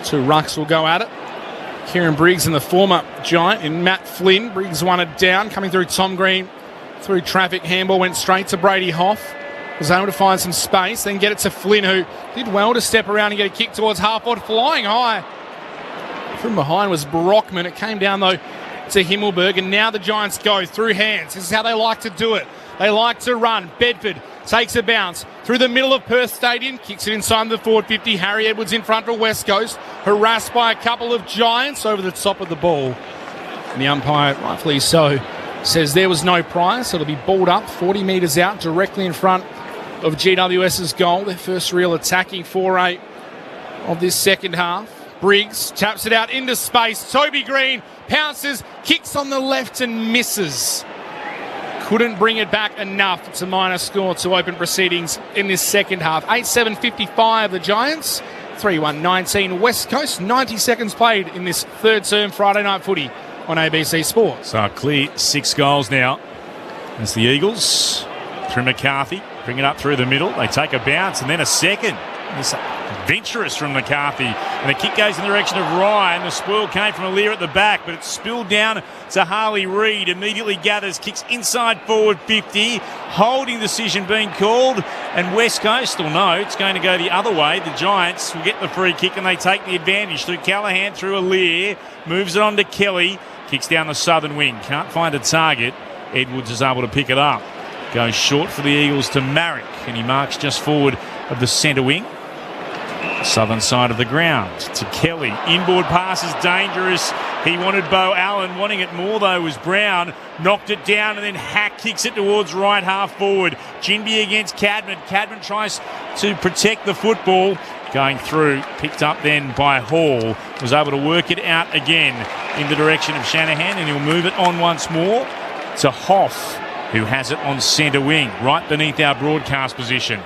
2 rucks will go at it. Kieran Briggs and the former Giant in Matt Flynn. Briggs won it down, coming through Tom Green. Through traffic, handball went straight to Brady Hoff. Was able to find some space, then get it to Flynn, who did well to step around and get a kick towards half-forward, flying high. From behind was Brockman. It came down, though, to Himmelberg, and now the Giants go through hands. This is how they like to do it. They like to run. Bedford takes a bounce through the middle of Perth Stadium, kicks it inside the forward 50. Harry Edwards in front for West Coast, harassed by a couple of Giants over the top of the ball. And the umpire, rightfully so, says there was no prize, so it'll be balled up 40 metres out, directly in front of GWS's goal. Their first real attacking foray of this second half. Briggs taps it out into space. Toby Green pounces, kicks on the left and misses. Couldn't bring it back enough. It's a minor score to open proceedings in this second half. 8-7-55 the Giants. 3-1-19 West Coast. 90 seconds played in this third term Friday Night Footy on ABC Sport. So a clear 6 goals now as the Eagles through McCarthy. Bring it up through the middle. They take a bounce and then a second. It's adventurous from McCarthy. And the kick goes in the direction of Ryan. The spoil came from Aliir at the back, but it's spilled down to Harley Reid. Immediately gathers, kicks inside forward 50. Holding decision being called. And West Coast will know it's going to go the other way. The Giants will get the free kick and they take the advantage through Callaghan, through Aliir. Moves it on to Kelly. Kicks down the southern wing. Can't find a target. Edwards is able to pick it up. Goes short for the Eagles to Marek, and he marks just forward of the centre wing. Southern side of the ground to Kelly. Inboard pass is dangerous. He wanted Bo Allen. Wanting it more, though, was Brown. Knocked it down and then Hack kicks it towards right half forward. Ginbey against Cadman. Cadman tries to protect the football. Going through, picked up then by Hall. Was able to work it out again in the direction of Shanahan, and he'll move it on once more to Hoff, who has it on centre wing, right beneath our broadcast position.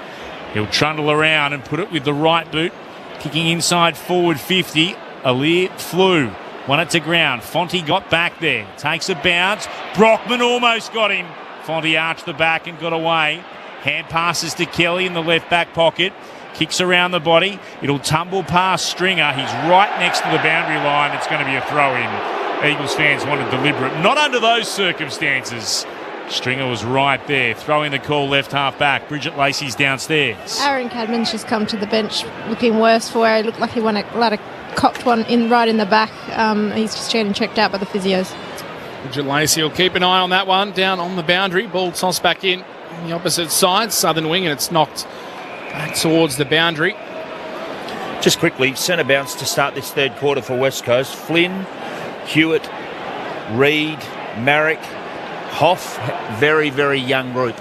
He'll trundle around and put it with the right boot. Kicking inside forward 50. Alir flew. Won it to ground. Fonte got back there. Takes a bounce. Brockman almost got him. Fonte arched the back and got away. Hand passes to Kelly in the left back pocket. Kicks around the body. It'll tumble past Stringer. He's right next to the boundary line. It's going to be a throw-in. Eagles fans wanted deliberate. Not under those circumstances. Stringer was right there, throwing the call left half back. Bridget Lacey's downstairs. Aaron Cadman's just come to the bench looking worse for where he looked like he won a cocked one right in the back. He's just getting checked out by the physios. Bridget Lacey will keep an eye on that one. Down on the boundary. Ball tossed back in on the opposite side, southern wing, and it's knocked back towards the boundary. Just quickly, centre bounce to start this third quarter for West Coast. Flynn, Hewitt, Reid, Marek, Hoff, very, very young group.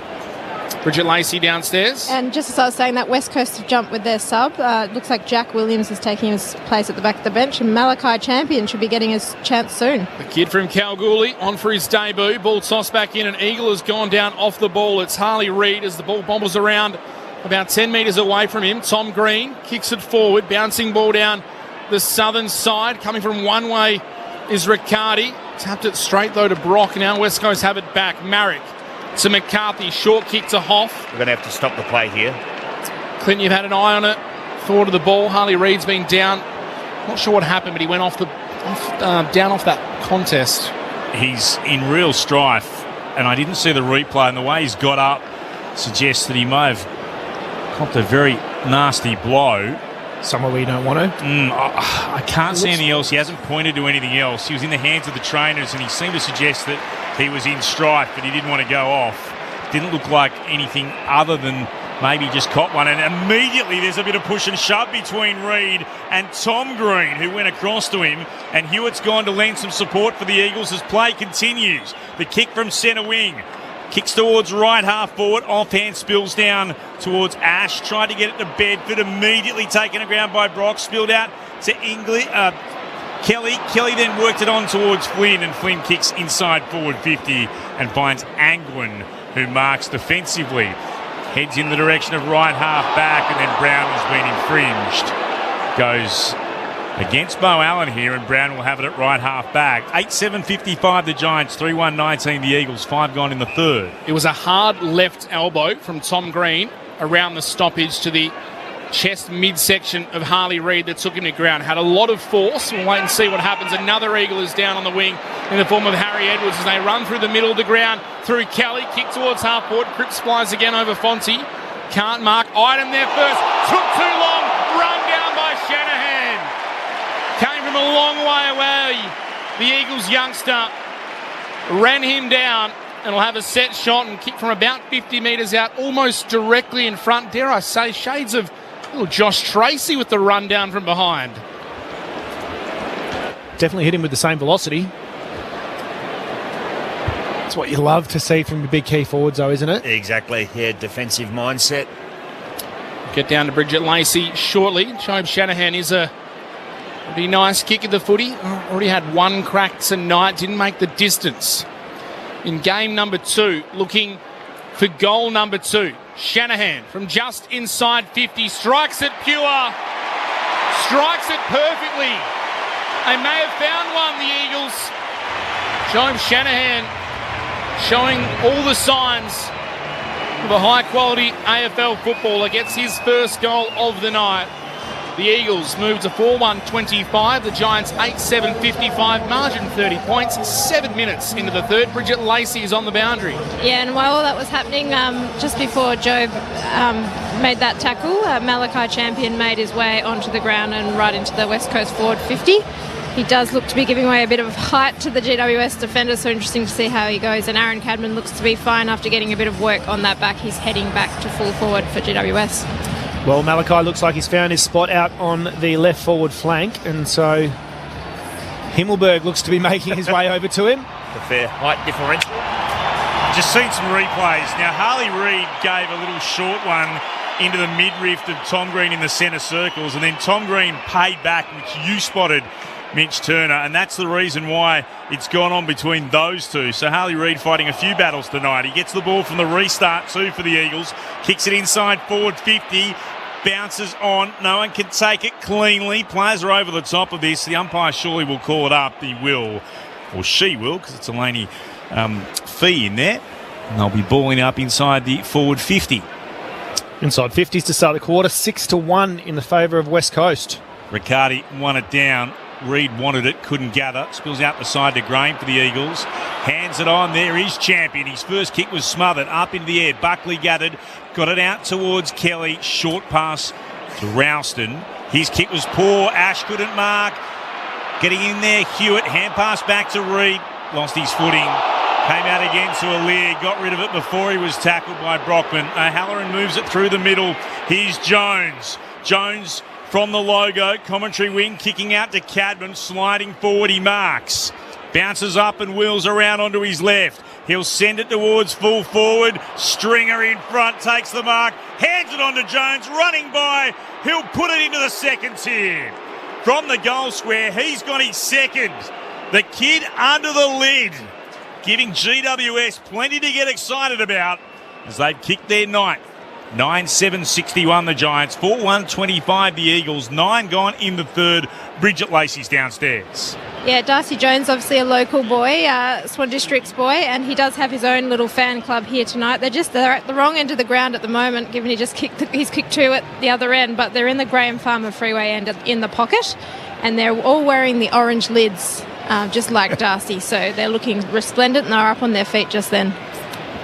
Bridget Lacey downstairs. And just as I was saying, that West Coast have jumped with their sub. Looks like Jack Williams is taking his place at the back of the bench, and Malachi Champion should be getting his chance soon. The kid from Kalgoorlie on for his debut. Ball tossed back in, and Eagle has gone down off the ball. It's Harley Reid as the ball bobbles around about 10 metres away from him. Tom Green kicks it forward, bouncing ball down the southern side. Coming from one way is Riccardi. Tapped it straight, though, to Brock. Now West Coast have it back. Marek to McCarthy. Short kick to Hoff. We're going to have to stop the play here. Clint, you've had an eye on it. Forward of the ball. Harley Reid's been down. Not sure what happened, but he went down off that contest. He's in real strife, and I didn't see the replay, and the way he's got up suggests that he may have copped a very nasty blow. Somewhere where you don't want to. I can't see anything else. He hasn't pointed to anything else. He was in the hands of the trainers, and he seemed to suggest that he was in strife, but he didn't want to go off. Didn't look like anything other than maybe just caught one. And immediately there's a bit of push and shove between Reid and Tom Green, who went across to him. And Hewitt's gone to lend some support for the Eagles as play continues. The kick from centre wing. Kicks towards right half forward. Offhand spills down towards Ash. Tried to get it to Bedford. Immediately taken aground by Brock. Spilled out to Kelly. Kelly then worked it on towards Flynn, and Flynn kicks inside forward 50 and finds Angwin, who marks defensively. Heads in the direction of right half back, and then Brown has been infringed. Goes against Bo Allen here, and Brown will have it at right half back. 8-7-55 the Giants, 3-1-19 the Eagles, 5 gone in the third. It was a hard left elbow from Tom Green around the stoppage to the chest midsection of Harley Reid that took him to ground. Had a lot of force. We'll wait and see what happens. Another Eagle is down on the wing in the form of Harry Edwards as they run through the middle of the ground through Kelly. Kick towards half forward. Cripps flies again over Fonte. Can't mark. Item there first. Took too long. Run down by Shanahan. Came from a long way away. The Eagles youngster ran him down and will have a set shot and kick from about 50 metres out, almost directly in front. Dare I say, shades of little Josh Tracy with the run down from behind. Definitely hit him with the same velocity. That's what you love to see from the big key forwards, though, isn't it? Exactly. Yeah, defensive mindset. Get down to Bridget Lacey shortly. Jobe Shanahan is a pretty nice kick at the footy. Already had one crack tonight. Didn't make the distance. In game number 2, looking for goal number 2. Shanahan from just inside 50, strikes it pure, strikes it perfectly. They may have found one, the Eagles. Jobe Shanahan showing all the signs of a high-quality AFL footballer. Gets his first goal of the night. The Eagles move to 4-1-25. The Giants 8-7-55. Margin 30 points. 7 minutes into the third. Bridget Lacey is on the boundary. Yeah, and while all that was happening, just before Jobe made that tackle, Malachi Champion made his way onto the ground and right into the West Coast forward 50. He does look to be giving away a bit of height to the GWS defender, so interesting to see how he goes. And Aaron Cadman looks to be fine after getting a bit of work on that back. He's heading back to full forward for GWS. Well, Malachi looks like he's found his spot out on the left forward flank, and so Himmelberg looks to be making his way over to him. The fair height differential. Just seen some replays. Now, Harley Reid gave a little short one into the mid-rift of Tom Green in the centre circles, and then Tom Green paid back, which you spotted, Mitch Turner, and that's the reason why it's gone on between those two. So Harley Reid fighting a few battles tonight. He gets the ball from the restart too for the Eagles, kicks it inside forward 50, bounces on. No one can take it cleanly. Players are over the top of this. The umpire surely will call it up. He will, or she will, because it's Eleni Fee in there. And they'll be balling up inside the forward 50. Inside 50s to start the quarter, 6-1 in the favour of West Coast. Riccardi won it down. Reid wanted it, couldn't gather. Spills out the side to Graham for the Eagles. Hands it on. There is Champion. His first kick was smothered. Up into the air. Buckley gathered. Got it out towards Kelly. Short pass to Ralston. His kick was poor. Ash couldn't mark. Getting in there. Hewitt. Hand pass back to Reid. Lost his footing. Came out again to Aliir. Got rid of it before he was tackled by Brockman. O'Halloran moves it through the middle. Here's Jones. Jones from the logo, commentary wing, kicking out to Cadman, sliding forward, he marks. Bounces up and wheels around onto his left. He'll send it towards full forward. Stringer in front, takes the mark, hands it on to Jones, running by. He'll put it into the second tier. From the goal square, he's got his second. The kid under the lid, giving GWS plenty to get excited about as they've kicked their ninth. 9-7-61 the Giants, 4-1-25 the Eagles, 9 gone in the third. Bridget Lacey's downstairs. Yeah, Darcy Jones, obviously a local boy, Swan District's boy, and he does have his own little fan club here tonight. They're at the wrong end of the ground at the moment, given he's kicked two at the other end, but they're in the Graham Farmer Freeway end in the pocket, and they're all wearing the orange lids, just like Darcy, so they're looking resplendent and they're up on their feet just then.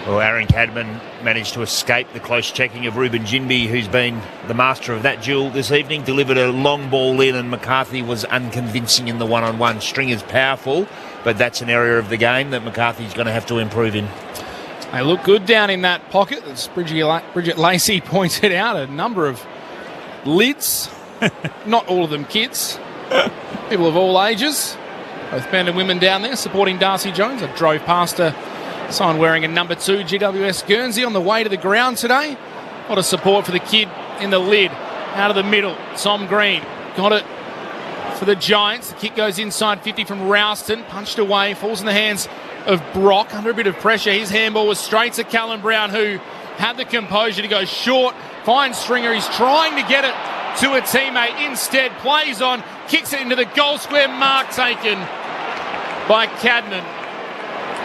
Well, Aaron Cadman managed to escape the close checking of Ruben Jinby, who's been the master of that duel this evening. Delivered a long ball in, and McCarthy was unconvincing in the one-on-one. Stringer's powerful, but that's an area of the game that McCarthy's going to have to improve in. They look good down in that pocket, as Bridget Lacey pointed out. A number of lids, not all of them kids, people of all ages, both men and women down there supporting Darcy Jones. I drove past her. Someone wearing a number 2 GWS Guernsey on the way to the ground today. A lot of support for the kid in the lid. Out of the middle, Tom Green got it for the Giants. The kick goes inside 50 from Ralston. Punched away, falls in the hands of Brock under a bit of pressure. His handball was straight to Callum Brown, who had the composure to go short. Finds Stringer. He's trying to get it to a teammate. Instead, plays on, kicks it into the goal square. Mark taken by Cadman.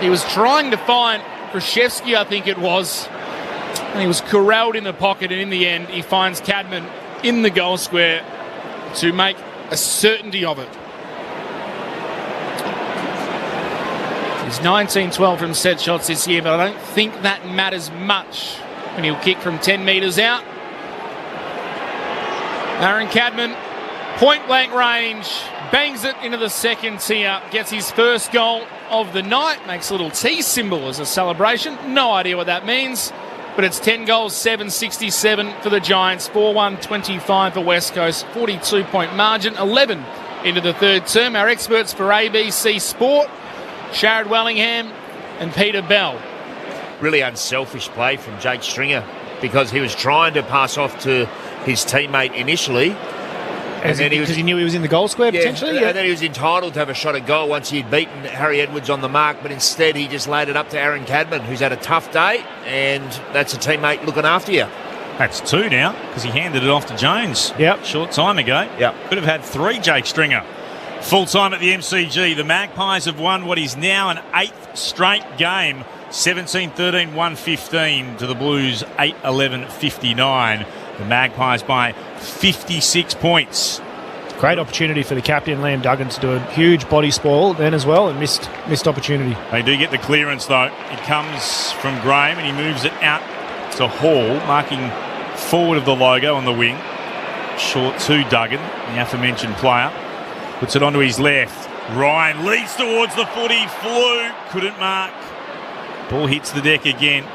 He was trying to find Krzyzewski, I think it was, and he was corralled in the pocket, and in the end he finds Cadman in the goal square to make a certainty of it. He's 19-12 from set shots this year, but I don't think that matters much when he'll kick from 10 metres out. Aaron Cadman, point blank range, bangs it into the second tier, gets his first goal of the night, makes a little T symbol as a celebration. No idea what that means, but it's 10 goals, 7-67 for the Giants, 4-1-25 for West Coast, 42-point margin, 11 into the third term. Our experts for ABC Sport, Sharad Wellingham and Peter Bell. Really unselfish play from Jake Stringer, because he was trying to pass off to his teammate initially. Because he knew he was in the goal square, potentially? Yeah, and then he was entitled to have a shot at goal once he had beaten Harry Edwards on the mark, but instead he just laid it up to Aaron Cadman, who's had a tough day, and that's a teammate looking after you. That's 2 now, because he handed it off to Jones short time ago. Could have had 3, Jake Stringer. Full time at the MCG. The Magpies have won what is now an 8th straight game, 17-13, 1-15 to the Blues, 8-11, 59. The Magpies by 56 points. Great opportunity for the captain, Liam Duggan, to do a huge body spoil then as well, and missed opportunity. They do get the clearance though. It comes from Graham and he moves it out to Hall, marking forward of the logo on the wing. Short to Duggan, the aforementioned player. Puts it onto his left. Ryan leads towards the footy. Flew. Couldn't mark. Ball hits the deck again.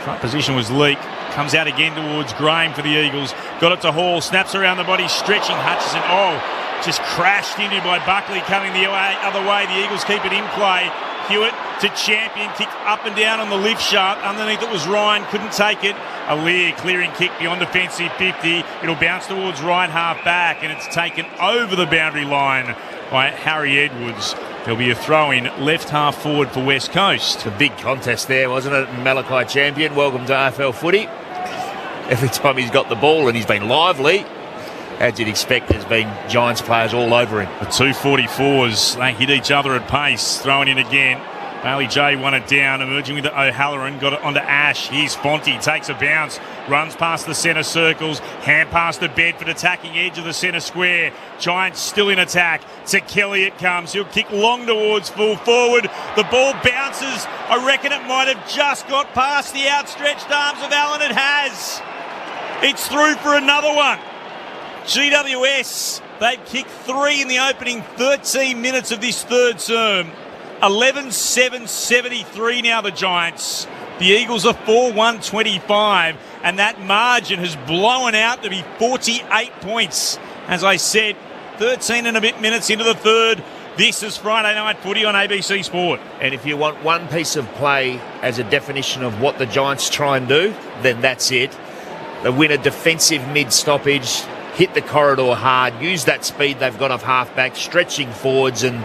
Front position was Leake. Comes out again towards Graham for the Eagles. Got it to Hall. Snaps around the body. Stretching Hutchison. Just crashed into by Buckley coming the other way. The Eagles keep it in play. Hewitt to Champion. Kicked up and down on the lift shaft. Underneath it was Ryan. Couldn't take it. Aliir clearing kick beyond defensive 50. It'll bounce towards right half back, and it's taken over the boundary line by Harry Edwards. There'll be a throw-in left half forward for West Coast. It's a big contest there, wasn't it? Malachi Champion, welcome to AFL footy. Every time he's got the ball, and he's been lively, as you'd expect, there's been Giants players all over him. The 244s, they hit each other at pace. Throwing in again. Bailey J won it down, emerging with O'Halloran, got it onto Ash. Here's Fonte, takes a bounce, runs past the centre circles, hand past the Bedford, attacking edge of the centre square. Giants still in attack. To Kelly it comes. He'll kick long towards full forward. The ball bounces. I reckon it might have just got past the outstretched arms of Allen. It has. It's through for another one. GWS, they've kicked 3 in the opening 13 minutes of this third term. 11-7-73 now, the Giants. The Eagles are 4-1-25, and that margin has blown out to be 48 points. As I said, 13 and a bit minutes into the third. This is Friday Night Footy on ABC Sport. And if you want one piece of play as a definition of what the Giants try and do, then that's it. They win a defensive mid-stoppage, hit the corridor hard, use that speed they've got off half-back, stretching forwards, and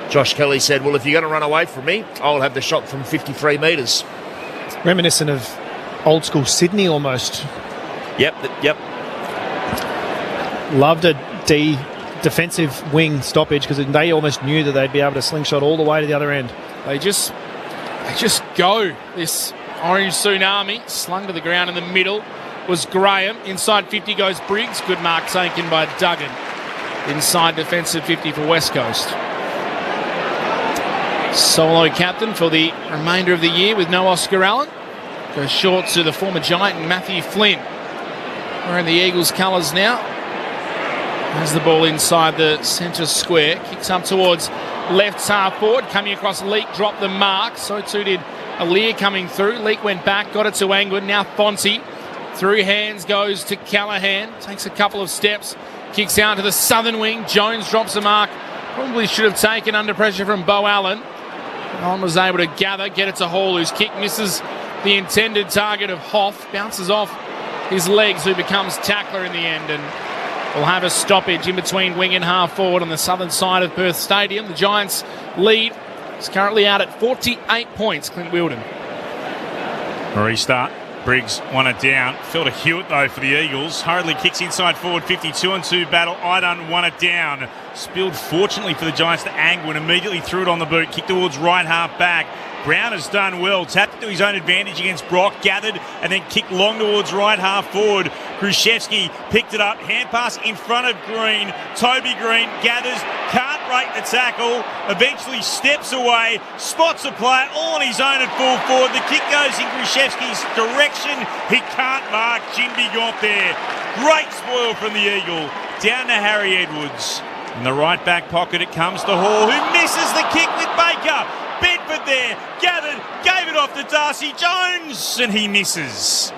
Josh Kelly said, well, if you're going to run away from me, I'll have the shot from 53 metres. Reminiscent of old school Sydney almost. Yep. Loved a defensive wing stoppage because they almost knew that they'd be able to slingshot all the way to the other end. They just go. This orange tsunami slung to the ground in the middle was Graham. Inside 50 goes Briggs. Good mark taken by Duggan. Inside defensive 50 for West Coast. Solo captain for the remainder of the year with no Oscar Allen. Goes short to the former Giant Matthew Flynn. Wearing the Eagles colours now. Has the ball inside the centre square. Kicks up towards left half forward. Coming across Leake, dropped the mark. So too did Aliir coming through. Leake went back, got it to Angwin. Now Fonte. Through hands goes to Callaghan. Takes a couple of steps. Kicks out to the southern wing. Jones drops a mark. Probably should have taken under pressure from Bo Allen. Allen was able to gather, get it to Hall, whose kick misses the intended target of Hoff. Bounces off his legs, who becomes tackler in the end. And we'll have a stoppage in between wing and half forward on the southern side of Perth Stadium. The Giants lead is currently out at 48 points, Clint Wilden. Restart. Briggs won it down. Fell to Hewitt, though, for the Eagles. Hurriedly kicks inside forward, 52-2 battle. Idun won it down. Spilled, fortunately for the Giants, to Angwin. Immediately threw it on the boot. Kicked towards right half back. Brown has done well. Tapped to his own advantage against Brock. Gathered and then kicked long towards right half forward. Khrushchevsky picked it up. Hand pass in front of Green. Toby Green gathers. Can't break the tackle. Eventually steps away. Spots a player all on his own at full forward. The kick goes in Khrushchevsky's direction. He can't mark. Jinby got there. Great spoil from the Eagle. Down to Harry Edwards. In the right back pocket it comes to Hall, who misses the kick with Baker. Bedford there, gathered, gave it off to Darcy Jones, and he misses.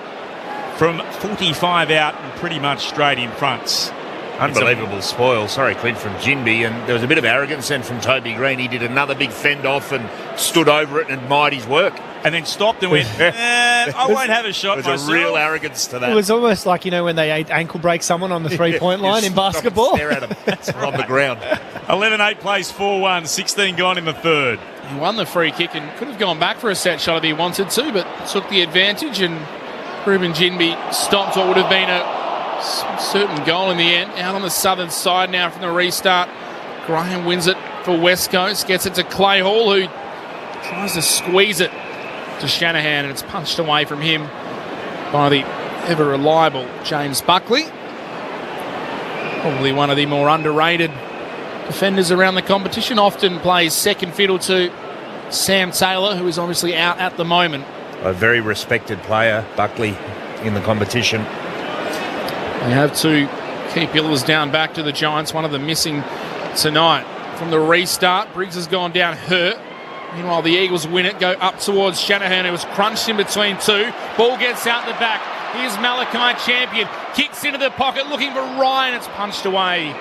From 45 out and pretty much straight in front. Unbelievable spoil, sorry Clint, from Jinby, and there was a bit of arrogance then from Toby Green. He did another big fend off and stood over it and admired his work. And then stopped and went, I won't have a shot myself. myself. There's a real arrogance to that. It was almost like, when they ankle break someone on the three-point line in basketball. Stare at him on the ground. 11-8 plays 4-1, 16 gone in the third. He won the free kick and could have gone back for a set shot if he wanted to, but took the advantage, and Ruben Jinby stopped what would have been a certain goal in the end. Out on the southern side now from the restart. Graham wins it for West Coast, gets it to Clay Hall, who tries to squeeze it to Shanahan, and it's punched away from him by the ever-reliable James Buckley. Probably one of the more underrated defenders around the competition. Often plays second fiddle to Sam Taylor, who is obviously out at the moment. A very respected player, Buckley, in the competition. They have two key pillars down back to the Giants. One of them missing tonight. From the restart, Briggs has gone down hurt. Meanwhile, the Eagles win it, go up towards Shanahan, who was crunched in between two. Ball gets out the back. Here's Malachi Champion. Kicks into the pocket, looking for Ryan. It's punched away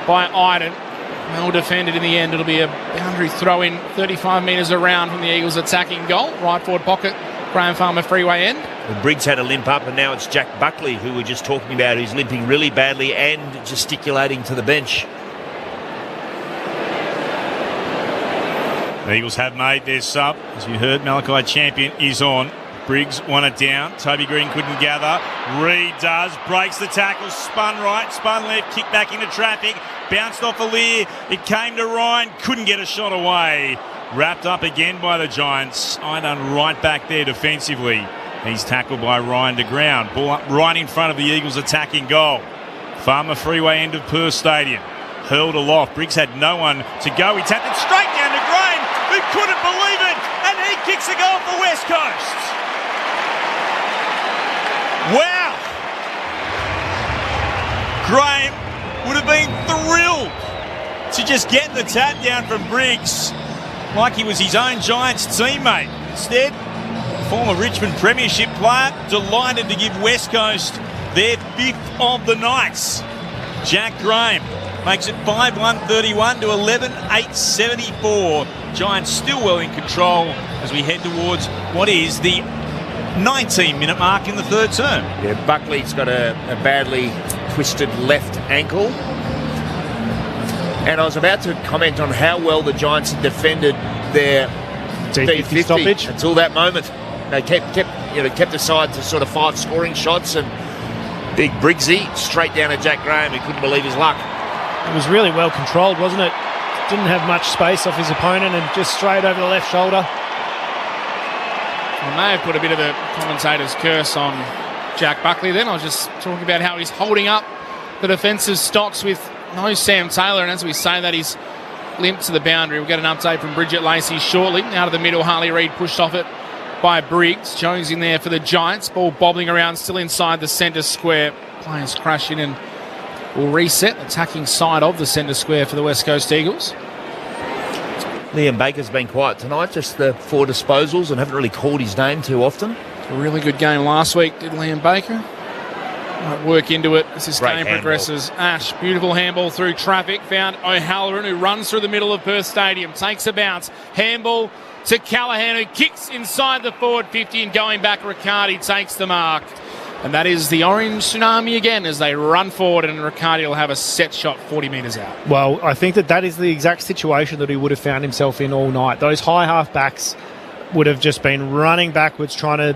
by Iden. Well defended in the end. It'll be a boundary throw-in 35 metres around from the Eagles' attacking goal. Right forward pocket, Graham Farmer freeway end. Well, Briggs had a limp up, and now it's Jack Buckley, who we're just talking about, who's limping really badly and gesticulating to the bench. The Eagles have made their sub. As you heard, Malachi Champion is on. Briggs won it down. Toby Green couldn't gather. Reid does. Breaks the tackle. Spun right. Spun left. Kicked back into traffic. Bounced off Aliir. It came to Ryan. Couldn't get a shot away. Wrapped up again by the Giants. Idun right back there defensively. He's tackled by Ryan to ground. Ball up right in front of the Eagles' attacking goal. Farmer freeway end of Perth Stadium. Hurled aloft. Briggs had no one to go. He tapped it straight down to Graham, who couldn't believe it, and he kicks a goal for West Coast. Wow! Graham would have been thrilled to just get the tap down from Briggs like he was his own Giants teammate. Instead, former Richmond Premiership player delighted to give West Coast their 5th of the nights. Jack Graham makes it 5-1-31 to 11-8-74. Giants still well in control as we head towards what is the 19-minute mark in the third term. Yeah, Buckley's got a badly twisted left ankle. And I was about to comment on how well the Giants had defended their D50 stoppage until that moment. They kept aside to sort of 5 scoring shots, and big Briggsy straight down to Jack Graham, who couldn't believe his luck. It was really well controlled, wasn't it? Didn't have much space off his opponent and just straight over the left shoulder. I may have put a bit of a commentator's curse on Jack Buckley then. I was just talking about how he's holding up the defensive stocks with no Sam Taylor, and as we say that, he's limped to the boundary. We'll get an update from Bridget Lacey shortly. Out of the middle, Harley Reid pushed off it by Briggs. Jones in there for the Giants. Ball bobbling around, still inside the centre square. Players crash in and will reset attacking side of the centre square for the West Coast Eagles. Liam Baker's been quiet tonight, just the 4 disposals, and haven't really called his name too often. A really good game last week, did Liam Baker. Might work into it as this Great game handball. progresses. Ash, beautiful handball through traffic. Found O'Halloran, who runs through the middle of Perth Stadium. Takes a bounce. Handball to Callaghan, who kicks inside the forward 50, and going back, Riccardi takes the mark. And that is the Orange Tsunami again as they run forward, and Riccardi will have a set shot 40 metres out. Well, I think that is the exact situation that he would have found himself in all night. Those high half-backs would have just been running backwards, trying to,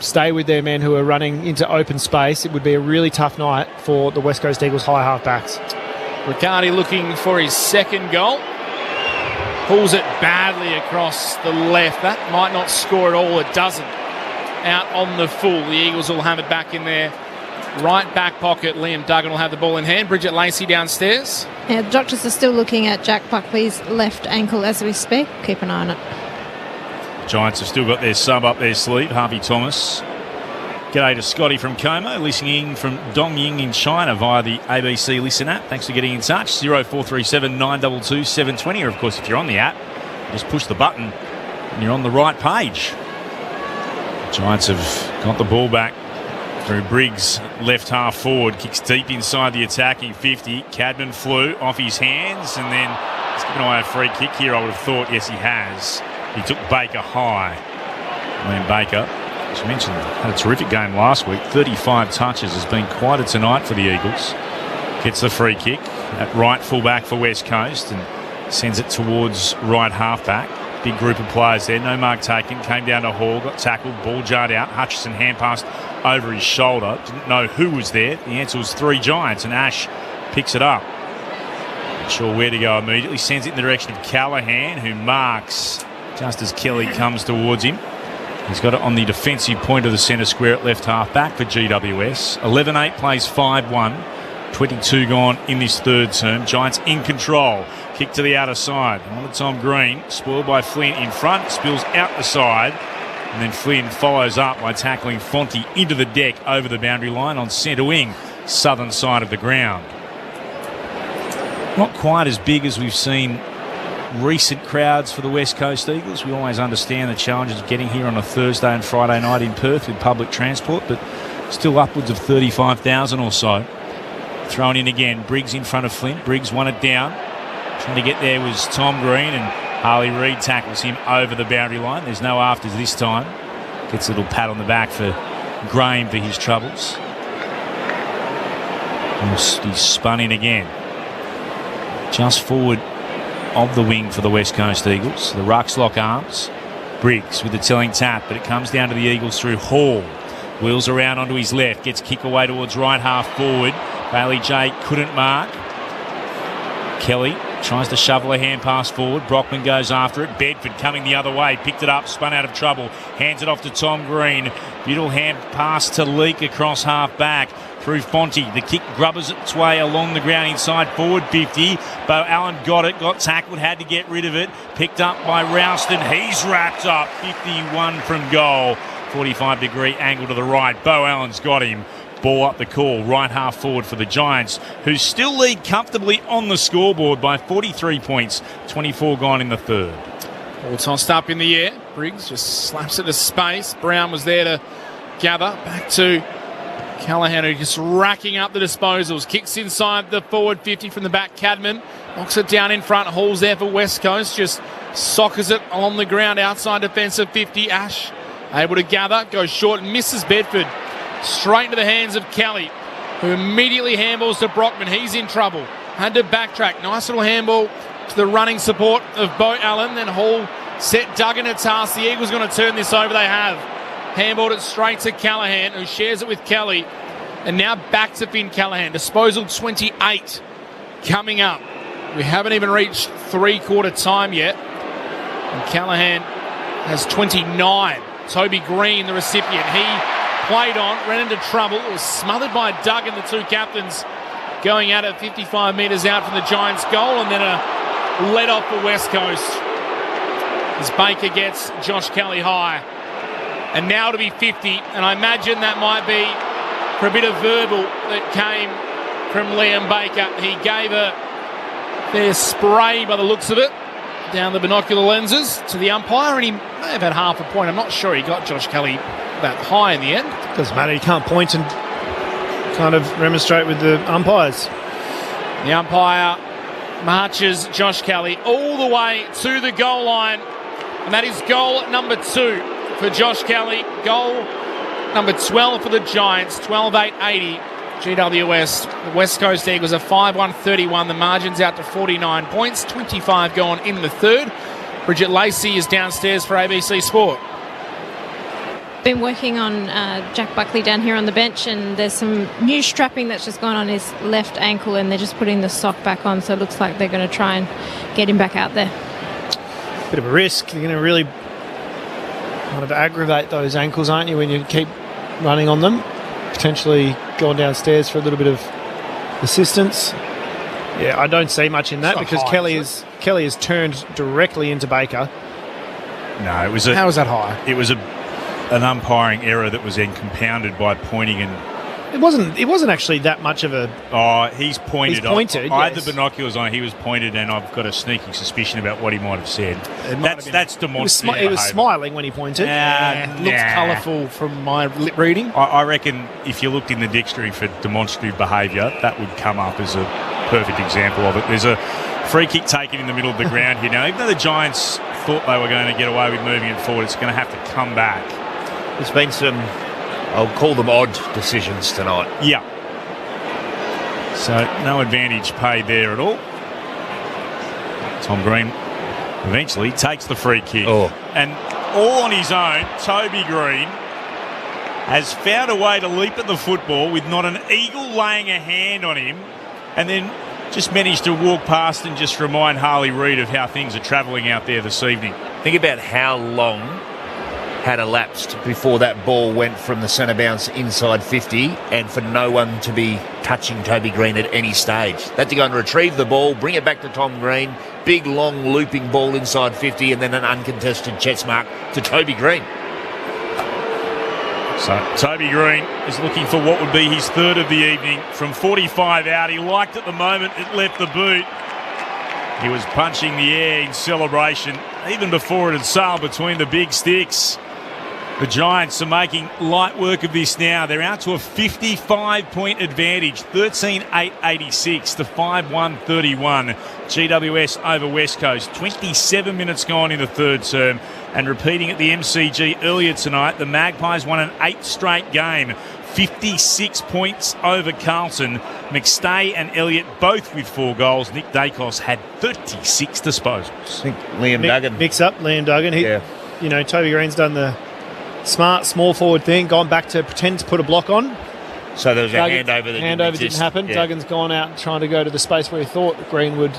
stay with their men who are running into open space. It would be a really tough night for the West Coast Eagles high half-backs. Riccardi looking for his second goal. Pulls it badly across the left. That might not score at all. It doesn't. Out on the full. The Eagles will have it back in their right back pocket. Liam Duggan will have the ball in hand. Bridget Lacey downstairs. Yeah, the doctors are still looking at Jack Buckley's left ankle as we speak. Keep an eye on it. Giants have still got their sub up their sleeve, Harvey Thomas. G'day to Scotty from Como, listening from Dongying in China via the ABC Listen app. Thanks for getting in touch. 0437 922 720. Or, of course, if you're on the app, just push the button and you're on the right page. Giants have got the ball back through Briggs, left half forward, kicks deep inside the attacking 50. Cadman flew off his hands, and then he's given away a free kick here, I would have thought. Yes, he has. He took Baker high. Liam Baker, as you mentioned, had a terrific game last week. 35 touches, has been quite a tonight for the Eagles. Gets the free kick at right fullback for West Coast and sends it towards right halfback. Big group of players there. No mark taken. Came down to Hall. Got tackled. Ball jarred out. Hutchison hand passed over his shoulder. Didn't know who was there. The answer was 3 Giants, and Ash picks it up. Not sure where to go immediately. Sends it in the direction of Callaghan, who marks just as Kelly comes towards him. He's got it on the defensive point of the centre square at left half back for GWS. 11-8 plays 5-1. 22 gone in this third term. Giants in control. Kick to the outer side. On the Tom Green, spoiled by Flynn in front, spills out the side, and then Flynn follows up by tackling Fonte into the deck over the boundary line on centre wing, southern side of the ground. Not quite as big as we've seen recent crowds for the West Coast Eagles. We always understand the challenges of getting here on a Thursday and Friday night in Perth with public transport, but still upwards of 35,000 or so. Thrown in again. Briggs in front of Flint. Briggs won it down. Trying to get there was Tom Green, and Harley Reid tackles him over the boundary line. There's no afters this time. Gets a little pat on the back for Graham for his troubles. He's spun in again. Just forward of the wing for the West Coast Eagles. The rucks lock arms. Briggs with the telling tap, but it comes down to the Eagles through Hall. Wheels around onto his left, gets kick away towards right half forward. Bailey J couldn't mark. Kelly tries to shovel a hand pass forward. Brockman goes after it. Bedford coming the other way. Picked it up, spun out of trouble. Hands it off to Tom Green. Beautiful hand pass to Leak across half back. Through Fonte. The kick grubbers its way along the ground inside forward 50. Bo Allen got it, got tackled, had to get rid of it. Picked up by Ralston. He's wrapped up. 51 from goal. 45-degree angle to the right. Bo Allen's got him. Ball up the call, right half forward for the Giants, who still lead comfortably on the scoreboard by 43 points. 24 gone in the third. All tossed up in the air. Briggs just slaps it to space. Brown was there to gather. Back to Callaghan, who just racking up the disposals. Kicks inside the forward 50 from the back. Cadman knocks it down in front. Hall's there for West Coast. Just soccers it along the ground outside defensive 50. Ash able to gather. Goes short and misses Bedford. Straight into the hands of Kelly, who immediately handballs to Brockman. He's in trouble. Had to backtrack. Nice little handball to the running support of Bo Allen. Then Hall set Duggan a task. The Eagles going to turn this over. They have. Handballed it straight to Callaghan, who shares it with Kelly. And now back to Finn Callaghan. Disposal 28 coming up. We haven't even reached three-quarter time yet. And Callaghan has 29. Toby Green, the recipient. He played on, ran into trouble, was smothered by Duggan, the two captains going at it 55 metres out from the Giants' goal, and then a let off for West Coast as Baker gets Josh Kelly high. And now to be 50, and I imagine that might be for a bit of verbal that came from Liam Baker. He gave a fair spray by the looks of it down the binocular lenses to the umpire, and he may have had half a point. I'm not sure he got Josh Kelly that high in the end. Doesn't matter, you can't point and kind of remonstrate with the umpires. The umpire marches Josh Kelly all the way to the goal line, and that is goal number 2 for Josh Kelly. Goal number 12 for the Giants, 12-8-80 GWS. The West Coast Eagles are 5-1-31. The margin's out to 49 points, 25 gone in the third. Bridget Lacey is downstairs for ABC Sport. Been working on Jack Buckley down here on the bench, and there's some new strapping that's just gone on his left ankle, and they're just putting the sock back on, so it looks like they're going to try and get him back out there. Bit of a risk. You're going to really kind of aggravate those ankles, aren't you, when you keep running on them? Potentially going downstairs for a little bit of assistance. Yeah, I don't see much in that because Kelly is turned directly into Baker. No, it was How was that high? It was an umpiring error that was then compounded by pointing and. It wasn't actually that much of a. Oh, he's pointed. He's pointed. I had the binoculars on. He was pointed, and I've got a sneaking suspicion about what he might have said. That's demonstrative. He was smiling when he pointed. Looks colourful from my lip reading. I reckon if you looked in the dictionary for demonstrative behaviour, that would come up as a perfect example of it. There's a free kick taken in the middle of the ground here now. Even though the Giants thought they were going to get away with moving it forward, it's going to have to come back. There's been some, I'll call them odd decisions tonight. Yeah. So no advantage paid there at all. Tom Green eventually takes the free kick. And all on his own, Toby Green has found a way to leap at the football with not an eagle laying a hand on him, and then just managed to walk past and just remind Harley Reid of how things are travelling out there this evening. Think about how long had elapsed before that ball went from the centre bounce inside 50, and for no one to be touching Toby Green at any stage. They had to go and retrieve the ball, bring it back to Tom Green, big long looping ball inside 50, and then an uncontested chest mark to Toby Green. So Toby Green is looking for what would be his third of the evening. From 45 out, he liked it the moment it left the boot. He was punching the air in celebration, even before it had sailed between the big sticks. The Giants are making light work of this now. They're out to a 55-point advantage, 13-8-86 to 5-1-31. GWS over West Coast. 27 minutes gone in the third term. And repeating at the MCG earlier tonight, the Magpies won an 8th straight game. 56 points over Carlton. McStay and Elliott both with 4 goals. Nick Dacos had 36 disposals. I think Liam Duggan. Mix up, Liam Duggan. You know, Toby Green's done the smart small forward thing, gone back to pretend to put a block on. So there was a handover that didn't happen. Yeah. Duggan's gone out and trying to go to the space where he thought Green would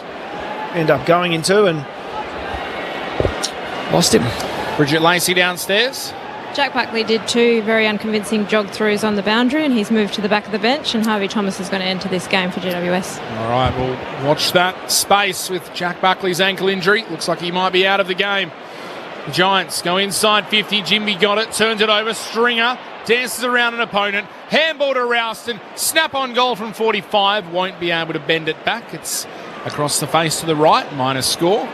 end up going into and lost him. Bridget Lacey downstairs. Jack Buckley did 2 very unconvincing jog-throughs on the boundary, and he's moved to the back of the bench, and Harvey Thomas is going to enter this game for GWS. All right, we'll watch that space with Jack Buckley's ankle injury. Looks like he might be out of the game. The Giants go inside 50. Jimby got it, turns it over. Stringer dances around an opponent. Handball to Ralston. Snap on goal from 45. Won't be able to bend it back. It's across the face to the right. Minus score.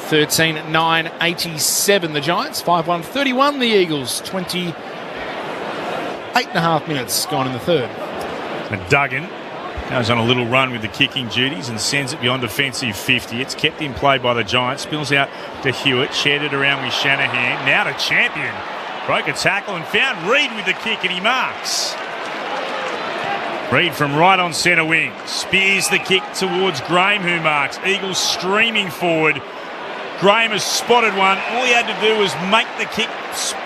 13-9-87 the Giants. 5-1-31 the Eagles. 28.5 minutes gone in the third. And Duggan goes on a little run with the kicking duties and sends it beyond defensive 50. It's kept in play by the Giants. Spills out to Hewitt. Shared it around with Shanahan. Now to Champion. Broke a tackle and found Reid with the kick, and he marks. Reid from right on centre wing. Spears the kick towards Graham, who marks. Eagles streaming forward. Graham has spotted one. All he had to do was make the kick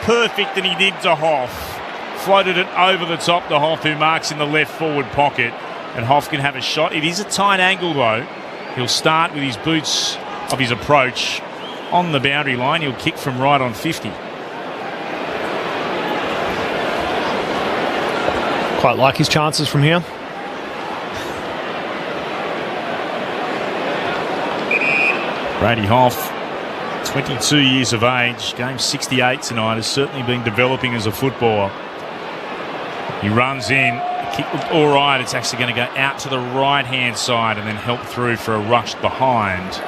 perfect, and he did to Hoff. Floated it over the top to Hoff, who marks in the left forward pocket. And Hoff can have a shot. It is a tight angle, though. He'll start with his boots of his approach on the boundary line. He'll kick from right on 50. Quite like his chances from here. Brady Hoff, 22 years of age, game 68 tonight, has certainly been developing as a footballer. He runs in. The kick looked all right. It's actually going to go out to the right-hand side and then help through for a rush behind.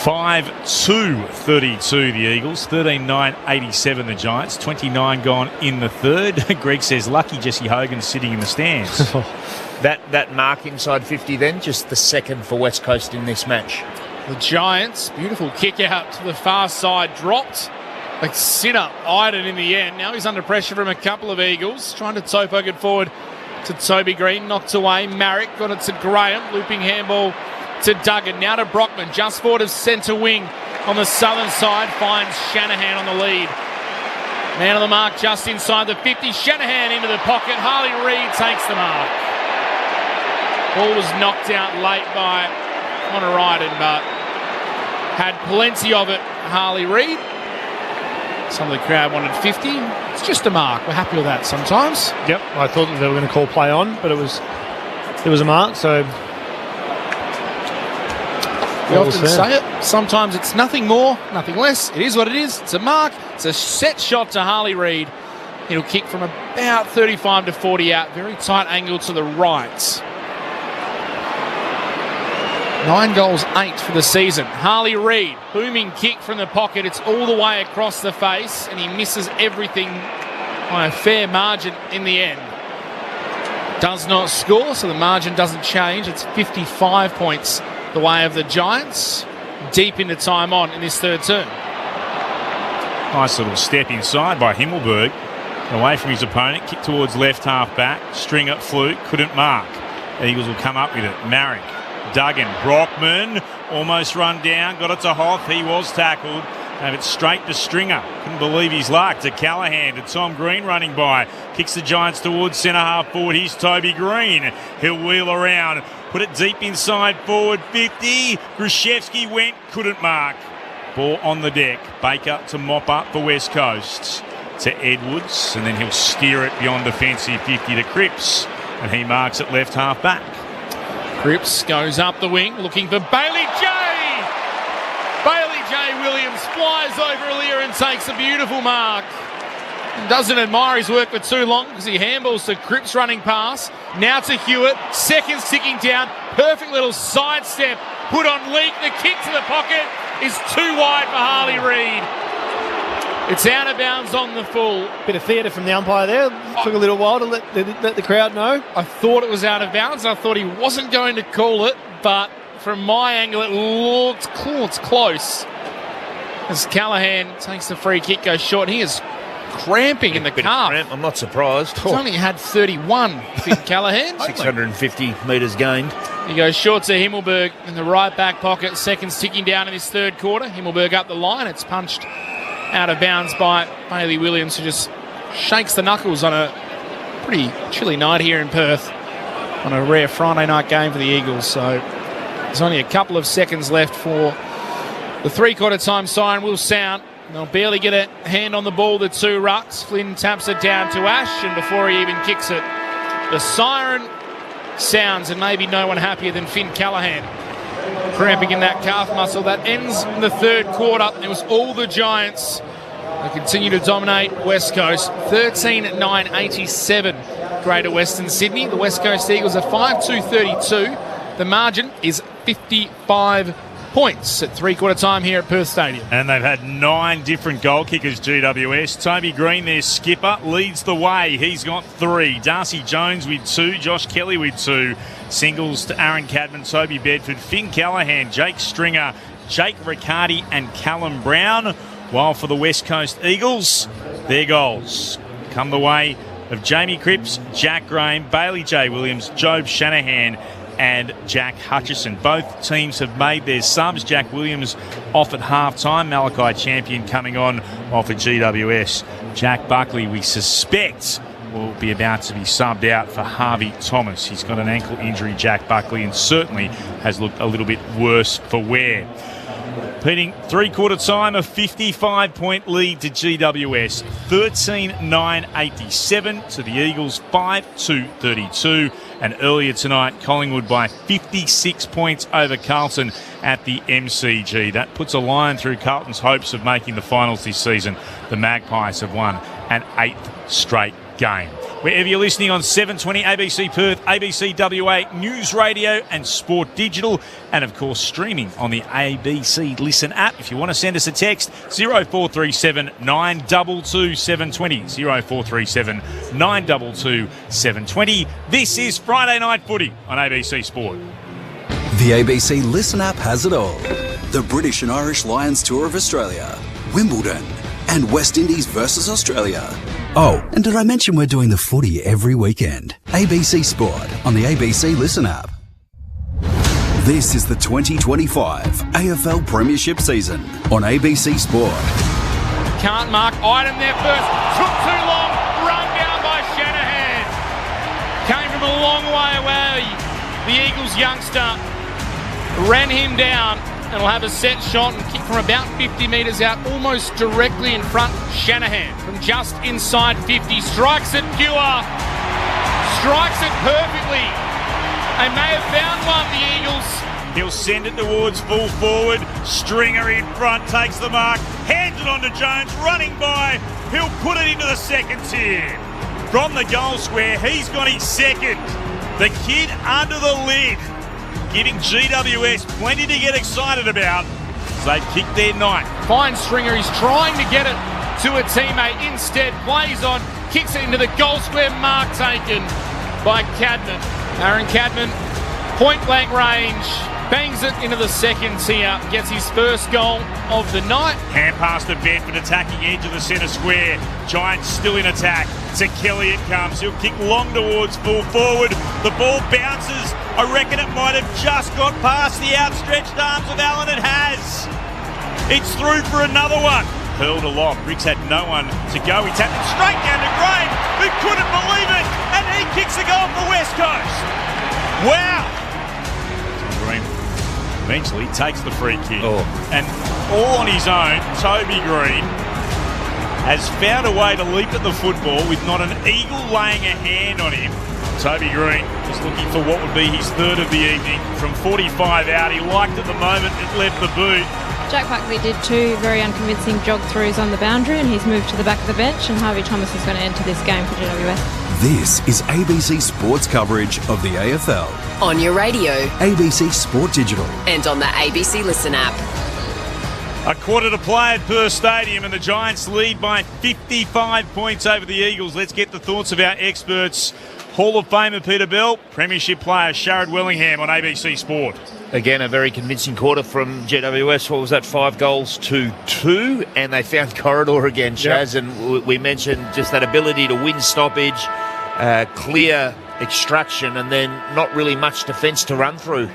5-2-32 the Eagles. 13-9-87 the Giants. 29 gone in the third. Greg says lucky Jesse Hogan's sitting in the stands. That mark inside 50 then, just the second for West Coast in this match. The Giants, beautiful kick out to the far side, dropped. A sinner eyed it in the end. Now he's under pressure from a couple of Eagles. Trying to toe poke it forward to Toby Green. Knocked away. Marrick got it to Graham. Looping handball to Duggan. Now to Brockman. Just forward of centre wing on the southern side. Finds Shanahan on the lead. Man on the mark just inside the 50. Shanahan into the pocket. Harley Reid takes the mark. Ball was knocked out late by Connor Ryden, but had plenty of it, Harley Reid. Some of the crowd wanted 50. It's just a mark. We're happy with that sometimes. Yep, I thought that they were going to call play on, but it was a mark, so... We often say it. Sometimes it's nothing more, nothing less. It is what it is. It's a mark. It's a set shot to Harley Reid. He'll kick from about 35 to 40 out. Very tight angle to the right. 9 goals, 8 for the season. Harley Reid, booming kick from the pocket. It's all the way across the face, and he misses everything by a fair margin in the end. Does not score, so the margin doesn't change. It's 55 points the way of the Giants. Deep into time on in this third term. Nice little step inside by Himmelberg. Away from his opponent, kick towards left half back. Stringer flew, couldn't mark. Eagles will come up with it. Marrick. Duggan, Brockman, almost run down, got it to Hoff, he was tackled, have it straight to Stringer, couldn't believe his luck, to Callaghan, to Tom Green running by, kicks the Giants towards centre half forward, here's Toby Green, he'll wheel around, put it deep inside forward, 50, Gruszewski went, couldn't mark, ball on the deck, Baker to mop up for West Coast, to Edwards, and then he'll steer it beyond defensive 50 to Cripps, and he marks it left half back. Cripps goes up the wing, looking for Bailey J. Bailey J. Williams flies over Aliir and takes a beautiful mark. Doesn't admire his work for too long because he handballs to Cripps running past. Now to Hewitt. Seconds ticking down. Perfect little sidestep. Put on Leake. The kick to the pocket is too wide for Harley Reid. It's out of bounds on the full. Bit of theatre from the umpire there. Took a little while to let the crowd know. I thought it was out of bounds. I thought he wasn't going to call it, but from my angle, it looks close. As Callahan takes the free kick, goes short. He is cramping in the calf. I'm not surprised. He's only had 31, Finn Callahan. 650 metres gained. He goes short to Himmelberg in the right back pocket. Seconds ticking down in this third quarter. Himmelberg up the line. It's punched out of bounds by Bailey Williams, who just shakes the knuckles on a pretty chilly night here in Perth on a rare Friday night game for the Eagles. So there's only a couple of seconds left for the three-quarter time siren will sound. They'll barely get a hand on the ball, the two rucks. Flynn taps it down to Ash, and before he even kicks it, the siren sounds, and maybe no one happier than Finn Callahan. Cramping in that calf muscle. That ends in the third quarter. It was all the Giants. They continue to dominate West Coast. 13-9-87 Greater Western Sydney. The West Coast Eagles are 5-2-32. The margin is 55 points at three-quarter time here at Perth Stadium. And they've had 9 different goal kickers, GWS. Toby Green, their skipper, leads the way. He's got 3. Darcy Jones with 2. Josh Kelly with 2. Singles to Aaron Cadman, Toby Bedford, Finn Callahan, Jake Stringer, Jake Riccardi and Callum Brown. While for the West Coast Eagles, their goals come the way of Jamie Cripps, Jack Graham, Bailey J. Williams, Job Shanahan and Jack Hutchison. Both teams have made their subs. Jack Williams off at half-time. Malachi Champion coming on while for GWS. Jack Buckley, we suspect, will be about to be subbed out for Harvey Thomas. He's got an ankle injury, Jack Buckley, and certainly has looked a little bit worse for wear. Repeating three-quarter time, a 55-point lead to GWS. 13-9-87 to the Eagles, 5-2-32. And earlier tonight, Collingwood by 56 points over Carlton at the MCG. That puts a line through Carlton's hopes of making the finals this season. The Magpies have won an 8th straight game. Wherever you're listening on 720 ABC Perth, ABC WA News Radio and Sport Digital, and of course streaming on the ABC Listen app. If you want to send us a text, 0437 922 720, 0437 922 720. This is Friday Night Footy on ABC Sport. The ABC Listen app has it all. The British and Irish Lions Tour of Australia, Wimbledon, and West Indies versus Australia. Oh, and did I mention we're doing the footy every weekend? ABC Sport on the ABC Listen app. This is the 2025 AFL Premiership season on ABC Sport. Can't mark Iden there first. Took too long. Run down by Shanahan. Came from a long way away. The Eagles youngster ran him down. And will have a set shot and kick from about 50 metres out, almost directly in front. Shanahan from just inside 50. Strikes it pure. Strikes it perfectly. They may have found one, the Eagles. He'll send it towards full forward. Stringer in front, takes the mark. Hands it on to Jones, running by. He'll put it into the second tier. From the goal square, he's got his second. The kid under the lid, giving GWS plenty to get excited about. So they've kicked their ninth. Fine Stringer, he's trying to get it to a teammate. Instead, plays on, kicks it into the goal square mark taken by Cadman. Aaron Cadman, point blank range, bangs it into the second tier, gets his first goal of the night. Hand pass to Bedford, attacking edge of the centre square. Giants still in attack. To Kelly it comes. He'll kick long towards full forward. The ball bounces. I reckon it might have just got past the outstretched arms of Allen. It has. It's through for another one. Hurled aloft. Briggs had no one to go. He tapped it straight down to Graham, who couldn't believe it. And he kicks a goal for West Coast. Wow. Green eventually takes the free kick. And all on his own, Toby Green has found a way to leap at the football with not an eagle laying a hand on him. Toby Green is looking for what would be his third of the evening. From 45 out, he liked at the moment it left the boot. Jack Buckley did 2 very unconvincing jog-throughs on the boundary, and he's moved to the back of the bench, and Harvey Thomas is going to enter this game for GWS. This is ABC Sports coverage of the AFL. On your radio. ABC Sport Digital. And on the ABC Listen app. A quarter to play at Perth Stadium, and the Giants lead by 55 points over the Eagles. Let's get the thoughts of our experts. Hall of Famer Peter Bell, Premiership player Sharad Wellingham on ABC Sport. Again, a very convincing quarter from GWS. What was that, 5 goals to 2? And they found corridor again, Shaz. Yep. And we mentioned just that ability to win stoppage, clear extraction, and then not really much defence to run through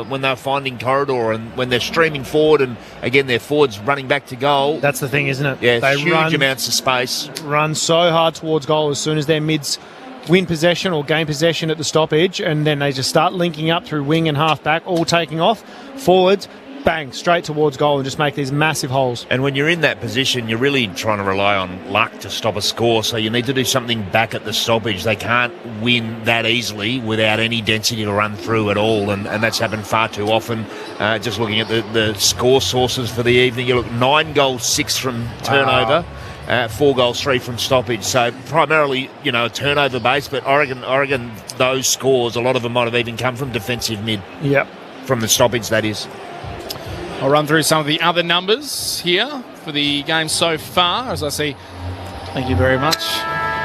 when they're finding corridor and when they're streaming forward, and again their forwards running back to goal. That's the thing, isn't it? Yeah, they huge amounts of space. Run so hard towards goal as soon as their mids win possession or gain possession at the stoppage, and then they just start linking up through wing and half back, all taking off. Forwards, bang, straight towards goal and just make these massive holes. And when you're in that position, you're really trying to rely on luck to stop a score, so you need to do something back at the stoppage. They can't win that easily without any density to run through at all, and that's happened far too often. Just looking at the score sources for the evening, you look 9 goals, 6 from turnover. 4 goals, 3 from stoppage. So primarily, a turnover base, but Oregon, those scores, a lot of them might have even come from defensive mid. Yep. From the stoppage, that is. I'll run through some of the other numbers here for the game so far, as I see. Thank you very much.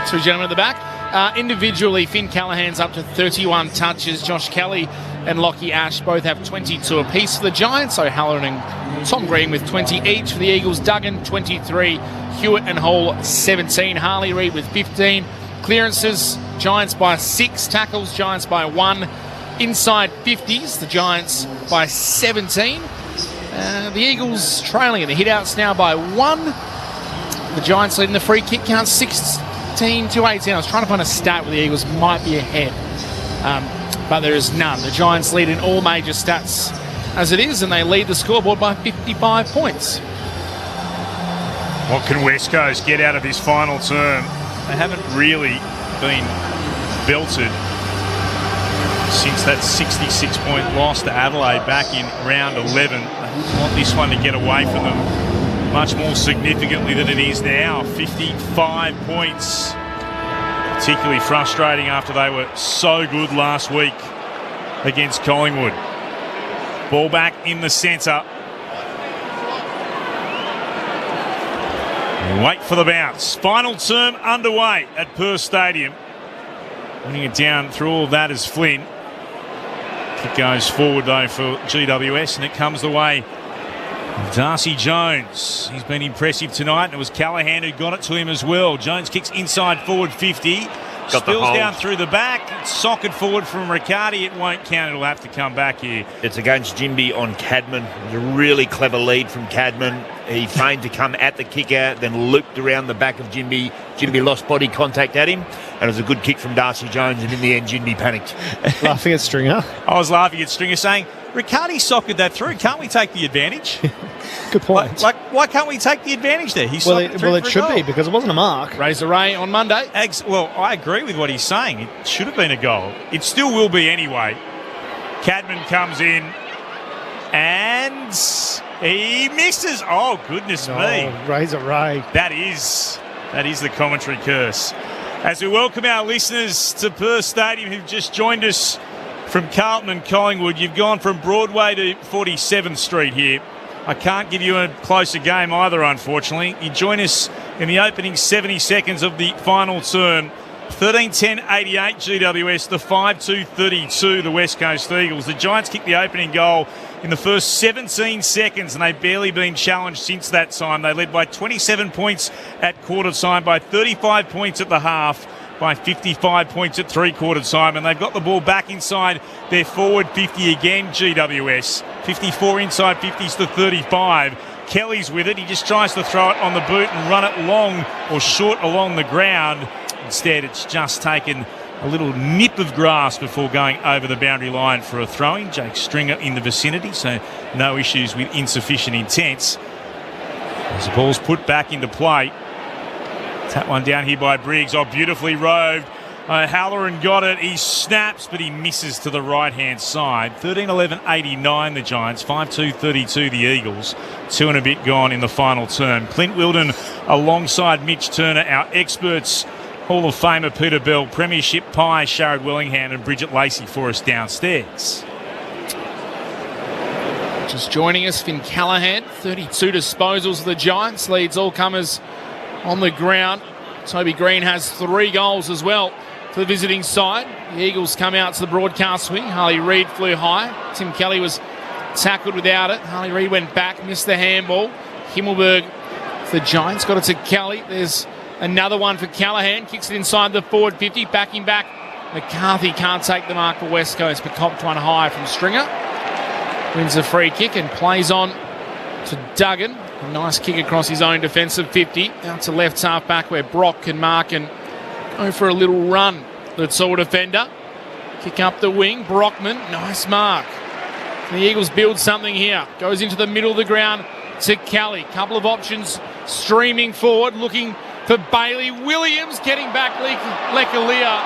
2 gentlemen at the back. Individually, Finn Callahan's up to 31 touches. Josh Kelly and Lockie Ash both have 22 apiece for the Giants. O'Halloran and Tom Green with 20 each for the Eagles. Duggan, 23. Hewitt and Hall, 17. Harley Reid with 15. Clearances, Giants by 6. Tackles, Giants by 1. Inside 50s, the Giants by 17. The Eagles trailing in the hit-outs now by 1. The Giants leading the free kick count 16 to 18. I was trying to find a stat where the Eagles might be ahead, but there is none. The Giants lead in all major stats as it is, and they lead the scoreboard by 55 points. What can West Coast get out of this final term? They haven't really been belted since that 66-point loss to Adelaide back in round 11. They want this one to get away from them much more significantly than it is now. 55 points. Particularly frustrating after they were so good last week against Collingwood. Ball back in the centre. Wait for the bounce. Final term underway at Perth Stadium. Running it down through all of that is Flynn. Kick goes forward though for GWS, and it comes the way of Darcy Jones. He's been impressive tonight, and it was Callahan who got it to him as well. Jones kicks inside forward 50. Spills down through the back. It's socket forward from Riccardi. It won't count. It'll have to come back here. It's against Jimby on Cadman. It was a really clever lead from Cadman. He feigned to come at the kicker, then looped around the back of Jimby. Jimby lost body contact at him, and it was a good kick from Darcy Jones, and in the end, Jimby panicked. Laughing at Stringer. I was laughing at Stringer saying, Riccardi socketed that through. Can't we take the advantage? Good point. Why can't we take the advantage there? He it should be, because it wasn't a mark. Razor Ray on Monday. Well, I agree with what he's saying. It should have been a goal. It still will be anyway. Cadman comes in and he misses. Oh, goodness me. Razor Ray. That is the commentary curse. As we welcome our listeners to Perth Stadium who've just joined us from Carlton and Collingwood, you've gone from Broadway to 47th Street here. I can't give you a closer game either, unfortunately. You join us in the opening 70 seconds of the final term. 13-10-88 GWS, the 5-2-32 the West Coast Eagles. The Giants kicked the opening goal in the first 17 seconds, and they've barely been challenged since that time. They led by 27 points at quarter time, by 35 points at the half, by 55 points at three-quarter time, and they've got the ball back inside their forward 50 again, GWS. 54 inside 50s to 35. Kelly's with it. He just tries to throw it on the boot and run it long or short along the ground. Instead, it's just taken a little nip of grass before going over the boundary line for a throw-in. Jake Stringer in the vicinity, so no issues with insufficient intent. As the ball's put back into play. Tap one down here by Briggs. Oh, beautifully roved O'Halloran got it. He snaps, but he misses to the right-hand side. 13-11-89 the Giants. 5-2-32 the Eagles. 2 and a bit gone in the final term. Clint Wilden alongside Mitch Turner, our experts, Hall of Famer Peter Bell, Premiership Pie Sharad Wellingham and Bridget Lacey for us downstairs. Just joining us, Finn Callaghan, 32 disposals of the Giants, leads all comers on the ground. Toby Green has 3 goals as well for the visiting side. The Eagles come out to the broadcast wing. Harley Reid flew high. Tim Kelly was tackled without it. Harley Reid went back, missed the handball. Himmelberg for the Giants, got it to Kelly. There's another one for Callaghan, kicks it inside the forward 50, backing back. McCarthy can't take the mark for West Coast, but copped one high from Stringer. Wins a free kick and plays on to Duggan. A nice kick across his own defensive 50. Out to left half back where Brock can mark and go for a little run. The tall defender. Kick up the wing. Brockman, nice mark. The Eagles build something here. Goes into the middle of the ground to Kelly. Couple of options streaming forward, looking for Bailey Williams. Getting back Lekalia.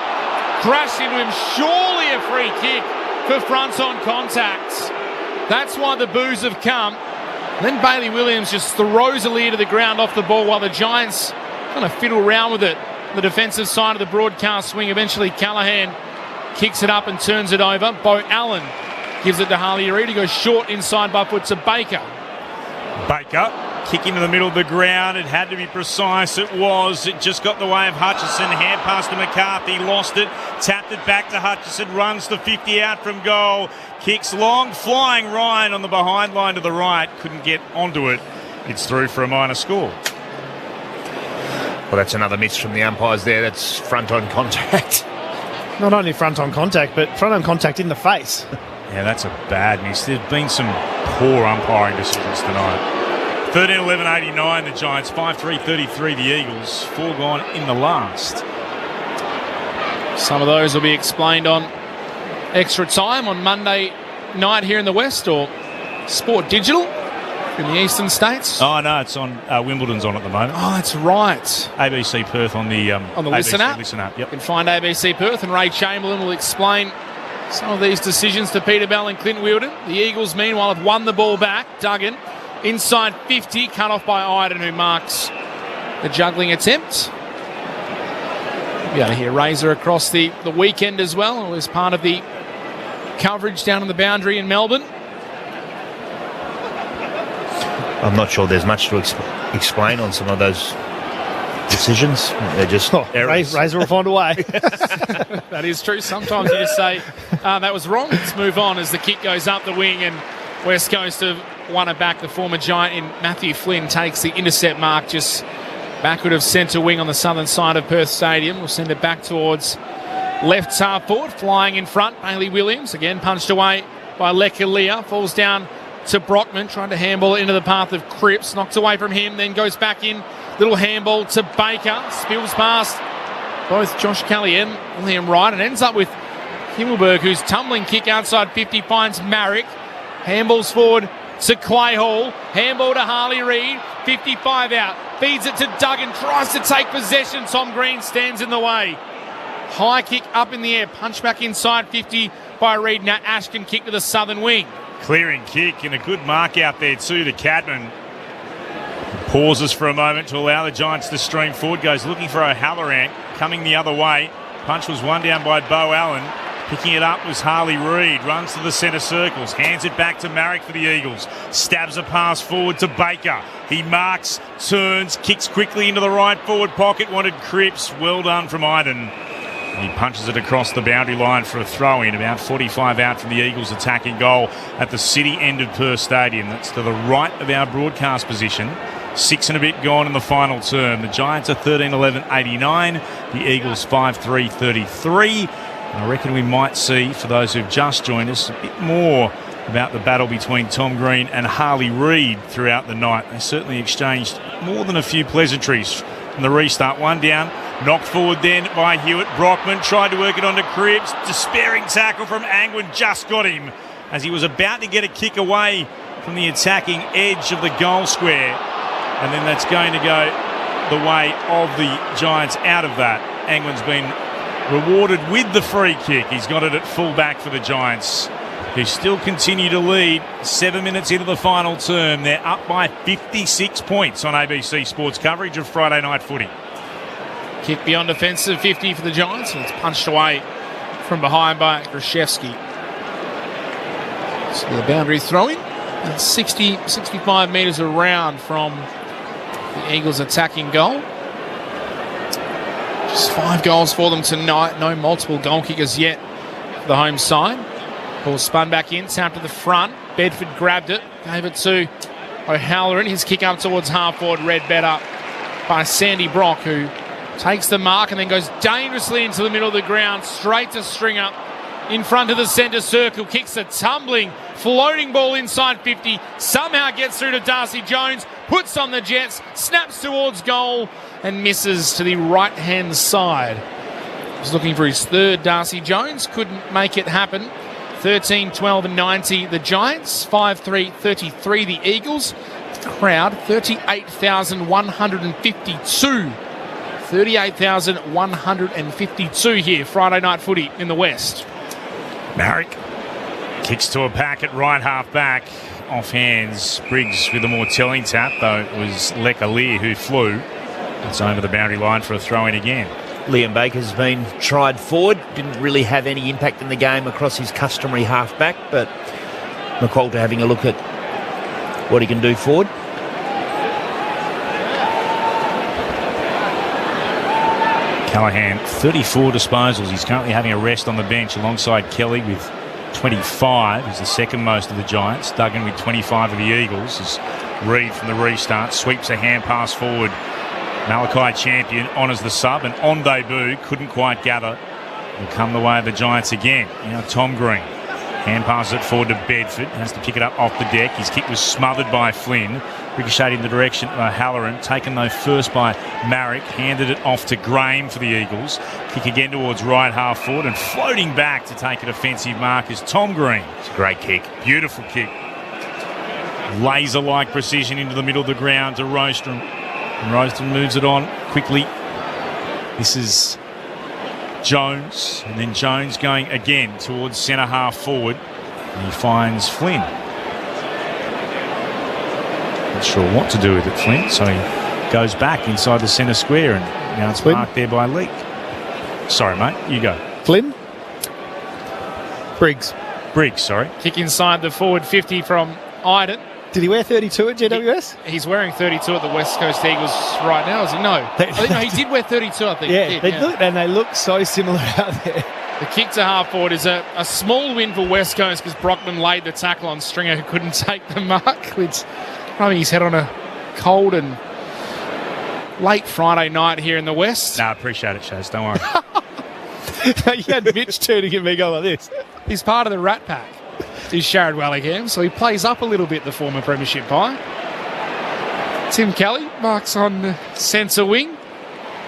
Crashed into him. Surely a free kick for front on contacts. That's why the boos have come. Then Bailey Williams just throws Aaliyah to the ground off the ball while the Giants kind of fiddle around with it. The defensive side of the broadcast swing. Eventually Callaghan kicks it up and turns it over. Bo Allen gives it to Harley Reid. He goes short inside by foot to Baker. Baker, kick into the middle of the ground. It had to be precise. It was. It just got the way of Hutchison. Hand pass to McCarthy. Lost it. Tapped it back to Hutchison. Runs the 50 out from goal. Kicks long. Flying Ryan on the behind line to the right. Couldn't get onto it. It's through for a minor score. Well, that's another miss from the umpires there. That's front on contact. Not only front on contact, but front on contact in the face. Yeah, that's a bad miss. There's been some poor umpiring decisions tonight. 13-11-89 the Giants. 5-3-33 the Eagles. 4 gone in the last. Some of those will be explained on Extra Time on Monday night here in the West, or Sport Digital in the eastern states. Oh, no, it's on. Wimbledon's on at the moment. Oh, that's right. ABC Perth on the Listen app. Listen app, yep. You can find ABC Perth, and Ray Chamberlain will explain some of these decisions to Peter Bell and Clint Wilden. The Eagles, meanwhile, have won the ball back. Duggan, inside 50, cut off by Iden, who marks the juggling attempt. You'll be able to hear Razor across the weekend as well. It was part of the coverage down on the boundary in Melbourne. I'm not sure there's much to explain on some of those decisions. They're just errors. Razor will find a way. That is true. Sometimes you just say, that was wrong. Let's move on as the kick goes up the wing and West Coast have won it back. The former Giant in Matthew Flynn takes the intercept mark just backward of centre wing on the southern side of Perth Stadium. We'll send it back towards left half forward. Flying in front, Bailey Williams. Again punched away by Lekalia. Falls down to Brockman, trying to handball it into the path of Cripps. Knocked away from him, then goes back in. Little handball to Baker. Spills past both Josh Kelly and Liam Wright and ends up with Himmelberg, whose tumbling kick outside 50 finds Marrick. Handballs forward to Clay Hall. Handball to Harley Reid. 55 out. Feeds it to Duggan. Tries to take possession. Tom Green stands in the way. High kick up in the air. Punch back inside 50 by Reid. Now Ashton kick to the southern wing. Clearing kick and a good mark out there too to Cadman. Pauses for a moment to allow the Giants to stream forward. Goes looking for O'Halloran. Coming the other way. Punch was one down by Bo Allen. Picking it up was Harley Reid. Runs to the centre circles. Hands it back to Marrick for the Eagles. Stabs a pass forward to Baker. He marks, turns, kicks quickly into the right forward pocket. Wanted Cripps. Well done from Iden. He punches it across the boundary line for a throw-in. About 45 out from the Eagles attacking goal at the city end of Perth Stadium. That's to the right of our broadcast position. 6 and a bit gone in the final term. The Giants are 13-11-89. The Eagles 5-3-33. I reckon we might see, for those who've just joined us, a bit more about the battle between Tom Green and Harley Reid throughout the night. They certainly exchanged more than a few pleasantries from the restart. One down, knocked forward then by Hewitt. Brockman tried to work it onto Cripps. Despairing tackle from Angwin just got him as he was about to get a kick away from the attacking edge of the goal square. And then that's going to go the way of the Giants out of that. Angwin's been rewarded with the free kick. He's got it at full back for the Giants, who still continue to lead 7 minutes into the final term. They're up by 56 points on ABC Sports coverage of Friday Night Footy. Kick beyond defensive 50 for the Giants, and it's punched away from behind by Grashevsky. So the boundary throw-in, and 65 metres around from the Eagles' attacking goal. Just 5 goals for them tonight. No multiple goal kickers yet for the home side. Ball spun back in, tapped to the front. Bedford grabbed it, gave it to O'Halloran. His kick up towards half-forward, read better by Sandy Brock, who takes the mark and then goes dangerously into the middle of the ground, straight to Stringer in front of the centre circle. Kicks a tumbling, floating ball inside 50. Somehow gets through to Darcy Jones, puts on the Jets, snaps towards goal and misses to the right-hand side. Was looking for his third, Darcy Jones. Couldn't make it happen. 13, 12 and 90 the Giants. 5-3, 33 the Eagles. The crowd, 38,152. 38,152 here. Friday Night Footy in the West. Marrick kicks to a pack at right half back. Off hands. Briggs with a more telling tap, though it was Lecalier who flew. It's over the boundary line for a throw-in again. Liam Baker's been tried forward. Didn't really have any impact in the game across his customary half-back, but McQualter having a look at what he can do forward. Callaghan, 34 disposals. He's currently having a rest on the bench alongside Kelly with 25. He's the second most of the Giants. Duggan with 25 of the Eagles. As Reid from the restart sweeps a hand pass forward. Malachi Champion honours the sub, and on debut couldn't quite gather. Will come the way of the Giants again. Now Tom Green. Hand passes it forward to Bedford. Has to pick it up off the deck. His kick was smothered by Flynn. Ricocheted in the direction of Halloran. Taken though first by Marrick. Handed it off to Graham for the Eagles. Kick again towards right half forward, and floating back to take a defensive mark is Tom Green. It's a great kick. Beautiful kick. Laser-like precision into the middle of the ground to Rostrom. And Rostrom moves it on quickly. This is Jones, and then Jones going again towards centre half forward, and he finds Flynn. Not sure what to do with it, Flynn, so he goes back inside the centre square, and now it's marked there by Leake. Sorry, mate, you go. Flynn? Briggs, sorry. Kick inside the forward 50 from Iden. Did he wear 32 at GWS? He's wearing 32 at the West Coast Eagles right now, is he? No. He did wear 32, I think. Yeah, they look so similar out there. The kick to half forward is a small win for West Coast because Brockman laid the tackle on Stringer, who couldn't take the mark, which probably he's had on a cold and late Friday night here in the West. No, I appreciate it, Shaz. Don't worry. You had Mitch turning at me going like this. He's part of the Rat Pack. Is Sharrod Wallingham, so he plays up a little bit, the former Premiership Pie. Tim Kelly marks on the centre wing.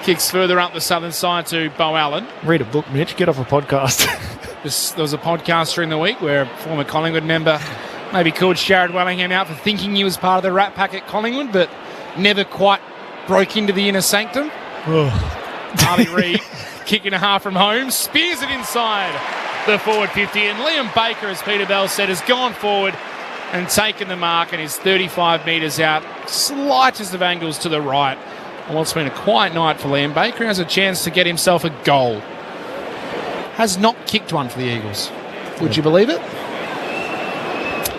Kicks further up the southern side to Bo Allen. Read a book, Mitch. Get off a podcast. There was a podcast during the week where a former Collingwood member maybe called Sharrod Wallingham out for thinking he was part of the Rat Pack at Collingwood, but never quite broke into the inner sanctum. Harley Reid, kick and a half from home, spears it inside the forward 50, and Liam Baker, as Peter Bell said, has gone forward and taken the mark and is 35 metres out, slightest of angles to the right. And what's been a quiet night for Liam Baker, has a chance to get himself a goal. Has not kicked one for the Eagles. Would you believe it?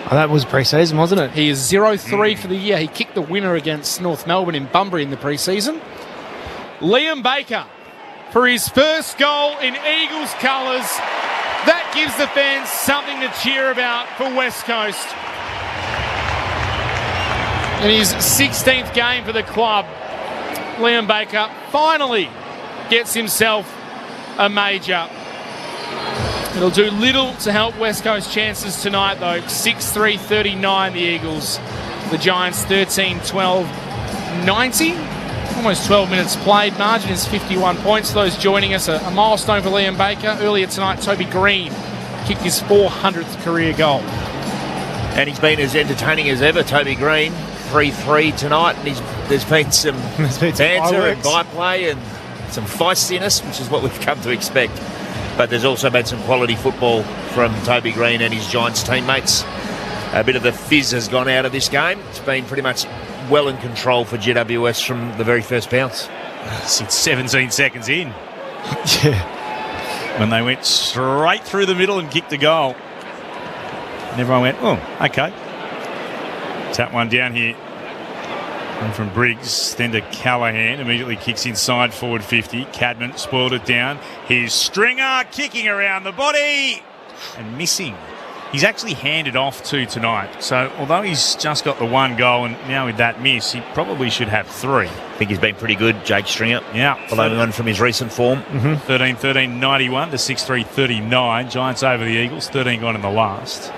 Oh, that was pre-season, wasn't it? He is 0-3 for the year. He kicked the winner against North Melbourne in Bunbury in the pre-season. Liam Baker for his first goal in Eagles colours. That gives the fans something to cheer about for West Coast. In his 16th game for the club, Liam Baker finally gets himself a major. It'll do little to help West Coast chances tonight, though. 6-3-39 the Eagles. The Giants 13-12-90. Almost 12 minutes played. Margin is 51 points. Those joining us, a milestone for Liam Baker. Earlier tonight, Toby Green kicked his 400th career goal. And he's been as entertaining as ever, Toby Green. 3-3 tonight, and there's been some banter and byplay, and some feistiness, which is what we've come to expect. But there's also been some quality football from Toby Green and his Giants teammates. A bit of the fizz has gone out of this game. It's been pretty much well in control for GWS from the very first bounce. Since 17 seconds in. Yeah. When they went straight through the middle and kicked a goal. And everyone went, oh, okay. Tap one down here. And from Briggs, then to Callahan, immediately kicks inside forward 50. Cadman spoiled it down. Here's Stringer kicking around the body and missing. He's actually handed off 2 tonight. So although he's just got the 1 goal and now with that miss, he probably should have 3. I think he's been pretty good, Jake Stringer. Yeah. Following on from his recent form. 13-13-91 to 6-3-39. Giants over the Eagles. 13 gone in the last.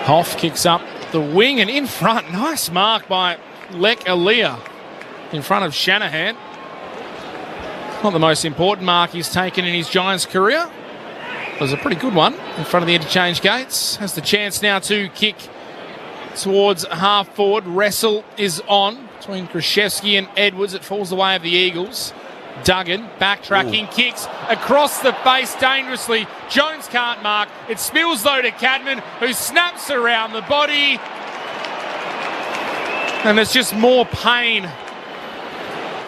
Hoff kicks up the wing and in front. Nice mark by Lek Alia in front of Shanahan. Not the most important mark he's taken in his Giants career. It was a pretty good one in front of the interchange gates. Has the chance now to kick towards half forward. Wrestle is on between Krzyzewski and Edwards. It falls the way of the Eagles. Duggan backtracking, kicks across the face dangerously. Jones can't mark. It spills though to Cadman, who snaps around the body. And there's just more pain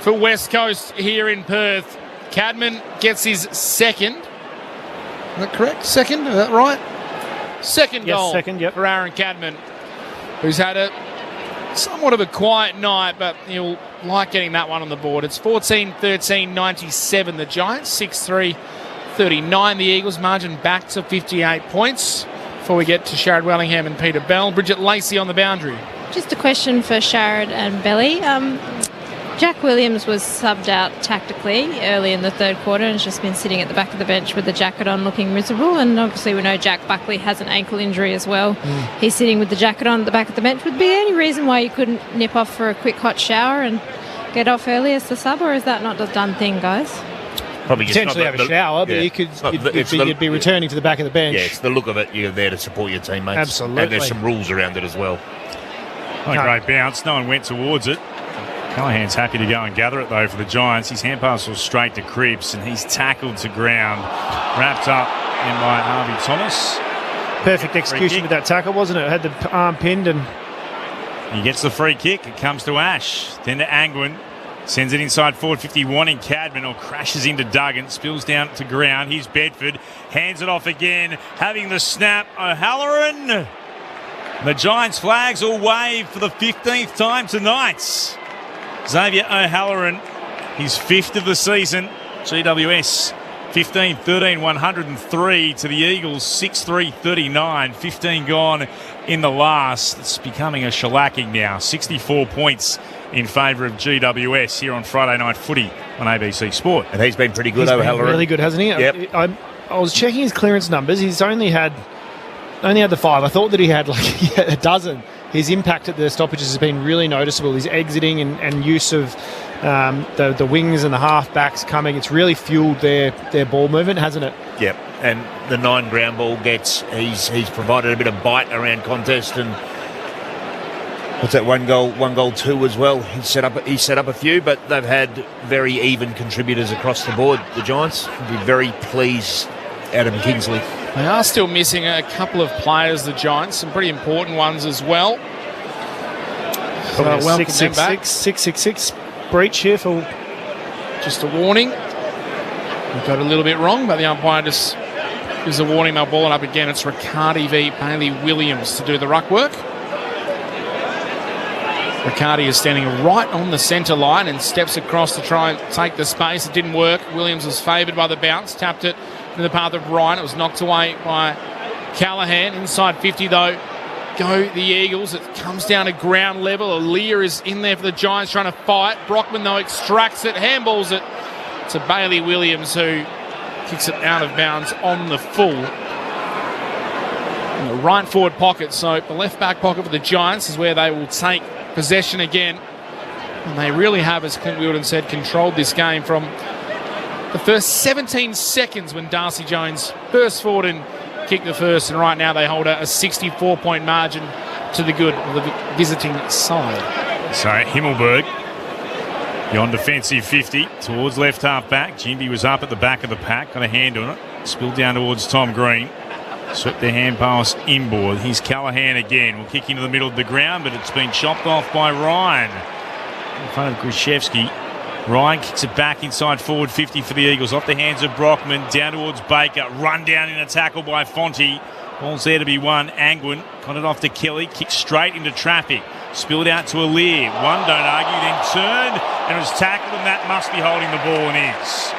for West Coast here in Perth. Cadman gets his second. Is that correct? Second? Is that right? Second goal for Aaron Cadman, who's had a somewhat of a quiet night, but he'll like getting that one on the board. It's 14-13-97 the Giants, 6-3-39 the Eagles. Margin back to 58 points before we get to Sharad Wellingham and Peter Bell. Bridget Lacey on the boundary. Just a question for Sharad and Belly. Jack Williams was subbed out tactically early in the third quarter and has just been sitting at the back of the bench with the jacket on looking miserable. And obviously we know Jack Buckley has an ankle injury as well. He's sitting with the jacket on at the back of the bench. Would there be any reason why you couldn't nip off for a quick hot shower and get off early as the sub, or is that not the done thing, guys? Probably just potentially have a shower, but you'd be returning to the back of the bench. Yeah, it's the look of it. You're there to support your teammates. Absolutely. And there's some rules around it as well. Not a great bounce. No one went towards it. Callahan's happy to go and gather it, though, for the Giants. His hand pass was straight to Cripps, and he's tackled to ground. Wrapped up in by Harvey Thomas. Perfect execution with that tackle, wasn't it? Had the arm pinned and... He gets the free kick. It comes to Ash. Then to Angwin. Sends it inside forward 50, wanting Cadman, or crashes into Duggan. Spills down to ground. Here's Bedford. Hands it off again. Having the snap. O'Halloran. The Giants' flags all waved for the 15th time tonight. Xavier O'Halloran, his 5th of the season. GWS 15-13, 103 to the Eagles, 6-3-39, 15 gone in the last. It's becoming a shellacking now. 64 points in favour of GWS here on Friday Night Footy on ABC Sport. And he's been pretty good, He's O'Halloran. been really good, hasn't he? Yep. I was checking his clearance numbers. He's only had the 5. I thought that he had like a dozen. His impact at the stoppages has been really noticeable. His exiting and use of the wings and the half-backs coming, it's really fueled their ball movement, hasn't it? Yep. And the 9 ground ball gets, he's provided a bit of bite around contest, and what's that, one goal 2 as well. He set up a few, but they've had very even contributors across the board, the Giants. Be very pleased, Adam Kingsley. They are still missing a couple of players, the Giants, some pretty important ones as well. Welcome them back. 6-6-6 breach here for just a warning. We got a little bit wrong, but the umpire just gives a warning. They'll ball it up again. It's Riccardi v Bailey Williams to do the ruck work. Riccardi is standing right on the centre line and steps across to try and take the space. It didn't work. Williams was favoured by the bounce, tapped it in the path of Ryan. It was knocked away by Callahan. Inside 50 though, go the Eagles. It comes down to ground level. Aaliyah is in there for the Giants trying to fight. Brockman though extracts it, handballs it to Bailey Williams, who kicks it out of bounds on the full. In the right forward pocket, so the left back pocket for the Giants is where they will take possession again. And they really have, as Clint Wilden said, controlled this game from the first 17 seconds when Darcy Jones burst forward and kicked the first, and right now they hold a 64-point margin to the good of the visiting side. So Himmelberg Beyond defensive 50 towards left half back. Ginby was up at the back of the pack, got a hand on it. Spilled down towards Tom Green. Swept the hand pass inboard. Here's Callaghan again. Will kick into the middle of the ground, but it's been chopped off by Ryan. In front of Grishevsky. Ryan kicks it back inside forward 50 for the Eagles. Off the hands of Brockman. Down towards Baker. Run down in a tackle by Fonte. Ball's there to be won. Angwin got it off to Kelly. Kicked straight into traffic. Spilled out to Alir. One, don't argue, then turned and was tackled, and that must be holding the ball and is.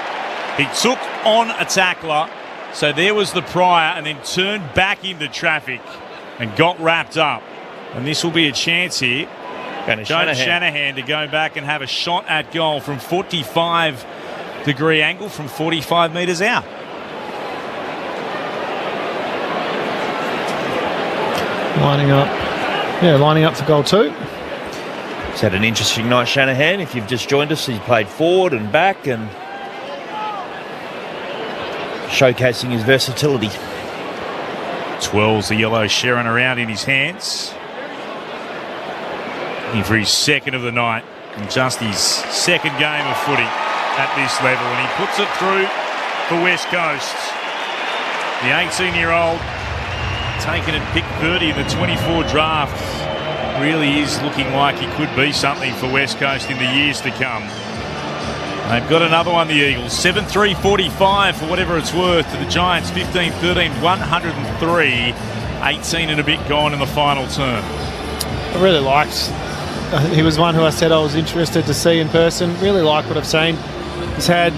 He took on a tackler, so there was the prior, and then turned back into traffic and got wrapped up. And this will be a chance here. Shanahan to go back and have a shot at goal from 45-degree angle from 45 metres out. Lining up for goal 2. He's had an interesting night, Shanahan. If you've just joined us, he played forward and back and showcasing his versatility. 12's the yellow Sharon around in his hands. In for his second of the night and just his second game of footy at this level, and he puts it through for West Coast. The 18-year-old taken at pick 30 in the 24 draft really is looking like he could be something for West Coast in the years to come. They've got another one, the Eagles. 7-3-45 for whatever it's worth to the Giants. 15-13, 103. 18 and a bit gone in the final term. I really liked. He was one who I said I was interested to see in person. Really like what I've seen. He's had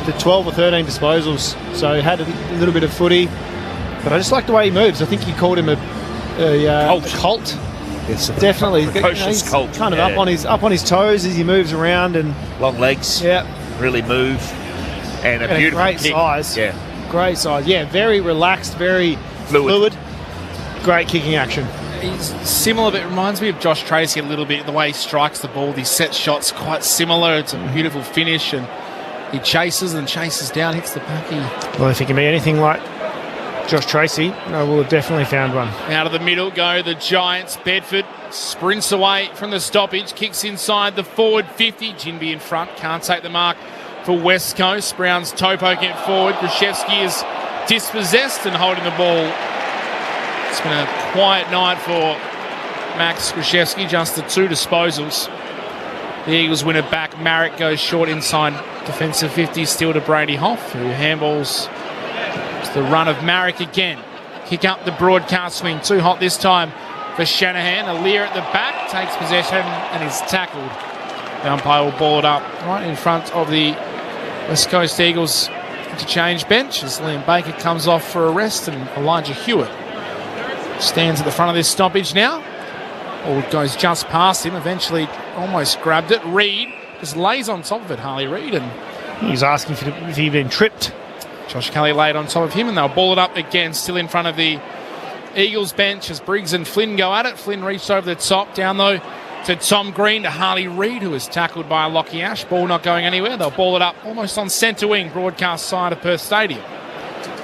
the 12 or 13 disposals, so had a little bit of footy. But I just like the way he moves. I think he called him a colt. It's definitely precocious colt. Kind of up on his toes as he moves around and long legs. Yeah, really move and a beautiful great kick. size. Yeah, great size. Yeah, very relaxed, very fluid. Great kicking action. He's similar, but it reminds me of Josh Tracy a little bit. The way he strikes the ball, these set shots quite similar. It's a beautiful finish, and he chases down, hits the packy. Well, if he can be anything like Josh Tracy, I will have definitely found one. Out of the middle go the Giants. Bedford sprints away from the stoppage, kicks inside the forward 50. Ginby in front, can't take the mark for West Coast. Brown's toe poking it forward. Grishevsky is dispossessed and holding the ball. It's been a quiet night for Max Grishevsky, just the 2 disposals. The Eagles win it back. Marek goes short inside defensive 50, still to Brady Hoff, who handballs the run of Marek again. Kick up the broadcast swing. Too hot this time for Shanahan. Alir at the back takes possession and is tackled. The umpire will ball it up right in front of the West Coast Eagles interchange bench as Liam Baker comes off for a rest and Elijah Hewitt stands at the front of this stoppage now. Or goes just past him, eventually almost grabbed it. Reid just lays on top of it, Harley Reid, and he's asking if he'd been tripped. Josh Kelly laid on top of him, and they'll ball it up again, still in front of the Eagles bench as Briggs and Flynn go at it. Flynn reached over the top, down though to Tom Green, to Harley Reid, who was tackled by Lockie Ash. Ball not going anywhere. They'll ball it up almost on centre wing, broadcast side of Perth Stadium.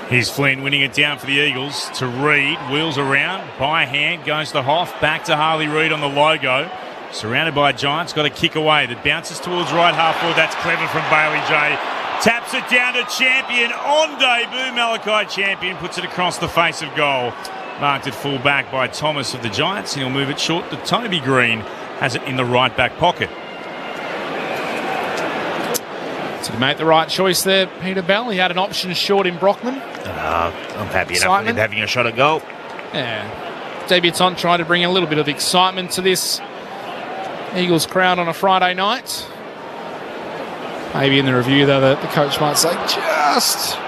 Here's Flynn winning it down for the Eagles to Reid. Wheels around, by hand, goes to Hoff. Back to Harley Reid on the logo. Surrounded by Giants, got a kick away that bounces towards right half forward. That's clever from Bailey J. Taps it down to Champion on debut. Malachi Champion puts it across the face of goal. Marked at full back by Thomas of the Giants. He'll move it short to Toby Green. Has it in the right back pocket. So he made the right choice there, Peter Bell. He had an option short in Brockman. I'm happy enough with him having a shot at goal. Yeah. Debutant trying to bring a little bit of excitement to this Eagles crowd on a Friday night. Maybe in the review, though, the coach might say, just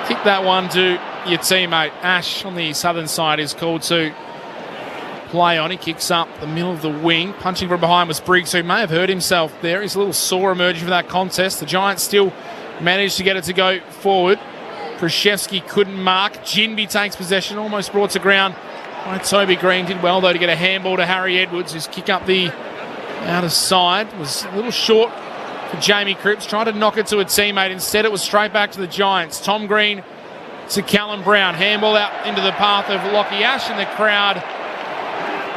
kick that one to your teammate. Ash on the southern side is called to play on. He kicks up the middle of the wing. Punching from behind was Briggs, who may have hurt himself there. He's a little sore emerging from that contest. The Giants still managed to get it to go forward. Grishevsky couldn't mark. Ginby takes possession, almost brought to ground by Toby Green. Did well, though, to get a handball to Harry Edwards, who's kick up the outer side. Was a little short for Jamie Cripps. Tried to knock it to a teammate. Instead, it was straight back to the Giants. Tom Green to Callum Brown. Handball out into the path of Lockie Ash, and the crowd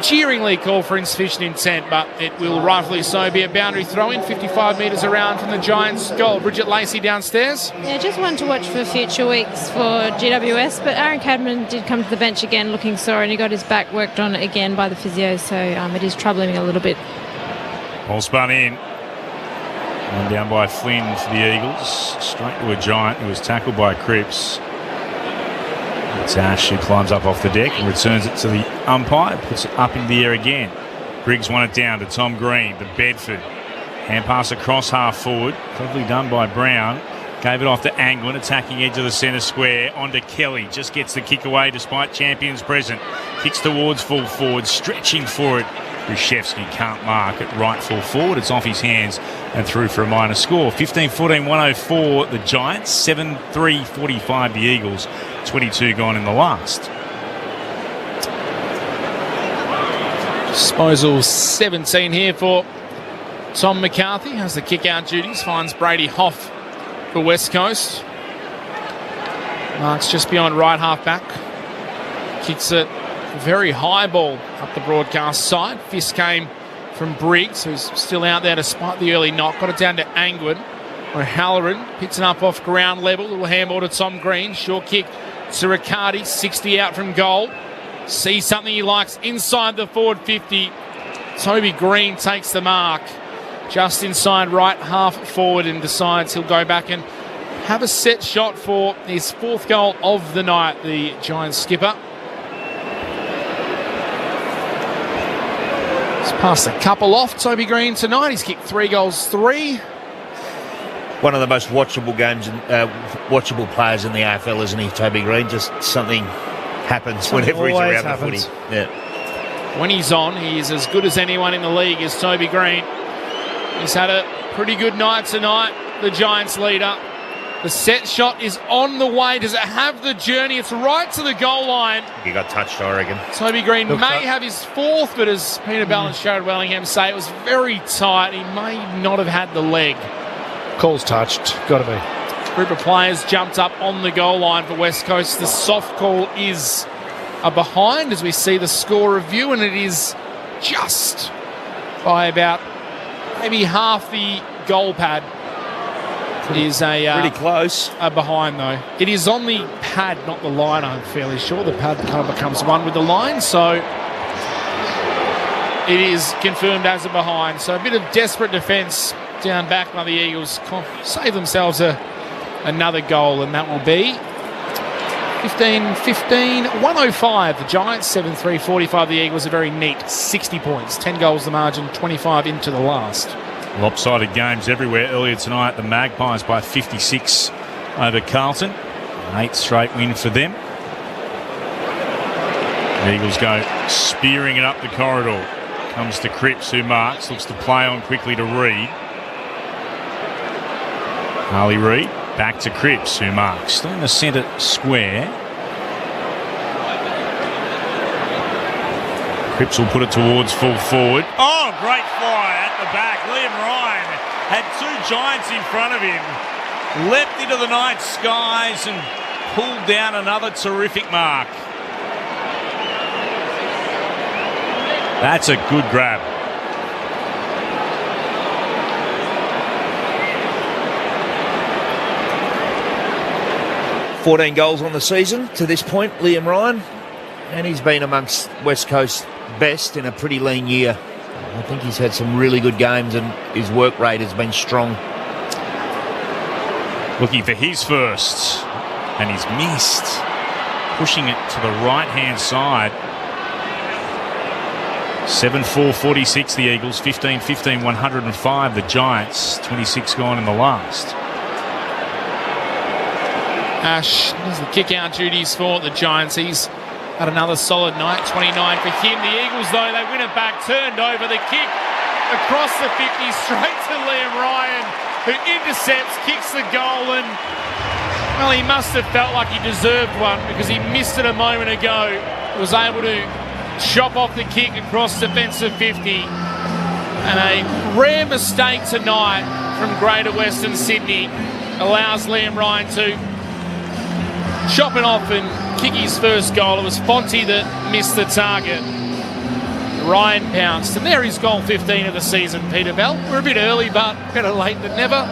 jeeringly called for insufficient intent, but it will rightfully so be a boundary throw-in, 55 metres around from the Giants' goal. Bridget Lacey downstairs. Yeah, just one to watch for future weeks for GWS, but Aaron Cadman did come to the bench again looking sore, and he got his back worked on again by the physio, so it is troubling him a little bit. Ball spun in. One down by Flynn for the Eagles. Straight to a Giant who was tackled by Cripps. It's Ash who climbs up off the deck and returns it to the umpire, puts it up in the air again. Briggs won it down to Tom Green, to Bedford. Hand pass across half forward, cleverly done by Brown. Gave it off to Angwin, attacking edge of the centre square, onto Kelly. Just gets the kick away despite champions present. Kicks towards full forward, stretching for it. Grushevsky can't mark it right full forward. It's off his hands and through for a minor score. 15-14, 104 the Giants, 7-3-45 the Eagles. 22 gone in the last. Disposal 17 here for Tom McCarthy. Has the kick-out duties. Finds Brady Hoff for West Coast. Marks just beyond right half-back. Kicks it very high ball up the broadcast side. Fist came from Briggs, who's still out there despite the early knock. Got it down to Angwin. O'Halloran picks it up off ground level. Little handball to Tom Green. Short kick to Riccardi. 60 out from goal. Sees something he likes inside the forward 50. Toby Green takes the mark just inside right half forward and decides he'll go back and have a set shot for his fourth goal of the night, the Giants skipper. He's passed a couple off Toby Green tonight. He's kicked 3 goals, 3. One of the most watchable games, watchable players in the AFL, isn't he, Toby Green? Just something happens whenever he's around the footy. Yeah. When he's on, he is as good as anyone in the league, is Toby Green. He's had a pretty good night tonight, the Giants leader. The set shot is on the way. Does it have the journey? It's right to the goal line. He got touched, I reckon. Toby Green may have his fourth, but as Peter Bell and Sherrod Wellingham say, it was very tight. He may not have had the leg. Call's touched. Got to be. Group of players jumped up on the goal line for West Coast. The soft call is a behind as we see the score review, and it is just by about maybe half the goal pad. It is pretty close. A behind, though. It is on the pad, not the line, I'm fairly sure. The pad kind of becomes one with the line, so it is confirmed as a behind. So a bit of desperate defence down back by the Eagles. Save themselves another goal, and that will be 15-15, 105. The Giants, 7-3-45. The Eagles, a very neat 60 points. 10 goals the margin, 25 into the last. Lopsided games everywhere earlier tonight. The Magpies by 56 over Carlton. An 8th straight win for them. The Eagles go spearing it up the corridor. Comes to Cripps, who marks. Looks to play on quickly to Reid. Harley Reid back to Cripps, who marks. Still in the centre square. Cripps will put it towards full forward. Oh, great fly at the back. Liam Ryan had 2 Giants in front of him. Leapt into the night skies and pulled down another terrific mark. That's a good grab. – 14 goals on the season to this point, Liam Ryan. And he's been amongst West Coast best in a pretty lean year. I think he's had some really good games and his work rate has been strong. Looking for his first, and he's missed. Pushing it to the right-hand side. 7-4-46 the Eagles, 15-15, 105 the Giants, 26 gone in the last. Ash does the kick-out duties for the Giants. He's had another solid night, 29 for him. The Eagles, though, they win it back, turned over the kick across the 50, straight to Liam Ryan, who intercepts, kicks the goal, and, well, he must have felt like he deserved one because he missed it a moment ago. He was able to chop off the kick across defensive 50. And a rare mistake tonight from Greater Western Sydney allows Liam Ryan to chop it off and kick his first goal. It was Fonte that missed the target. Ryan pounced. And there is goal 15 of the season, Peter Bell. We're a bit early, but better late than never.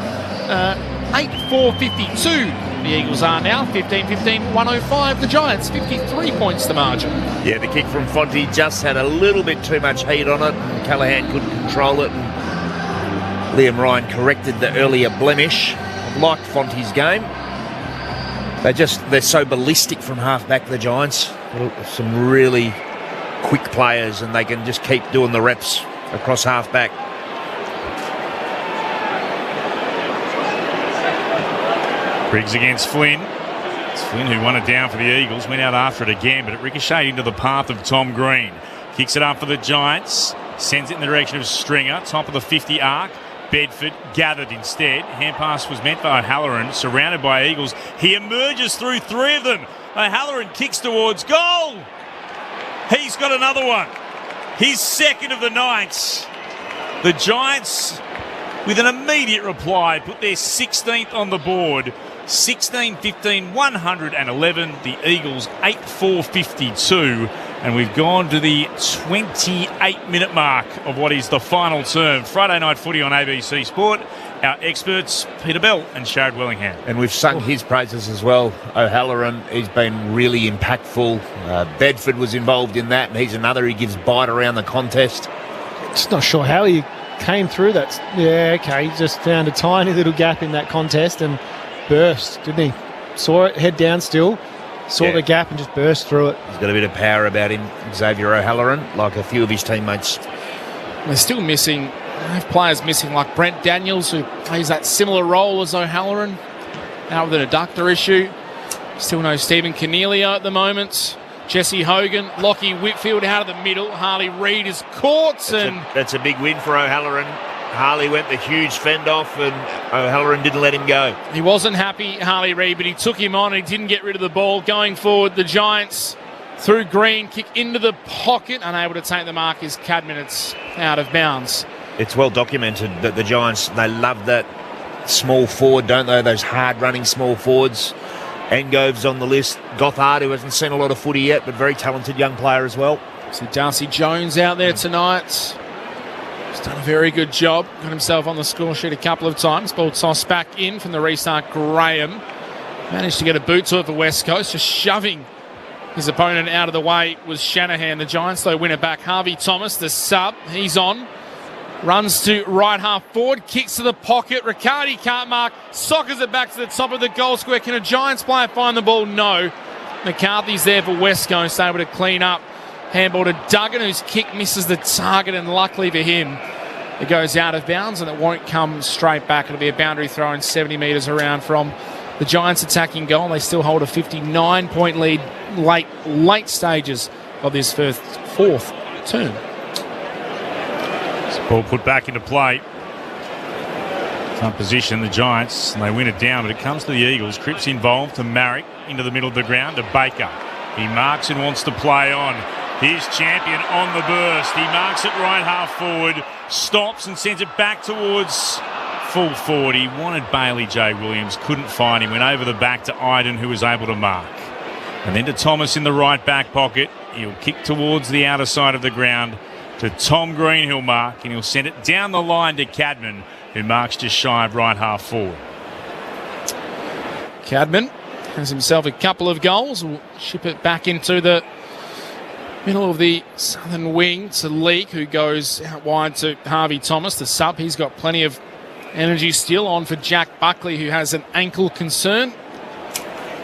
8-4-52. The Eagles are now 15-15, 105. The Giants, 53 points the margin. Yeah, the kick from Fonte just had a little bit too much heat on it. Callaghan couldn't control it. Liam Ryan corrected the earlier blemish. I've liked Fonte's game. They're so ballistic from half-back, the Giants. Some really quick players, and they can just keep doing the reps across half-back. Briggs against Flynn. It's Flynn who won it down for the Eagles, went out after it again, but it ricocheted into the path of Tom Green. Kicks it up for the Giants, sends it in the direction of Stringer, top of the 50 arc. Bedford gathered instead. Hand pass was meant for O'Halloran, surrounded by Eagles. He emerges through three of them. O'Halloran kicks towards goal. He's got another one. His second of the night. The Giants, with an immediate reply, put their 16th on the board. 16-15, 111. The Eagles 8-4-52. And we've gone to the 28-minute mark of what is the final term. Friday night footy on ABC Sport. Our experts, Peter Bell and Sharad Wellingham. And we've sung his praises as well. O'Halloran, he's been really impactful. Bedford was involved in that, and he's another who gives bite around the contest. Just not sure how he came through that. Yeah, okay, he just found a tiny little gap in that contest and burst, didn't he? Saw it, head down still, saw the gap and just burst through it. He's got a bit of power about him, Xavier O'Halloran, like a few of his teammates. They're still missing, they have players missing like Brent Daniels, who plays that similar role as O'Halloran, out with an adductor issue. Still no Stephen Cornelio at the moment. Jesse Hogan, Lockie Whitfield out of the middle. Harley Reid is caught. That's a big win for O'Halloran. Harley went the huge fend off and O'Halloran didn't let him go. He wasn't happy, Harley Reid, but he took him on and he didn't get rid of the ball. Going forward, the Giants through Green, kick into the pocket. Unable to take the mark is Cadman. It's out of bounds. It's well documented that the Giants, they love that small forward, don't they? Those hard-running small forwards. Engove's on the list. Gothard, who hasn't seen a lot of footy yet, but very talented young player as well. So Darcy Jones out there tonight. He's done a very good job. Got himself on the score sheet a couple of times. Ball tossed back in from the restart. Graham managed to get a boot to it for West Coast, just shoving his opponent out of the way was Shanahan. The Giants, though, win it back. Harvey Thomas, the sub, he's on. Runs to right half forward, kicks to the pocket. Riccardi can't mark, soccers it back to the top of the goal square. Can a Giants player find the ball? No. McCarthy's there for West Coast, able to clean up. Handball to Duggan, whose kick misses the target, and luckily for him, it goes out of bounds and it won't come straight back. It'll be a boundary throw in 70 metres around from the Giants attacking goal. They still hold a 59-point lead late stages of this fourth term. Ball put back into play. Some position, the Giants, and they win it down, but it comes to the Eagles. Cripps involved to Marrick, into the middle of the ground to Baker. He marks and wants to play on. Here's Champion on the burst. He marks it right half forward, stops and sends it back towards full forward. He wanted Bailey J. Williams, couldn't find him. Went over the back to Iden, who was able to mark. And then to Thomas in the right back pocket. He'll kick towards the outer side of the ground. To Tom Green, he'll mark, and he'll send it down the line to Cadman, who marks just shy of right half forward. Cadman has himself a couple of goals. We'll ship it back into the middle of the southern wing to Leake, who goes out wide to Harvey Thomas, the sub. He's got plenty of energy still on for Jack Buckley, who has an ankle concern.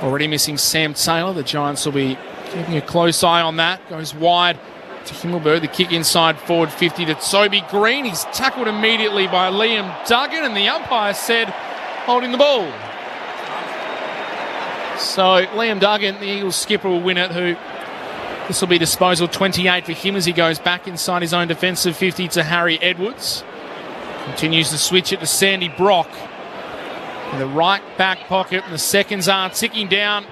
Already missing Sam Taylor. The Giants will be keeping a close eye on that. Goes wide to Himmelberg, the kick inside forward 50 to Toby Green. He's tackled immediately by Liam Duggan, and the umpire said holding the ball. So Liam Duggan, the Eagles skipper, will win it, who this will be disposal 28 for him as he goes back inside his own defensive 50 to Harry Edwards. Continues to switch it to Sandy Brock in the right back pocket, and the seconds are ticking down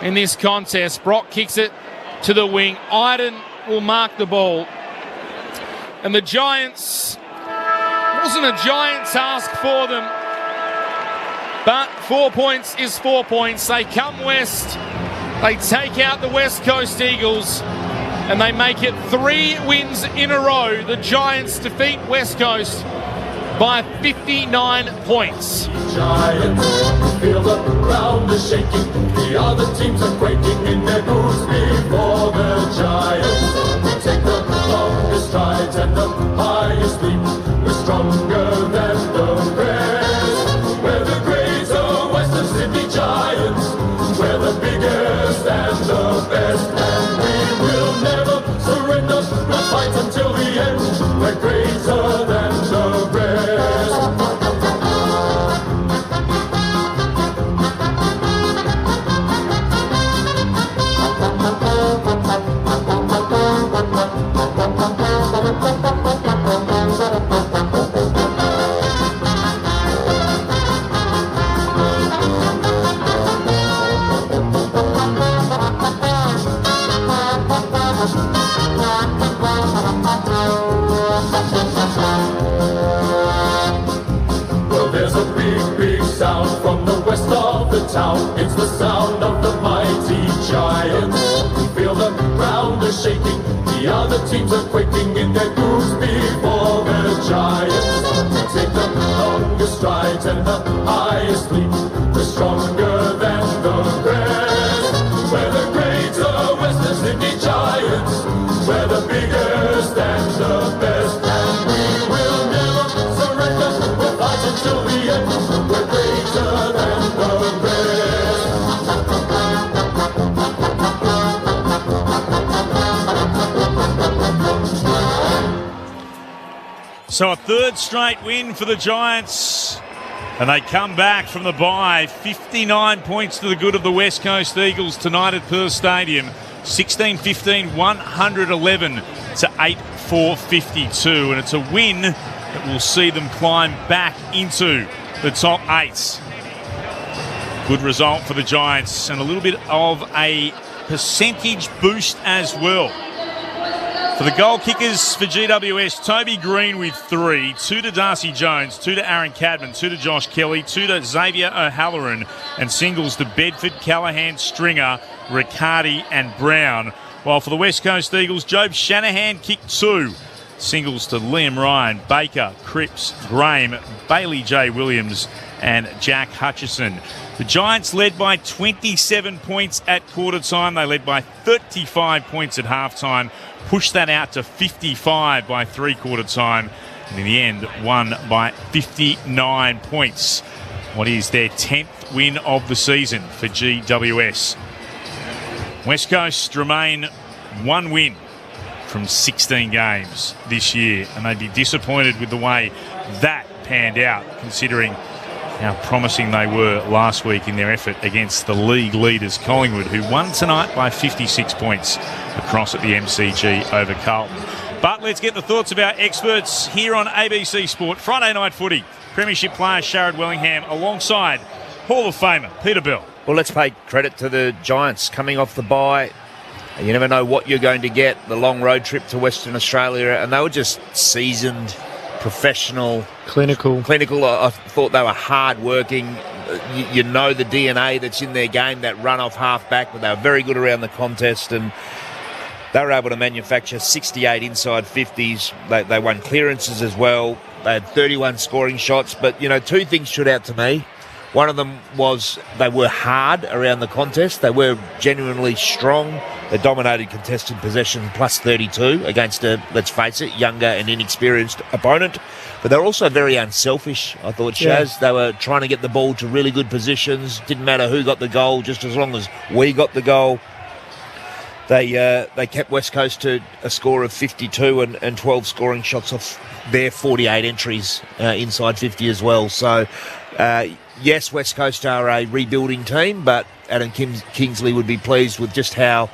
in this contest. Brock kicks it to the wing. Iden will mark the ball. And the Giants, wasn't a giant task for them, but 4 points is 4 points. They come west, they take out the West Coast Eagles, and they make it 3 wins in a row. The Giants defeat West Coast by 59 points. Giants, feel the ground is shaking. The other teams are quaking in their boots before the Giants. We take the longest strides and the highest leap. We're stronger than the rest. We're the greater Western Sydney Giants. We're the biggest and the best. And we will never surrender. We'll fight until the end. We're greater than the rest. Town. It's the sound of the mighty Giants. Feel the ground is shaking. The other teams are quaking in their boots before the Giants. Take the longest strides and the highest leap. We're stronger than the rest. We're the greater Western Sydney Giants. We're the biggest and the best. And we will never surrender. We'll fight until the end. We're greater than the rest. So a third straight win for the Giants, and they come back from the bye. 59 points to the good of the West Coast Eagles tonight at Perth Stadium. 16-15, 111 to 8-4-52. And it's a win that will see them climb back into the top 8. Good result for the Giants, and a little bit of a percentage boost as well. For the goal kickers for GWS, Toby Green with 3, 2 to Darcy Jones, 2 to Aaron Cadman, 2 to Josh Kelly, 2 to Xavier O'Halloran, and singles to Bedford, Callahan, Stringer, Riccardi and Brown. While for the West Coast Eagles, Job Shanahan kicked 2. Singles to Liam Ryan, Baker, Cripps, Graham, Bailey J. Williams and Jack Hutchison. The Giants led by 27 points at quarter time. They led by 35 points at half time. Pushed that out to 55 by three-quarter time, and in the end won by 59 points. What is their 10th win of the season for GWS. West Coast remain 1 win from 16 games this year, and they'd be disappointed with the way that panned out, considering how promising they were last week in their effort against the league leaders Collingwood, who won tonight by 56 points across at the MCG over Carlton. But let's get the thoughts of our experts here on ABC Sport. Friday Night Footy, Premiership player Sharrod Wellingham alongside Hall of Famer Peter Bell. Well, let's pay credit to the Giants coming off the bye. You never know what you're going to get, the long road trip to Western Australia, and they were just seasoned, professional, clinical. I thought they were hard-working. You know the DNA that's in their game, that run-off half-back, but they were very good around the contest, and they were able to manufacture 68 inside 50s. They won clearances as well. They had 31 scoring shots, but, you know, 2 things stood out to me. One of them was they were hard around the contest. They were genuinely strong. They dominated contested possession plus 32 against a, let's face it, younger and inexperienced opponent. But they're also very unselfish, I thought, Shaz. Yeah. They were trying to get the ball to really good positions. Didn't matter who got the goal, just as long as we got the goal. They kept West Coast to a score of 52 and 12 scoring shots off their 48 entries inside 50 as well. So, yes, West Coast are a rebuilding team, but Adam Kingsley would be pleased with just how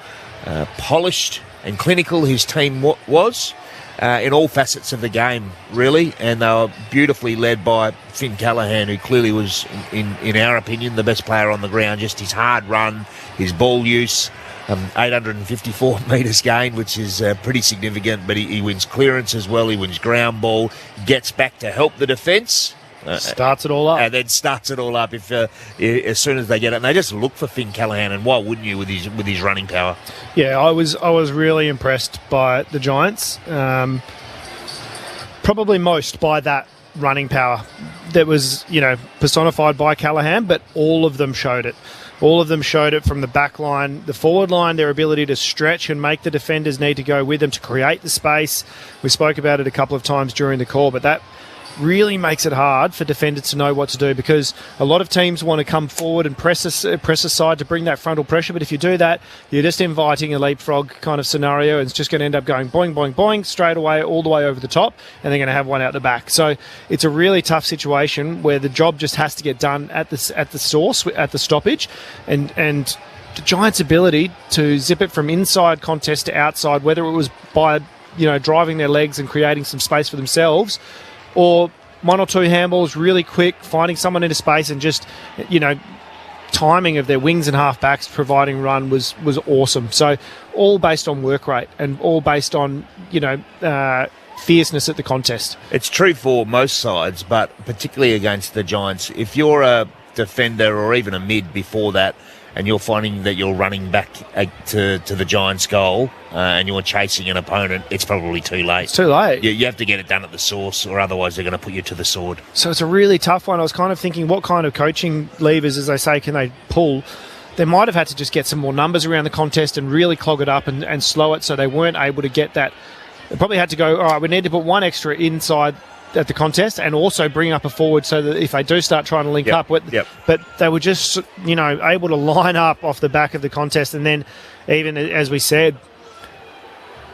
polished and clinical his team was in all facets of the game, really. And they were beautifully led by Finn Callahan, who clearly was, in our opinion, the best player on the ground. Just his hard run, his ball use, 854 metres gained, which is pretty significant, but he wins clearance as well. He wins ground ball, gets back to help the defence, Starts it all up. And then starts it all up if as soon as they get it. And they just look for Finn Callaghan, and why wouldn't you with his running power? Yeah, I was really impressed by the Giants. Probably most by that running power that was, personified by Callaghan, but all of them showed it. All of them showed it from the back line, the forward line, their ability to stretch and make the defenders need to go with them to create the space. We spoke about it a couple of times during the call, but that really makes it hard for defenders to know what to do, because a lot of teams want to come forward and press aside to bring that frontal pressure. But if you do that, you're just inviting a leapfrog kind of scenario, and it's just going to end up going boing, boing, boing straight away, all the way over the top, and they're going to have one out the back. So it's a really tough situation where the job just has to get done at the source, at the stoppage, and the Giants' ability to zip it from inside contest to outside, whether it was by driving their legs and creating some space for themselves, or one or two handballs really quick, finding someone into space, and just, timing of their wings and half-backs providing run was awesome. So all based on work rate and all based on, fierceness at the contest. It's true for most sides, but particularly against the Giants. If you're a defender or even a mid before that, and you're finding that you're running back to the Giants' goal and you're chasing an opponent, it's probably too late. It's too late. You have to get it done at the source, or otherwise they're going to put you to the sword. So it's a really tough one. I was kind of thinking, what kind of coaching levers, as they say, can they pull? They might have had to just get some more numbers around the contest and really clog it up and slow it, so they weren't able to get that. They probably had to go, all right, we need to put one extra inside at the contest, and also bring up a forward so that if they do start trying to link up with, but they were just able to line up off the back of the contest. And then, even as we said,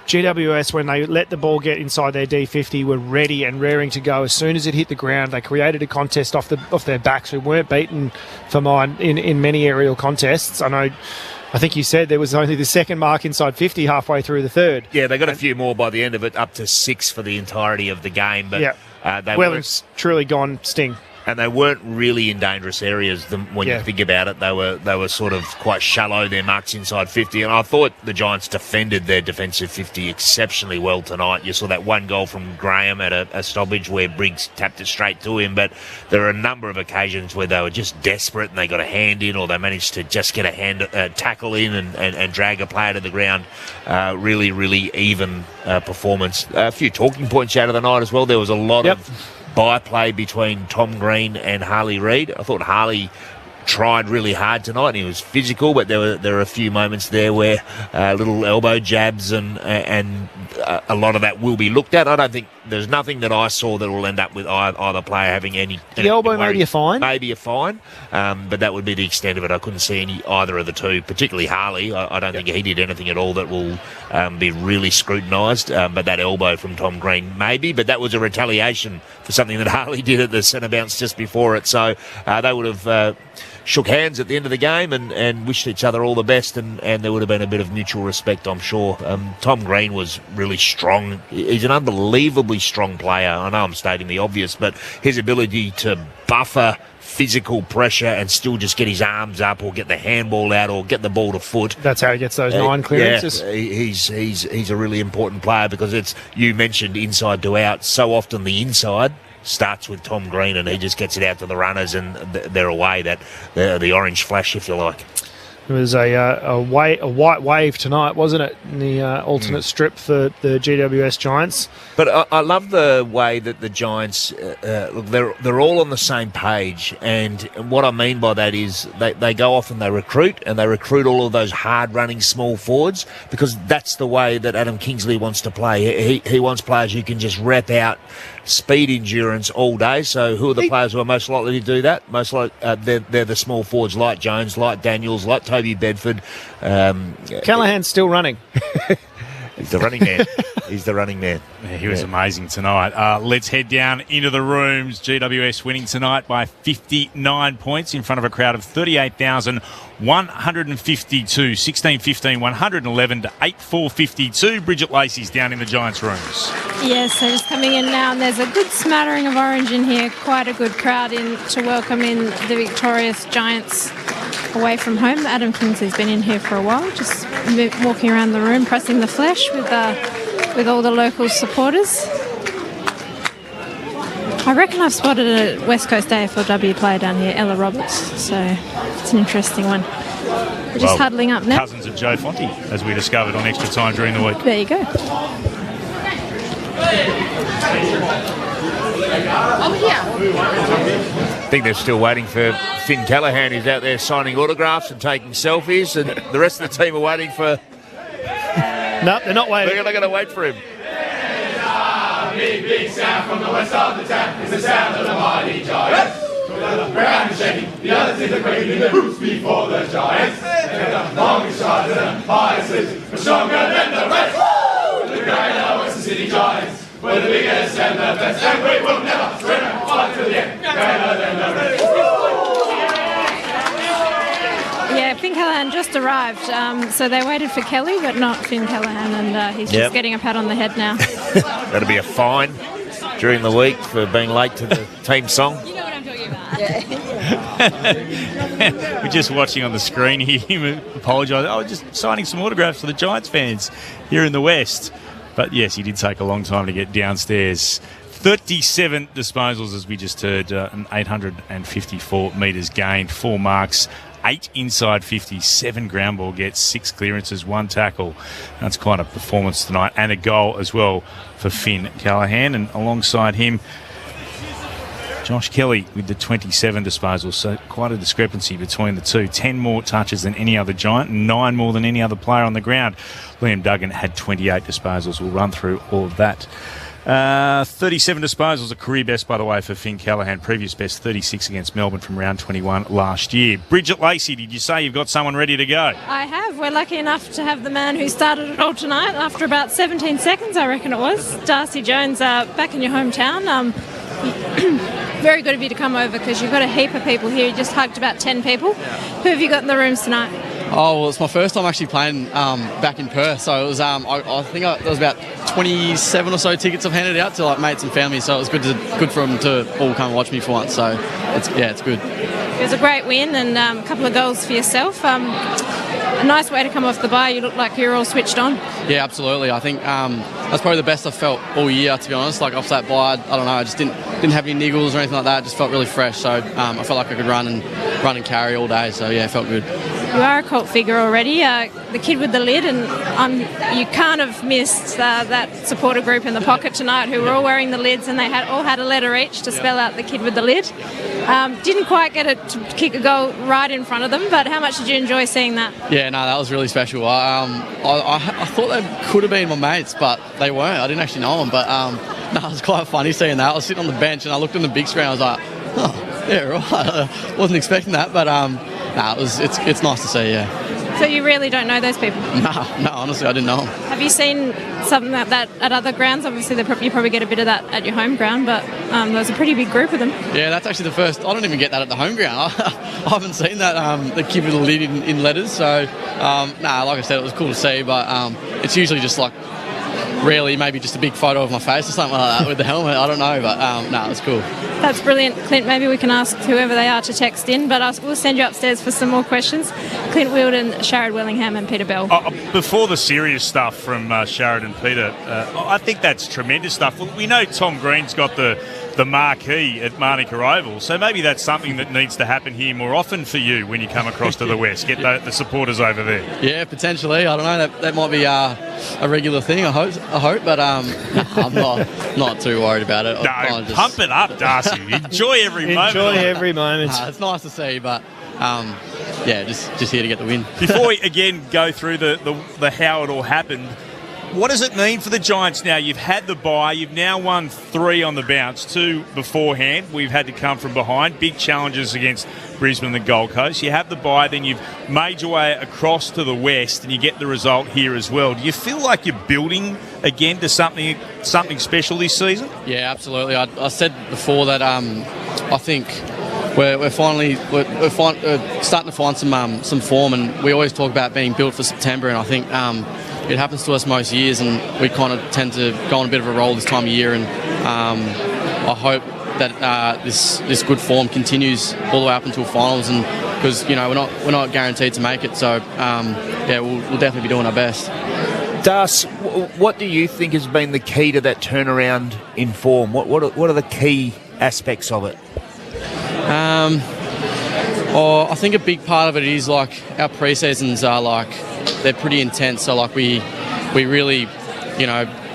GWS, when they let the ball get inside their D50, were ready and raring to go as soon as it hit the ground. They created a contest off their backs, who weren't beaten for mine in many aerial contests. I think you said there was only the second mark inside 50 halfway through the third. Yeah, they got a few more by the end of it, up to 6 for the entirety of the game. But it's truly gone Sting. And they weren't really in dangerous areas when you think about it. They were sort of quite shallow, their marks inside 50. And I thought the Giants defended their defensive 50 exceptionally well tonight. You saw that one goal from Graham at a stoppage where Briggs tapped it straight to him. But there are a number of occasions where they were just desperate and they got a hand in, or they managed to just get a tackle in and drag a player to the ground. Really, really even performance. A few talking points out of the night as well. There was a lot of byplay between Tom Green and Harley Reid. I thought Harley tried really hard tonight, and he was physical, but there were a few moments there where little elbow jabs and a lot of that will be looked at. I don't think there's nothing that I saw that will end up with either player having any. The elbow maybe a fine, but that would be the extent of it. I couldn't see either of the two, particularly Harley. I don't think he did anything at all that will be really scrutinised. But that elbow from Tom Green maybe, but that was a retaliation for something that Harley did at the centre bounce just before it. So they would have shook hands at the end of the game and wished each other all the best, and there would have been a bit of mutual respect, I'm sure. Tom Green was really strong. He's an unbelievably strong player. I know I'm stating the obvious, but his ability to buffer physical pressure and still just get his arms up or get the handball out or get the ball to foot. That's how he gets those 9 clearances. Yeah, he's a really important player, because you mentioned inside to out. So often the inside starts with Tom Green, and he just gets it out to the runners, and they're away. The orange flash, if you like. It was a white wave tonight, wasn't it, in the alternate strip for the GWS Giants? But I love the way that the Giants, look, they're all on the same page, and what I mean by that is they go off and they recruit all of those hard-running small forwards, because that's the way that Adam Kingsley wants to play. He wants players who can just rep out speed endurance all day. So who are the players who are most likely to do that? They're the small forwards like Jones, like Daniels, like Toby Bedford. Callaghan's still running. He's the running man. He's the running man. Yeah, he was amazing tonight. Let's head down into the rooms. GWS winning tonight by 59 points in front of a crowd of 38,152. 16-15, 111 to 8-4-52. Bridget Lacey's down in the Giants' rooms. Yes, so just coming in now, and there's a good smattering of orange in here. Quite a good crowd in to welcome in the victorious Giants away from home. Adam Kingsley's been in here for a while, just walking around the room, pressing the flesh with all the local supporters. I reckon I've spotted a West Coast AFLW player down here, Ella Roberts. So it's an interesting one. We're just huddling up now. Cousins of Joe Fonte, as we discovered on Extra Time during the week. There you go. I think they're still waiting for Finn Callaghan, who's out there signing autographs and taking selfies, and the rest of the team are waiting for... No, they're not waiting. They're going to wait for him. Big sound from the west of the town. It's the sound of the mighty giants. The ground is shaking, the others in the quaking, the roots before the giants. They're the longest strides and the highest leaps, but stronger than the rest. The greater Western City Giants. We're the biggest and the best, and we will never surrender. Fight to the end, greater than the rest. Yeah, Finn Callaghan just arrived, so they waited for Kelly, but not Finn Callaghan, and he's just getting a pat on the head now. That'll be a fine during the week for being late to the team song. You know what I'm talking about. We're just watching on the screen here him apologise. I was just signing some autographs for the Giants fans here in the West. But yes, he did take a long time to get downstairs. 37 disposals, as we just heard, and 854 metres gained, 4 marks, 8 inside 50, 7 ground ball gets, 6 clearances, 1 tackle. That's quite a performance tonight, and a goal as well for Finn Callaghan. And alongside him, Josh Kelly with the 27 disposals, so quite a discrepancy between the two. 10 more touches than any other Giant, and 9 more than any other player on the ground. Liam Duggan had 28 disposals. We'll run through all of that. 37 disposals, a career best, by the way, for Finn Callaghan. Previous best, 36 against Melbourne from round 21 last year. Bridget Lacey, did you say you've got someone ready to go? I have. We're lucky enough to have the man who started it all tonight after about 17 seconds, I reckon it was. Darcy Jones, back in your hometown. Very good of you to come over because you've got a heap of people here. You just hugged about 10 people. Who have you got in the rooms tonight? Oh, well, it's my first time actually playing back in Perth. So it was, I think there was about 27 or so tickets I've handed out to like mates and family. So it was good for them to all come and watch me for once. So it's good. It was a great win and a couple of goals for yourself. A nice way to come off the bye. You look like you're all switched on. Yeah, absolutely. I think that's probably the best I've felt all year, to be honest. Like off that bye, I don't know, I just didn't have any niggles or anything like that. Just felt really fresh. So I felt like I could run and carry all day. So yeah, it felt good. You are a cult figure already, the kid with the lid, and you can't have missed that supporter group in the pocket tonight who were all wearing the lids, and they all had a letter each to spell out the kid with the lid. Didn't quite get it to kick a goal right in front of them, but how much did you enjoy seeing that? Yeah, no, that was really special. I thought they could have been my mates, but they weren't. I didn't actually know them, but no, it was quite funny seeing that. I was sitting on the bench and I looked on the big screen. I was like, oh, yeah, right. I wasn't expecting that, but it's nice to see, yeah. So you really don't know those people? No, honestly, I didn't know them. Have you seen something like that at other grounds? Obviously, you probably get a bit of that at your home ground, but there was a pretty big group of them. Yeah, that's actually the first. I don't even get that at the home ground. I haven't seen that, the kid with the lid in letters. So, like I said, it was cool to see, but it's usually just like rarely maybe just a big photo of my face or something like that with the helmet. I don't know, but it's cool. That's brilliant, Clint. Maybe we can ask whoever they are to text in, but we'll send you upstairs for some more questions. Clint Wheeldon, Sharad Wellingham and Peter Bell. Before the serious stuff from Sharad and Peter, I think that's tremendous stuff. We know Tom Green's got the marquee at Manuka Oval, so maybe that's something that needs to happen here more often for you when you come across to the West. Get the supporters over there. Yeah, potentially. I don't know. That might be a regular thing. I hope, but I'm not too worried about it. No, pump it up, Darcy. Enjoy every moment. Enjoy every moment. It's nice to see, but just here to get the win. Before we again go through the how it all happened, what does it mean for the Giants now? You've had the bye. You've now won 3 on the bounce, 2 beforehand. We've had to come from behind. Big challenges against Brisbane and the Gold Coast. You have the bye, then you've made your way across to the West, and you get the result here as well. Do you feel like you're building again to something special this season? Yeah, absolutely. I said before that I think we're finally starting to find some form, and we always talk about being built for September, and I think it happens to us most years, and we kind of tend to go on a bit of a roll this time of year, and I hope that this good form continues all the way up until finals, and because we're not guaranteed to make it, so we'll definitely be doing our best. Das, what do you think has been the key to that turnaround in form? What are the key aspects of it? I think a big part of it is like our pre-seasons are like they're pretty intense. So like we really,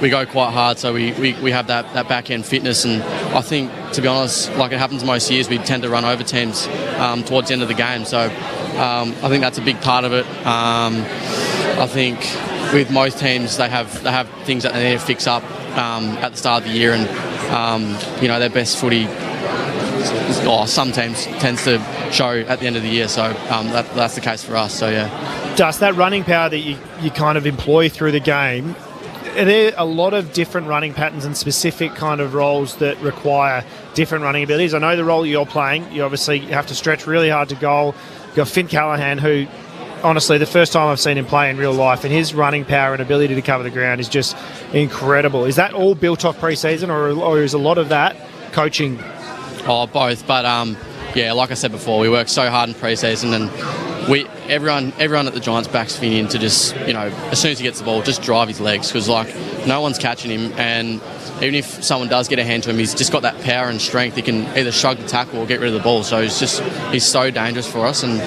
we go quite hard. So we have that back end fitness, and I think, to be honest, like it happens most years, we tend to run over teams towards the end of the game. So I think that's a big part of it. I think with most teams, they have things that they need to fix up at the start of the year, and their best footy, some teams tends to show at the end of the year. So that's the case for us. So yeah. Just that running power that you kind of employ through the game. Are there a lot of different running patterns and specific kind of roles that require different running abilities? I know the role you're playing, you obviously have to stretch really hard to goal. You've got Finn Callaghan, who, honestly, the first time I've seen him play in real life, and his running power and ability to cover the ground is just incredible. Is that all built off pre-season, or is a lot of that coaching? Oh, both. But, like I said before, we work so hard in pre-season, and everyone at the Giants backs Finn in to just, as soon as he gets the ball, just drive his legs, because no one's catching him, and even if someone does get a hand to him, he's just got that power and strength. He can either shrug the tackle or get rid of the ball. So he's so dangerous for us, and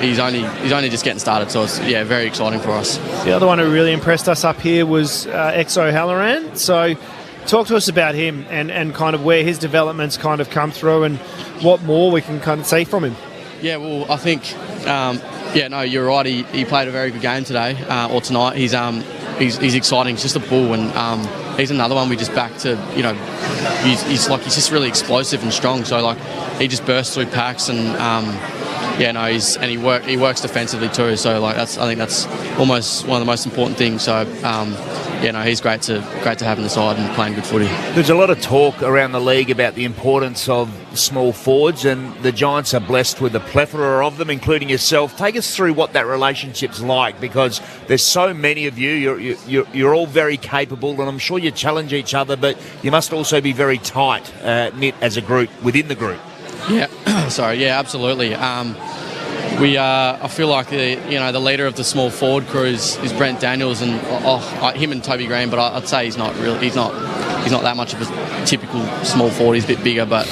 he's only just getting started. So it's very exciting for us. The other one who really impressed us up here was Exo Halloran. So talk to us about him and kind of where his developments kind of come through and what more we can kind of see from him. Yeah, well, I think, you're right. He played a very good game today, or tonight. He's exciting. He's just a bull, and he's another one we just back to. He's just really explosive and strong. So he just bursts through packs, and he works defensively too. So I think that's almost one of the most important things. So he's great to have in the side and playing good footy. There's a lot of talk around the league about the importance of small forwards, and the Giants are blessed with a plethora of them, including yourself. Take us through what that relationship's like, because there's so many of you. You're all very capable, and I'm sure you challenge each other, but you must also be very tight knit as a group within the group. Yeah, absolutely. I feel like the leader of the small forward crew is Brent Daniels, and him and Toby Green. But I'd say he's not that much of a typical small forward. He's a bit bigger, but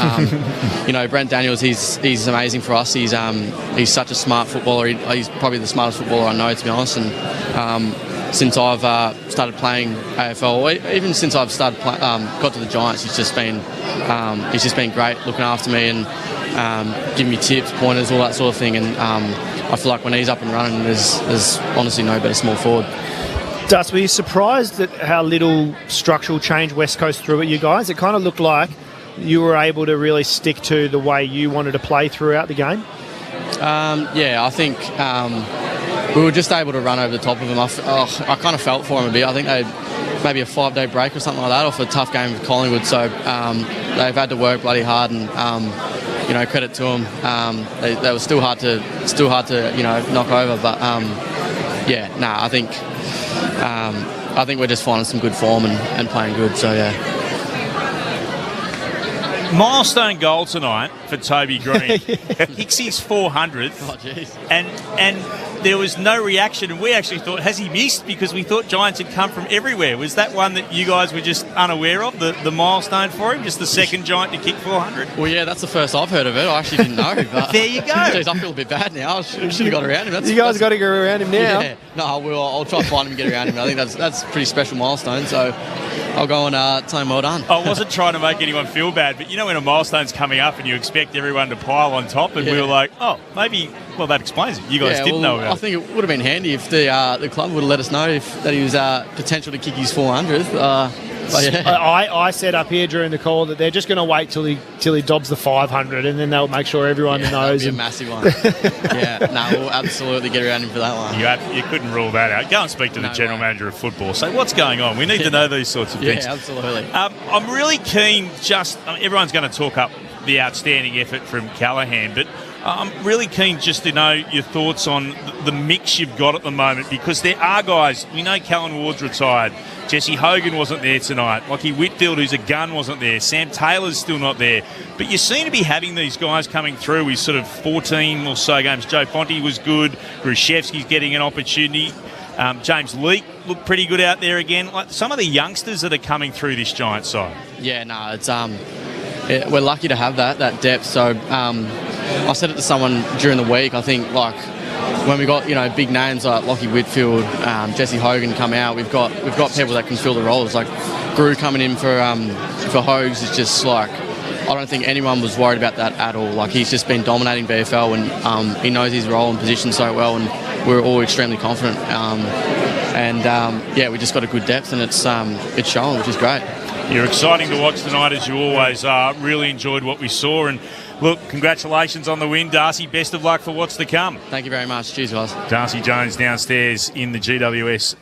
Brent Daniels, he's amazing for us. He's such a smart footballer. He's probably the smartest footballer I know, to be honest. And since I've started playing AFL, even since I've got to the Giants, he's just been great looking after me and giving me tips, pointers, all that sort of thing. And I feel like when he's up and running, there's honestly no better small forward. Were you surprised at how little structural change West Coast threw at you guys? It kind of looked like you were able to really stick to the way you wanted to play throughout the game. I think we were just able to run over the top of them. I kind of felt for them a bit. I think they maybe a 5-day break or something like that off a tough game with Collingwood. So they've had to work bloody hard, and credit to them. They were still hard to knock over. But I think we're just finding some good form and playing good. So yeah. Milestone goal tonight for Toby Green. Hicks his 400th. Oh, jeez. And there was no reaction, and we actually thought, has he missed? Because we thought Giants had come from everywhere. Was that one that you guys were just unaware of, the milestone for him, just the second Giant to kick 400? Well, yeah, that's the first I've heard of it. I actually didn't know. But there you go. Geez, I feel a bit bad now. I should have got around him. You guys got to go around him now. Yeah. No, I'll try to find him and get around him. I think that's a pretty special milestone, so I'll go and tell him well done. I wasn't trying to make anyone feel bad, but when a milestone's coming up and you expect everyone to pile on top, and we were like, that explains it. You guys didn't know about it. I think it would have been handy if the club would have let us know that he was potential to kick his 400th. I said up here during the call that they're just going to wait till he dobs the 500, and then they'll make sure everyone knows. That'd be a massive one. We'll absolutely get around him for that one. You couldn't rule that out. Go and speak to the general manager of football. Say, what's going on? We need to know these sorts of things. Yeah, absolutely. I'm really keen. Everyone's going to talk up the outstanding effort from Callaghan, but I'm really keen just to know your thoughts on the mix you've got at the moment, because there are guys. We know Callan Ward's retired. Jesse Hogan wasn't there tonight. Lachie Whitfield, who's a gun, wasn't there. Sam Taylor's still not there. But you seem to be having these guys coming through with sort of 14 or so games. Joe Fonte was good. Grushevsky's getting an opportunity. James Leake looked pretty good out there again. Like some of the youngsters that are coming through this Giants side. Yeah, no, it's we're lucky to have that depth. So I said it to someone during the week. I think like when we got big names like Lockie Whitfield, Jesse Hogan come out, we've got people that can fill the roles. Like Grew coming in for Hogs is just like, I don't think anyone was worried about that at all. Like he's just been dominating VFL and he knows his role and position so well, and we're all extremely confident. We just got a good depth and it's showing, which is great. You're exciting to watch tonight, as you always are. Really enjoyed what we saw, and look, congratulations on the win, Darcy. Best of luck for what's to come. Thank you very much. Cheers, guys. Darcy Jones downstairs in the GWS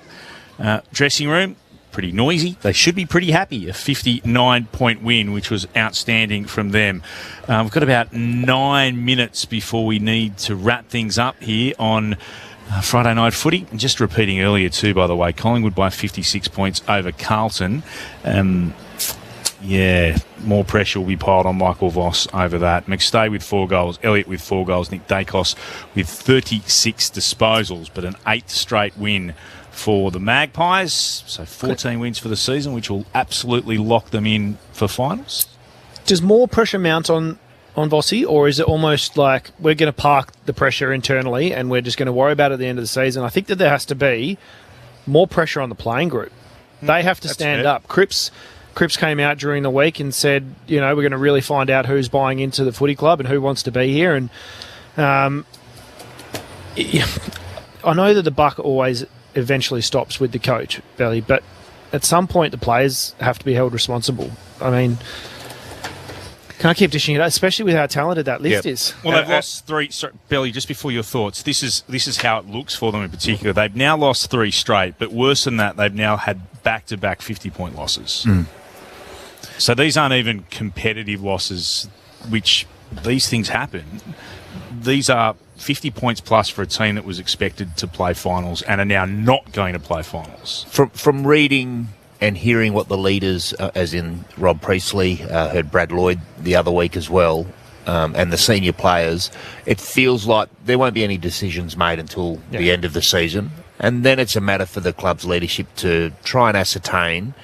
dressing room. Pretty noisy. They should be pretty happy. A 59-point win, which was outstanding from them. We've got about 9 minutes before we need to wrap things up here on Friday night footy. And just repeating earlier too, by the way, Collingwood by 56 points over Carlton. More pressure will be piled on Michael Voss over that. McStay with 4 goals, Elliott with 4 goals, Nick Dacos with 36 disposals, but an 8th straight win for the Magpies. So 14 wins for the season, which will absolutely lock them in for finals. Does more pressure mount on Vossi, or is it almost like we're going to park the pressure internally and we're just going to worry about it at the end of the season? I think that there has to be more pressure on the playing group. They have to stand up. Cripps came out during the week and said, we're going to really find out who's buying into the footy club and who wants to be here. And I know that the buck always eventually stops with the coach, Belly, but at some point the players have to be held responsible. I mean, can't keep dishing it out, especially with how talented that list is. Well, they've lost 3. Sorry, Belly, just before your thoughts, this is how it looks for them in particular. They've now lost 3 straight, but worse than that, they've now had back-to-back 50-point losses. So these aren't even competitive losses, which these things happen. These are 50 points plus for a team that was expected to play finals and are now not going to play finals. From reading and hearing what the leaders, as in Rob Priestley, heard Brad Lloyd the other week as well, and the senior players, it feels like there won't be any decisions made until the end of the season. And then it's a matter for the club's leadership to try and ascertain,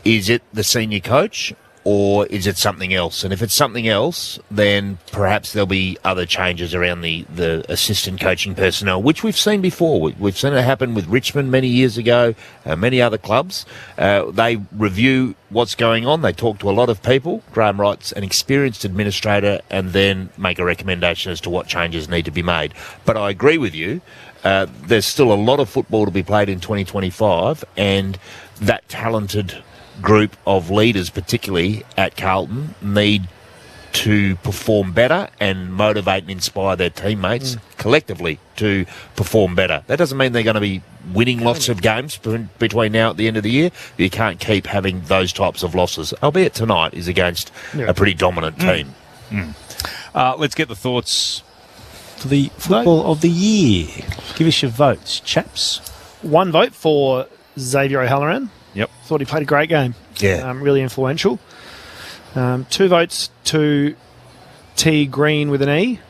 is it the senior coach or is it something else? And if it's something else, then perhaps there'll be other changes around the assistant coaching personnel, which we've seen before. We've seen it happen with Richmond many years ago, many other clubs. They review what's going on. They talk to a lot of people. Graham Wright's an experienced administrator, and then make a recommendation as to what changes need to be made. But I agree with you. There's still a lot of football to be played in 2025, and that talented group of leaders, particularly at Carlton, need to perform better and motivate and inspire their teammates collectively to perform better. That doesn't mean they're going to be winning lots of games between now and the end of the year. You can't keep having those types of losses, albeit tonight is against a pretty dominant team. Let's get the thoughts for the football of the year. Give us your votes, chaps. 1 vote for Xavier O'Halloran. Yep. Thought he played a great game. Yeah. Really influential. 2 votes to T Green with an E.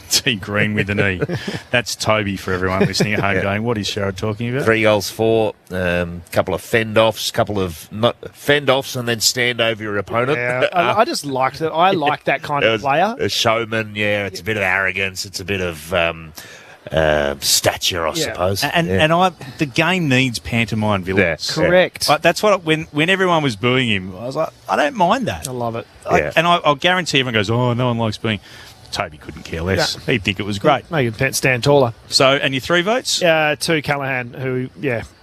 T Green with an E. That's Toby for everyone listening at home going, what is Sherrod talking about? 3 goals for, couple of fend-offs, fend-offs and then stand over your opponent. Yeah, I just liked it. I like that kind of player. A showman, it's a bit of arrogance. It's a bit of stature, I suppose. The game needs pantomime villains. Correct. That's what when everyone was booing him, I was like, I don't mind that. I love it. I'll guarantee everyone goes, oh, no one likes booing. Toby couldn't care less. Yeah. He'd think it was great. Make him stand taller. So, and your 3 votes? To Callahan, who,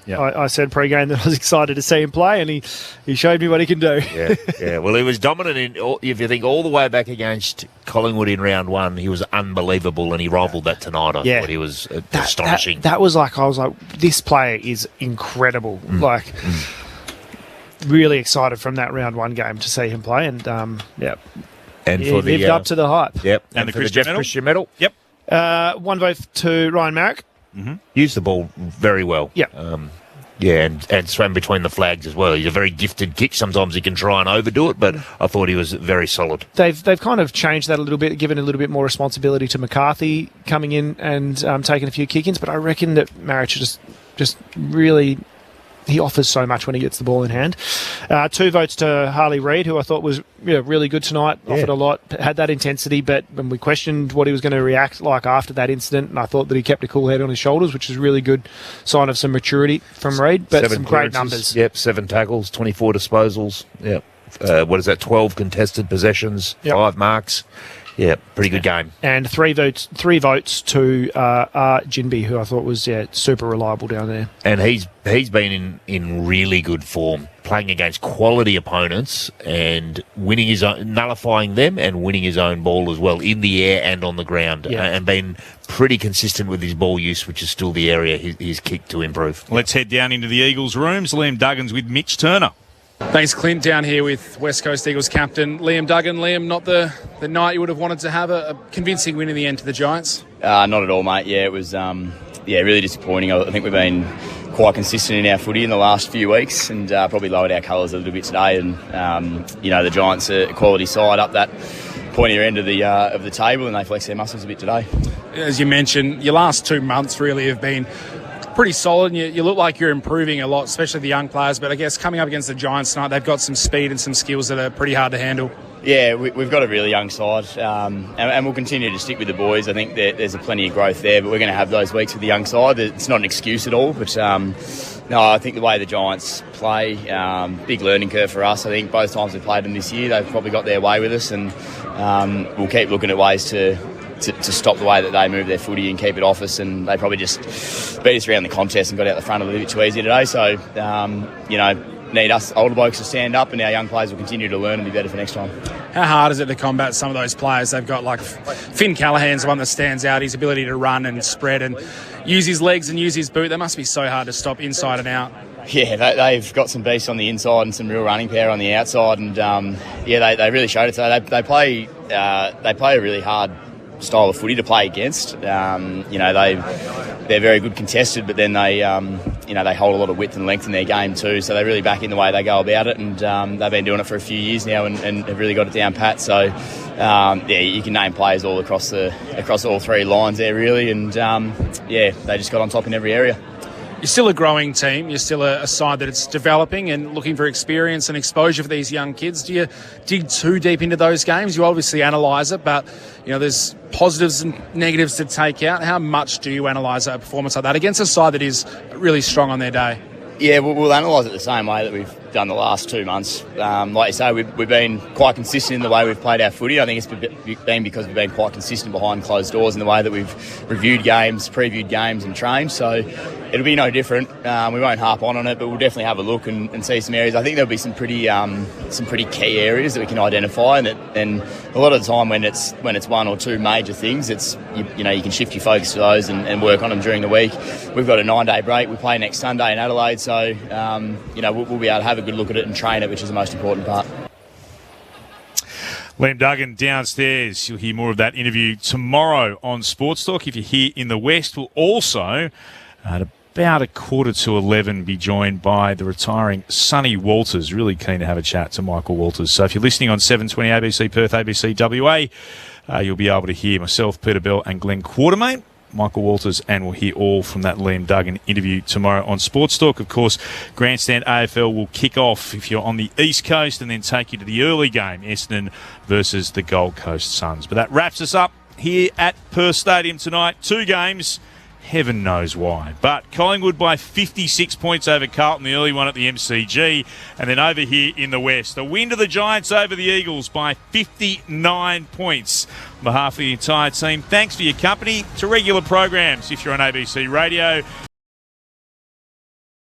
I said pre-game that I was excited to see him play, and he showed me what he can do. Well, he was dominant if you think all the way back against Collingwood in round 1, he was unbelievable, and he rivaled that tonight. I thought he was astonishing. That was I was like, this player is incredible. Really excited from that round 1 game to see him play, and And he for the lived up to the hype. Yep. And the for the Jeff Christian medal. Yep. 1 vote to Ryan Marrick. Used the ball very well. Yep. Yeah, and swam between the flags as well. He's a very gifted kick. Sometimes he can try and overdo it, but I thought he was very solid. They've kind of changed that a little bit, given a little bit more responsibility to McCarthy coming in and taking a few kick-ins, but I reckon that Marich just really... He offers so much when he gets the ball in hand. 2 votes to Harley Reid, who I thought was really good tonight, offered a lot, had that intensity, but when we questioned what he was going to react like after that incident, and I thought that he kept a cool head on his shoulders, which is a really good sign of some maturity from Reid, but some great numbers. Yep, 7 tackles, 24 disposals. Yep. 12 contested possessions, 5 marks. Yeah, pretty good game. And 3 votes to Jinby, who I thought was super reliable down there. And he's been in really good form, playing against quality opponents and winning his own, nullifying them and winning his own ball as well in the air and on the ground, and been pretty consistent with his ball use, which is still the area he's kicked to improve. Let's head down into the Eagles' rooms. Liam Duggins with Mitch Turner. Thanks, Clint. Down here with West Coast Eagles captain Liam Duggan. Liam, not the night you would have wanted to have, a convincing win in the end to the Giants? Not at all, mate. Yeah, it was really disappointing. I think we've been quite consistent in our footy in the last few weeks and probably lowered our colours a little bit today. And, the Giants are a quality side up that pointier end of the table, and they flex their muscles a bit today. As you mentioned, your last 2 months really have been pretty solid, and you look like you're improving a lot, especially the young players. But I guess coming up against the Giants tonight, they've got some speed and some skills that are pretty hard to handle. Yeah, we've got a really young side, and we'll continue to stick with the boys. I think there's plenty of growth there, but we're going to have those weeks with the young side. It's not an excuse at all, but no, I think the way the Giants play, big learning curve for us. I think both times we've played them this year, they've probably got their way with us, and we'll keep looking at ways to stop the way that they move their footy and keep it off us, and they probably just beat us around the contest and got out the front a little bit too easy today. So, need us older blokes to stand up, and our young players will continue to learn and be better for next time. How hard is it to combat some of those players? They've got like Finn Callahan's the one that stands out, his ability to run and spread and use his legs and use his boot. That must be so hard to stop inside and out. Yeah, they've got some beasts on the inside and some real running power on the outside, and they really showed it today. They play a really hard style of footy to play against. They're very good contested, but then they hold a lot of width and length in their game too. So they really back in the way they go about it, and they've been doing it for a few years now and have really got it down pat. So you can name players all across all 3 lines there really, and they just got on top in every area. You're still a growing team. You're still a side that it's developing and looking for experience and exposure for these young kids. Do you dig too deep into those games? You obviously analyse it, but there's positives and negatives to take out. How much do you analyse a performance like that against a side that is really strong on their day? Yeah, we'll analyse it the same way that we've done the last 2 months. Like you say, we've been quite consistent in the way we've played our footy. I think it's been because we've been quite consistent behind closed doors in the way that we've reviewed games, previewed games and trained. So it'll be no different. We won't harp on it, but we'll definitely have a look and see some areas. I think there'll be some pretty key areas that we can identify, and a lot of the time when it's 1 or 2 major things, it's you can shift your focus to those and work on them during the week. We've got a 9-day break. We play next Sunday in Adelaide, so we'll be able to have a good look at it and train it, which is the most important part. Liam Duggan downstairs. You'll hear more of that interview tomorrow on Sports Talk. If you're here in the West, we'll also at about 11:15 be joined by the retiring Sonny Walters. Really keen to have a chat to Michael Walters. So if you're listening on 720 ABC Perth, ABC WA, you'll be able to hear myself, Peter Bell and Glenn Quartermain, Michael Walters, and we'll hear all from that Liam Duggan interview tomorrow on Sports Talk. Of course, Grandstand AFL will kick off if you're on the East Coast and then take you to the early game, Essendon versus the Gold Coast Suns. But that wraps us up here at Perth Stadium tonight. 2 games. Heaven knows why. But Collingwood by 56 points over Carlton, the early one at the MCG. And then over here in the West, a win to the Giants over the Eagles by 59 points. On behalf of the entire team, thanks for your company. To regular programs, if you're on ABC Radio,